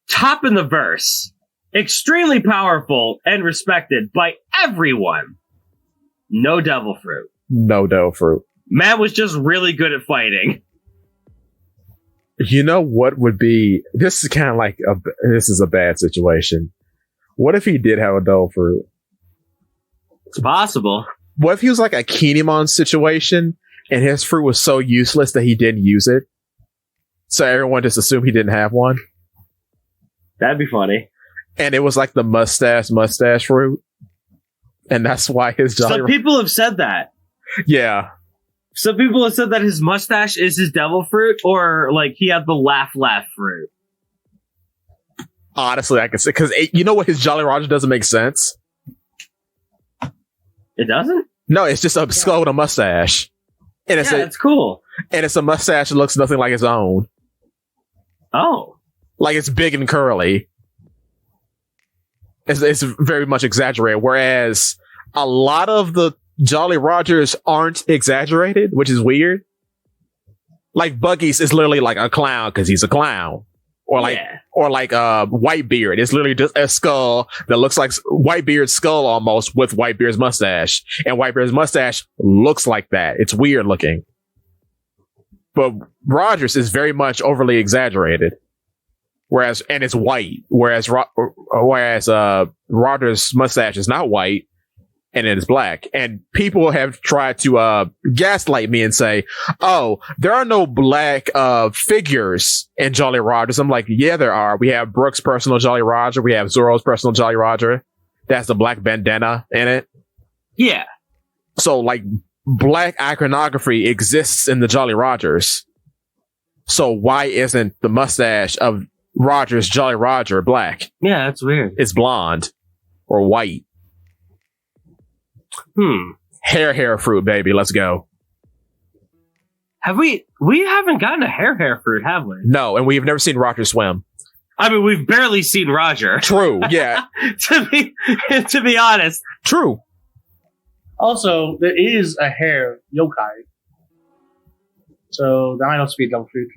S2: top in the verse, extremely powerful and respected by everyone. No devil fruit.
S1: No devil fruit.
S2: Man was just really good at fighting.
S1: You know what would be... This is kind of like... This is a bad situation. What if he did have a devil fruit?
S2: It's possible.
S1: What if he was like a Kinemon situation and his fruit was so useless that he didn't use it? So everyone just assumed he didn't have one?
S2: That'd be funny.
S1: And it was like the mustache fruit. And that's why his Jolly...
S2: Some people have said that.
S1: Yeah.
S2: Some people have said that his mustache is his devil fruit, or like he had the laugh fruit.
S1: Honestly, I can say, because you know what, his Jolly Roger doesn't make sense.
S2: It doesn't?
S1: No, it's just a skull with a mustache. And
S2: it's cool.
S1: And it's a mustache that looks nothing like his own.
S2: Oh.
S1: Like it's big and curly. It's very much exaggerated. Whereas a lot of the Jolly Rogers aren't exaggerated, which is weird. Like Buggy's is literally like a clown because he's a clown. Or like Whitebeard. It's literally just a skull that looks like Whitebeard's skull almost with Whitebeard's mustache. And Whitebeard's mustache looks like that. It's weird looking. But Rogers is very much overly exaggerated. And it's white. Whereas Rogers' mustache is not white. And it is black. And people have tried to gaslight me and say, oh, there are no black figures in Jolly Rogers. I'm like, yeah, there are. We have Brooke's personal Jolly Roger. We have Zorro's personal Jolly Roger. That's the black bandana in it.
S2: Yeah.
S1: So, like, black iconography exists in the Jolly Rogers. So why isn't the mustache of Rogers Jolly Roger black?
S2: Yeah, that's weird.
S1: It's blonde or white. Hair fruit, baby. Let's go.
S2: Have we haven't gotten a hair fruit, have we?
S1: No, and we've never seen Roger swim.
S2: I mean, we've barely seen Roger.
S1: True, yeah.
S2: to be honest.
S1: True.
S3: Also, there is a hair yokai. So that might also be a double fruit.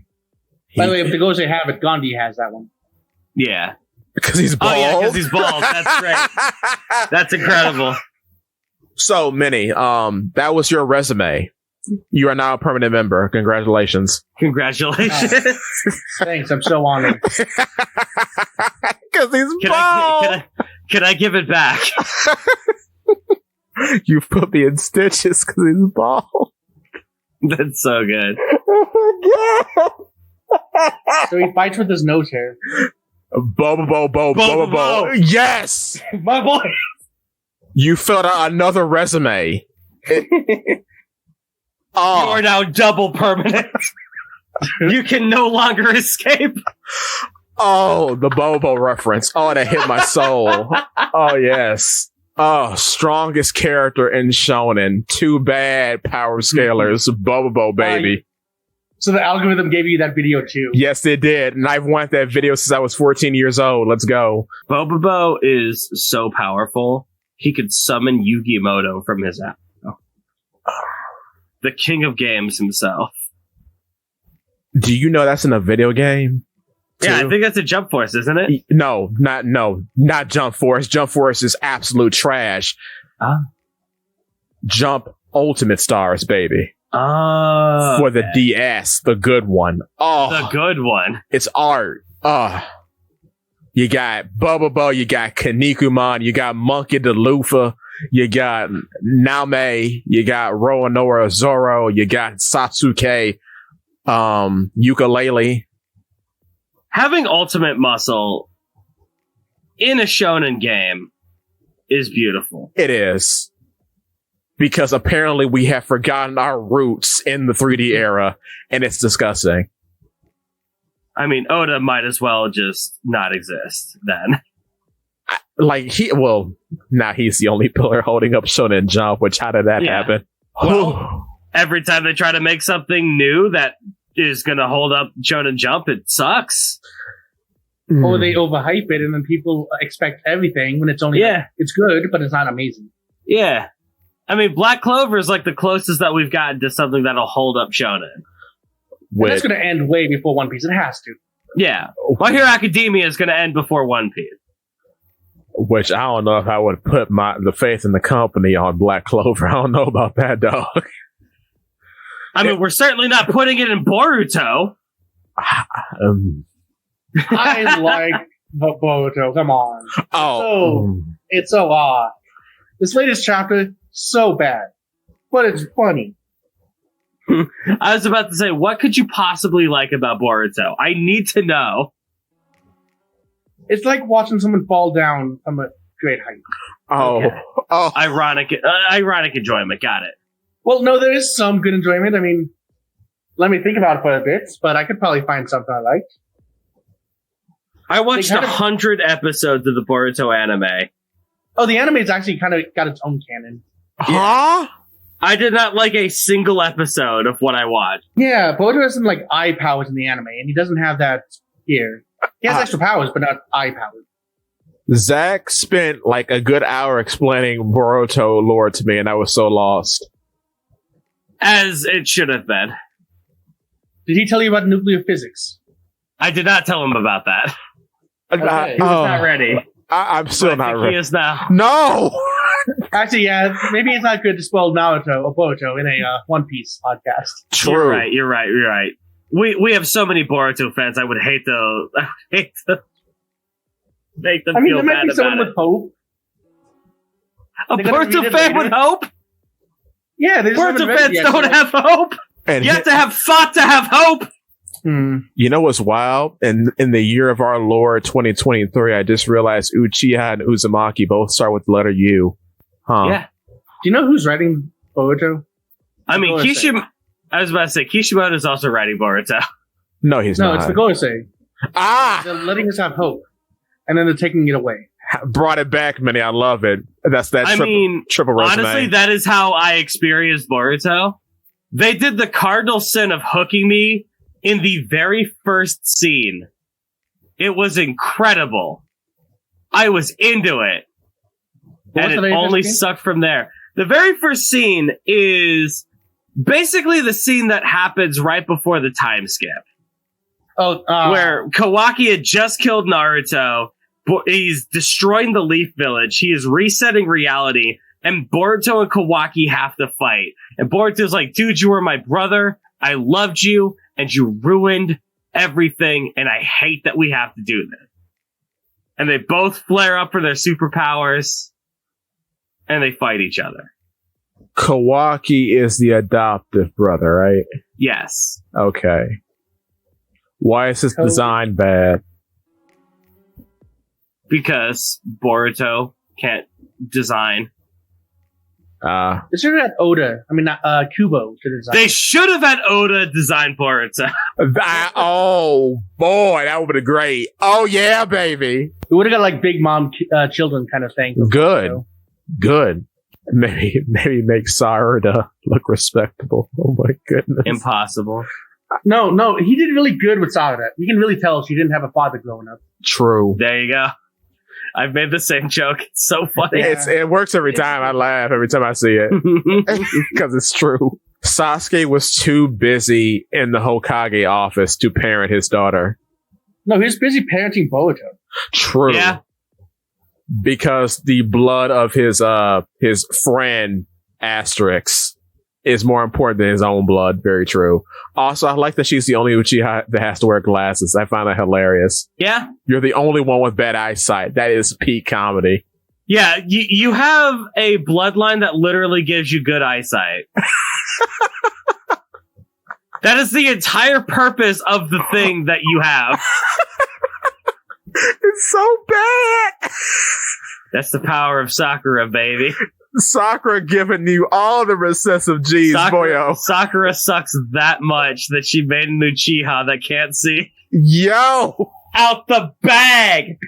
S3: By the way, if the Ghost have it, Gandhi has that one.
S2: Yeah.
S1: Because he's bald.
S2: Oh, yeah, because he's bald. That's great. That's incredible.
S1: So, Minnie, that was your resume. You are now a permanent member. Congratulations.
S2: Congratulations.
S3: Thanks, I'm so honored.
S1: Because he's bald.
S2: Can I give it back?
S1: You've put me in stitches because he's bald.
S2: That's so good.
S3: So he fights with his nose hair.
S1: Bo. Yes!
S3: My boy!
S1: You filled out another resume.
S2: You are now double permanent. You can no longer escape.
S1: Oh, the Bobo reference. Oh, that hit my soul. Oh, yes. Oh, strongest character in Shonen. Too bad, power scalers. Bobo, baby.
S3: So the algorithm gave you that video too.
S1: Yes, it did. And I've wanted that video since I was 14 years old. Let's go.
S2: Bobobo is so powerful. He could summon Yu-Gi-Moto from his app. Oh. The king of games himself.
S1: Do you know that's in a video game?
S2: Yeah, I think that's a Jump Force, isn't it?
S1: No, not Jump Force. Jump Force is absolute trash. Jump Ultimate Stars, baby.
S2: Oh.
S1: For the DS, the good one. Oh,
S2: the good one.
S1: It's art. You got Bobobo, you got Kinnikuman, you got Monkey the Luffy, you got Naume, you got Roanoa Zoro, you got Satsuke, Ukulele.
S2: Having ultimate muscle in a shonen game is beautiful.
S1: It is. Because apparently we have forgotten our roots in the 3D era, and it's disgusting.
S2: I mean, Oda might as well just not exist then.
S1: Now he's the only pillar holding up Shonen Jump, which how did that happen?
S2: Well, every time they try to make something new that is going to hold up Shonen Jump, it sucks.
S3: Or they overhype it and then people expect everything when it's only, it's good, but it's not amazing.
S2: Yeah. I mean, Black Clover is like the closest that we've gotten to something that'll hold up Shonen.
S3: And that's going to end way before One Piece. It has to.
S2: Yeah. My Hero Academia is going to end before One Piece.
S1: Which I don't know if I would put the faith in the company on Black Clover. I don't know about that, dog.
S2: I mean, we're certainly not putting it in Boruto.
S3: I like Boruto. Come on. It's so odd. This latest chapter, so bad. But it's funny.
S2: I was about to say, what could you possibly like about Boruto? I need to know.
S3: It's like watching someone fall down from a great height.
S2: Ironic enjoyment. Got it.
S3: Well, no, there is some good enjoyment. I mean, let me think about it for a bit, but I could probably find something I like.
S2: I watched 100 episodes of the Boruto anime.
S3: Oh, the anime's actually kind of got its own canon.
S1: Huh?
S2: I did not like a single episode of what I watched.
S3: Yeah, Boruto has some like eye powers in the anime, and he doesn't have that here. He has extra powers, but not eye powers.
S1: Zach spent like a good hour explaining Boruto lore to me, and I was so lost.
S2: As it should have been.
S3: Did he tell you about nuclear physics?
S2: I did not tell him about that.
S3: Okay.
S2: He was not ready.
S1: I'm still
S2: But I
S1: not
S2: think
S1: ready.
S2: He is now.
S1: No!
S3: Actually, yeah, maybe it's not good to spoil Naruto or Boruto in a One Piece podcast.
S1: True.
S2: You're right. We have so many Boruto fans. I would hate to make them
S3: I mean,
S2: feel
S3: there might
S2: bad
S3: be someone
S2: about
S3: with hope.
S2: it. A
S3: they're gonna read
S2: Boruto
S3: it
S2: fan
S3: later.
S2: with hope?
S3: Yeah, they just haven't
S2: Boruto
S3: read it
S2: fans
S3: yet,
S2: don't
S3: so-
S2: have hope.
S1: And
S2: You have to have thought to have hope.
S1: you know what's wild? In the year of our Lord 2023, I just realized Uchiha and Uzumaki both start with the letter U. Huh.
S2: Yeah.
S3: Do you know who's writing Boruto?
S2: I mean,
S3: Gorosei.
S2: I was about to say, Kishimoto is also writing Boruto.
S1: No, he's
S3: No,
S1: not.
S3: it's the Gorosei.
S1: Ah!
S3: They're letting us have hope, and then they're taking it away.
S1: Brought it back, Minnie. I love it. That's that
S2: I mean,
S1: triple resume.
S2: honestly, that is how I experienced Boruto. They did the cardinal sin of hooking me in the very first scene. It was incredible. I was into it.
S3: What
S2: And
S3: was
S2: it
S3: the very
S2: only
S3: first scene?
S2: sucked from there. The very first scene is basically the scene that happens right before the time skip.
S3: Oh,
S2: Where Kawaki had just killed Naruto. He's destroying the Leaf Village. He is resetting reality. And Boruto and Kawaki have to fight. And Boruto's like, dude, you were my brother. I loved you. And you ruined everything. And I hate that we have to do this. And they both flare up for their superpowers. And they fight each other.
S1: Kawaki is the adoptive brother, right?
S2: Yes.
S1: Okay. Why is his
S3: Totally.
S1: design bad?
S2: Because Boruto can't design.
S3: they should have had Oda. I mean, not Kubo to design.
S2: They should have had Oda design Boruto.
S1: Oh boy, that would have been great. Oh yeah, baby.
S3: We would have got like big mom children kind of thing.
S1: Good.
S3: So,
S1: Good. Maybe make Sarada look respectable. Oh my goodness.
S2: Impossible.
S3: no, he did really good with Sakura. You can really tell she didn't have a father growing up.
S1: True.
S2: There you go. I've made the same joke. It's so funny.
S3: Yeah.
S1: It works every time. I laugh every time I see it because it's true. Sasuke was too busy in the Hokage office to parent his daughter.
S3: No, he was busy parenting Boruto.
S1: True.
S2: Yeah.
S1: Because the blood of his friend Asterix is more important than his own blood. Very true. Also, I like that she's the only Uchiha that has to wear glasses. I find that hilarious.
S2: Yeah.
S1: You're the only one with bad eyesight. That is peak comedy.
S2: Yeah. You have a bloodline that literally gives you good eyesight. That is the entire purpose of the thing that you have.
S1: It's so bad.
S2: That's the power of Sakura, baby.
S1: Sakura giving you all the recessive G's, boyo.
S2: Sakura sucks that much that she made an Uchiha that can't see
S1: Yo.
S2: out the bag.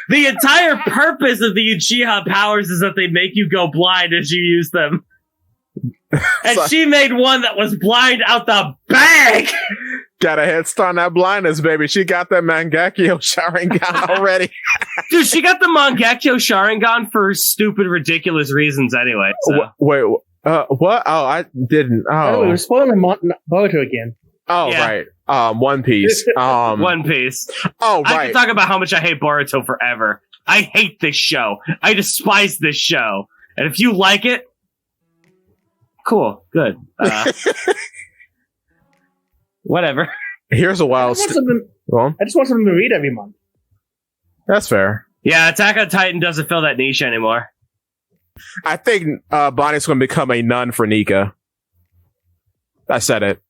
S2: The entire purpose of the Uchiha powers is that they make you go blind as you use them. And
S1: So-
S2: she made one that was blind out the bag.
S1: Got a head start on that blindness, baby. She got that Mangekyo Sharingan already.
S2: Dude, she got the Mangekyo Sharingan for stupid, ridiculous reasons anyway. So.
S1: Wait, what? Oh, I didn't.
S3: Oh,
S1: Oh,
S3: we're spoiling Boruto again.
S1: oh,
S2: Yeah.
S1: right. One Piece.
S2: One Piece.
S1: Oh,
S2: I
S1: right.
S2: can talk about how much I hate Boruto forever. I hate this show. I despise this show. And if you like it, cool, good. Whatever.
S1: Here's a
S3: I
S1: wild.
S3: just want something to read every month.
S1: That's fair.
S2: Yeah, Attack on Titan doesn't fill that niche anymore.
S1: I think Bonnie's going to become a nun for Nika. I said it.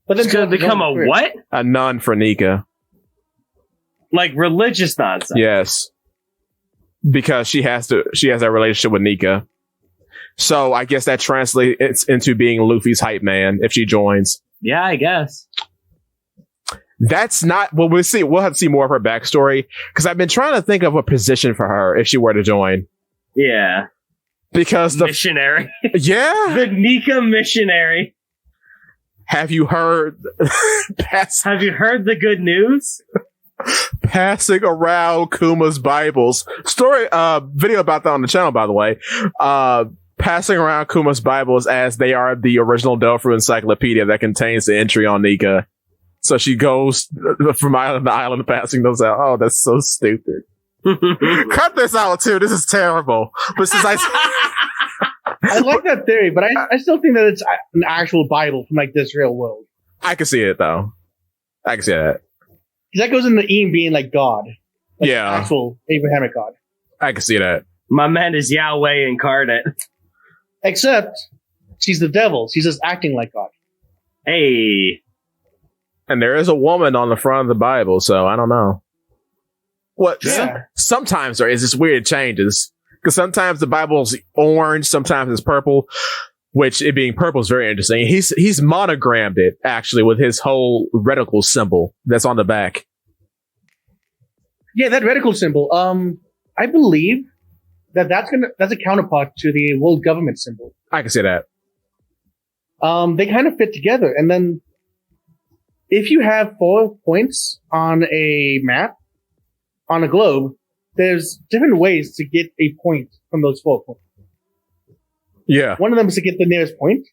S3: But
S2: It's going to become a what?
S1: A nun for Nika.
S2: Like religious nonsense.
S1: Yes. Because she has that relationship with Nika. So I guess that translates into being Luffy's hype man if she joins.
S2: Yeah, I guess.
S1: That's not, well, we'll see. We'll have to see more of her backstory because I've been trying to think of a position for her if she were to join.
S2: Yeah.
S1: Because
S2: Missionary.
S1: yeah.
S2: The Nika missionary.
S1: Have you heard?
S2: Have you heard the good news?
S1: Passing around Kuma's Bibles. Video about that on the channel, by the way. Passing around Kuma's Bibles as they are the original Dofru encyclopedia that contains the entry on Nika. So she goes from island to island passing those out. Oh, that's so stupid. Cut this out too. This is terrible. But since
S3: I like that theory, but I still think that it's an actual Bible from like this real world.
S1: I can see it though. I can see that.
S3: Because that goes into Ian being like God. Like
S1: yeah.
S3: Actual Abrahamic God.
S1: I can see that.
S2: My man is Yahweh incarnate.
S3: Except she's the devil. She's just acting like God.
S2: Hey.
S1: And there is a woman on the front of the Bible, so I don't know. What?
S3: Yeah.
S1: Sometimes there is this weird changes. Because sometimes the Bible's orange, sometimes it's purple. Which, it being purple is very interesting. He's monogrammed it, actually, with his whole reticle symbol that's on the back.
S3: Yeah, that reticle symbol. I believe that's a counterpart to the world government symbol.
S1: I can see that.
S3: They kind of fit together. And then, if you have 4 points on a map, on a globe, there's different ways to get a point from those 4 points.
S1: Yeah.
S3: One of them is to get the nearest point,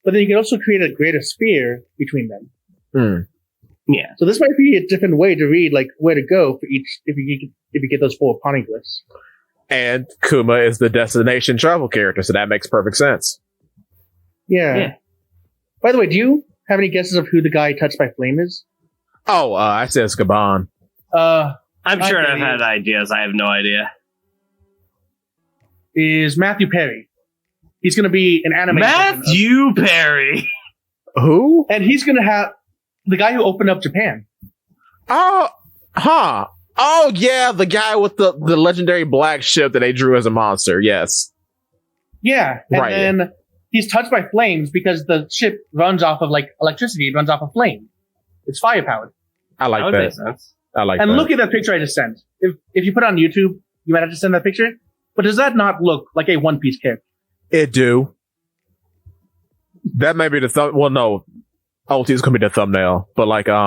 S3: but then you can also create a greater sphere between them.
S2: Yeah.
S3: So this might be a different way to read, like, where to go for each, if you get those 4 poneglyphs.
S1: And Kuma is the destination travel character, so that makes perfect sense.
S3: Yeah. By the way, do you have any guesses of who the guy touched by flame is?
S1: Oh, I said Skaban.
S2: I'm sure I've had ideas. I have no idea.
S3: Is Matthew Perry. He's going to be an anime.
S2: Matthew Perry.
S1: Who?
S3: And he's going to have the guy who opened up Japan.
S1: Oh, huh. Oh, yeah, the guy with the legendary black ship that they drew as a monster. Yes.
S3: Yeah. And
S1: right.
S3: then he's touched by flames because the ship runs off of, like, electricity. It runs off of flame. It's fire-powered.
S1: I like
S2: that. Makes
S1: that.
S2: sense.
S1: I like
S3: and
S1: that.
S3: look at that picture I just sent. If you put it on YouTube, you might have to send that picture. But does that not look like a One Piece character?
S1: It do. That may be the well, no. OT is gonna be the thumbnail, but like that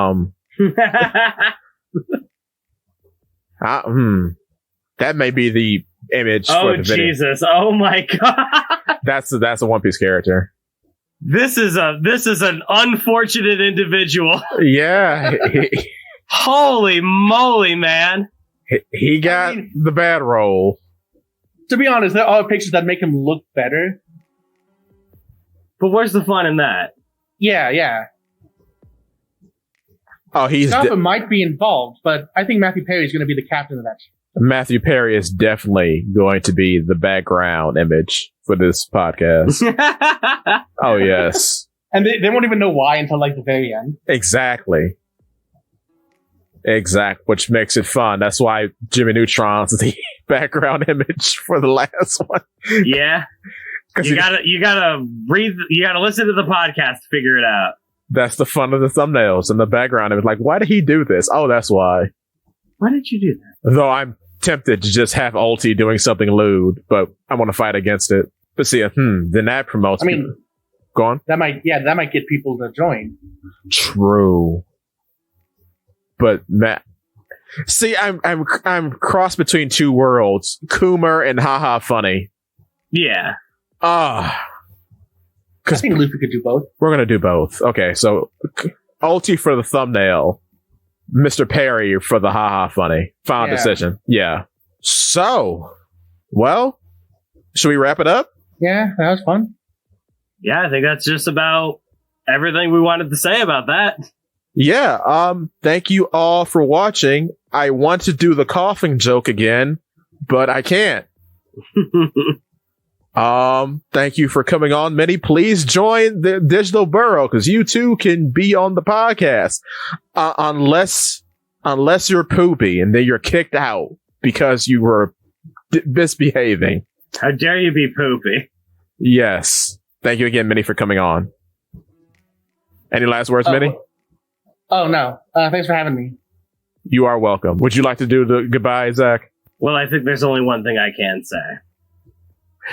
S1: may be the image for the video.
S2: Jesus! Oh my god!
S1: That's a One Piece character.
S2: This is an unfortunate individual.
S1: Yeah.
S2: Holy moly, man!
S1: He got the bad role.
S3: To be honest, there are pictures that make him look better.
S2: But where's the fun in that?
S3: Yeah.
S1: Oh,
S3: Scalpa might be involved, but I think Matthew Perry is going to be the captain of that ship.
S1: Matthew Perry is definitely going to be the background image for this podcast. Oh, yes.
S3: And they won't even know why until like the very end.
S1: Exactly. Which makes it fun. That's why Jimmy Neutron's the background image for the last one.
S2: Yeah. You gotta listen to the podcast to figure it out.
S1: That's the fun of the thumbnails and the background. It was like, why did he do this? Oh, that's why.
S2: Why did you do that?
S1: Though I'm tempted to just have Ulti doing something lewd, but I want to fight against it. But see, then that promotes.
S3: I mean,
S1: go on.
S3: That might get people to join.
S1: True. But Matt, see, I'm crossed between two worlds, Coomer and Haha Funny.
S2: Yeah.
S3: I think Luffy could do both.
S1: We're gonna do both. Okay, so Ulti for the thumbnail, Mr. Perry for the Haha Funny. Final decision. Yeah. So, well, should we wrap it up?
S3: Yeah, that was fun.
S2: Yeah, I think that's just about everything we wanted to say about that.
S1: Yeah, thank you all for watching. I want to do the coughing joke again, but I can't. Thank you for coming on, Minnie. Please join the Digital Burrow, because you too can be on the podcast. Unless you're poopy, and then you're kicked out because you were misbehaving.
S2: How dare you be poopy?
S1: Yes. Thank you again, Minnie, for coming on. Any last words, Minnie?
S3: Oh, no. Thanks for having me.
S1: You are welcome. Would you like to do the goodbye, Zach?
S2: Well, I think there's only one thing I can say.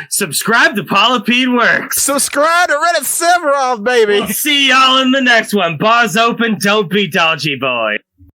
S2: Subscribe to Polypede Works.
S1: Subscribe to Reddit Sephiroth, baby.
S2: We'll see y'all in the next one. Bars open, don't be dodgy, boy.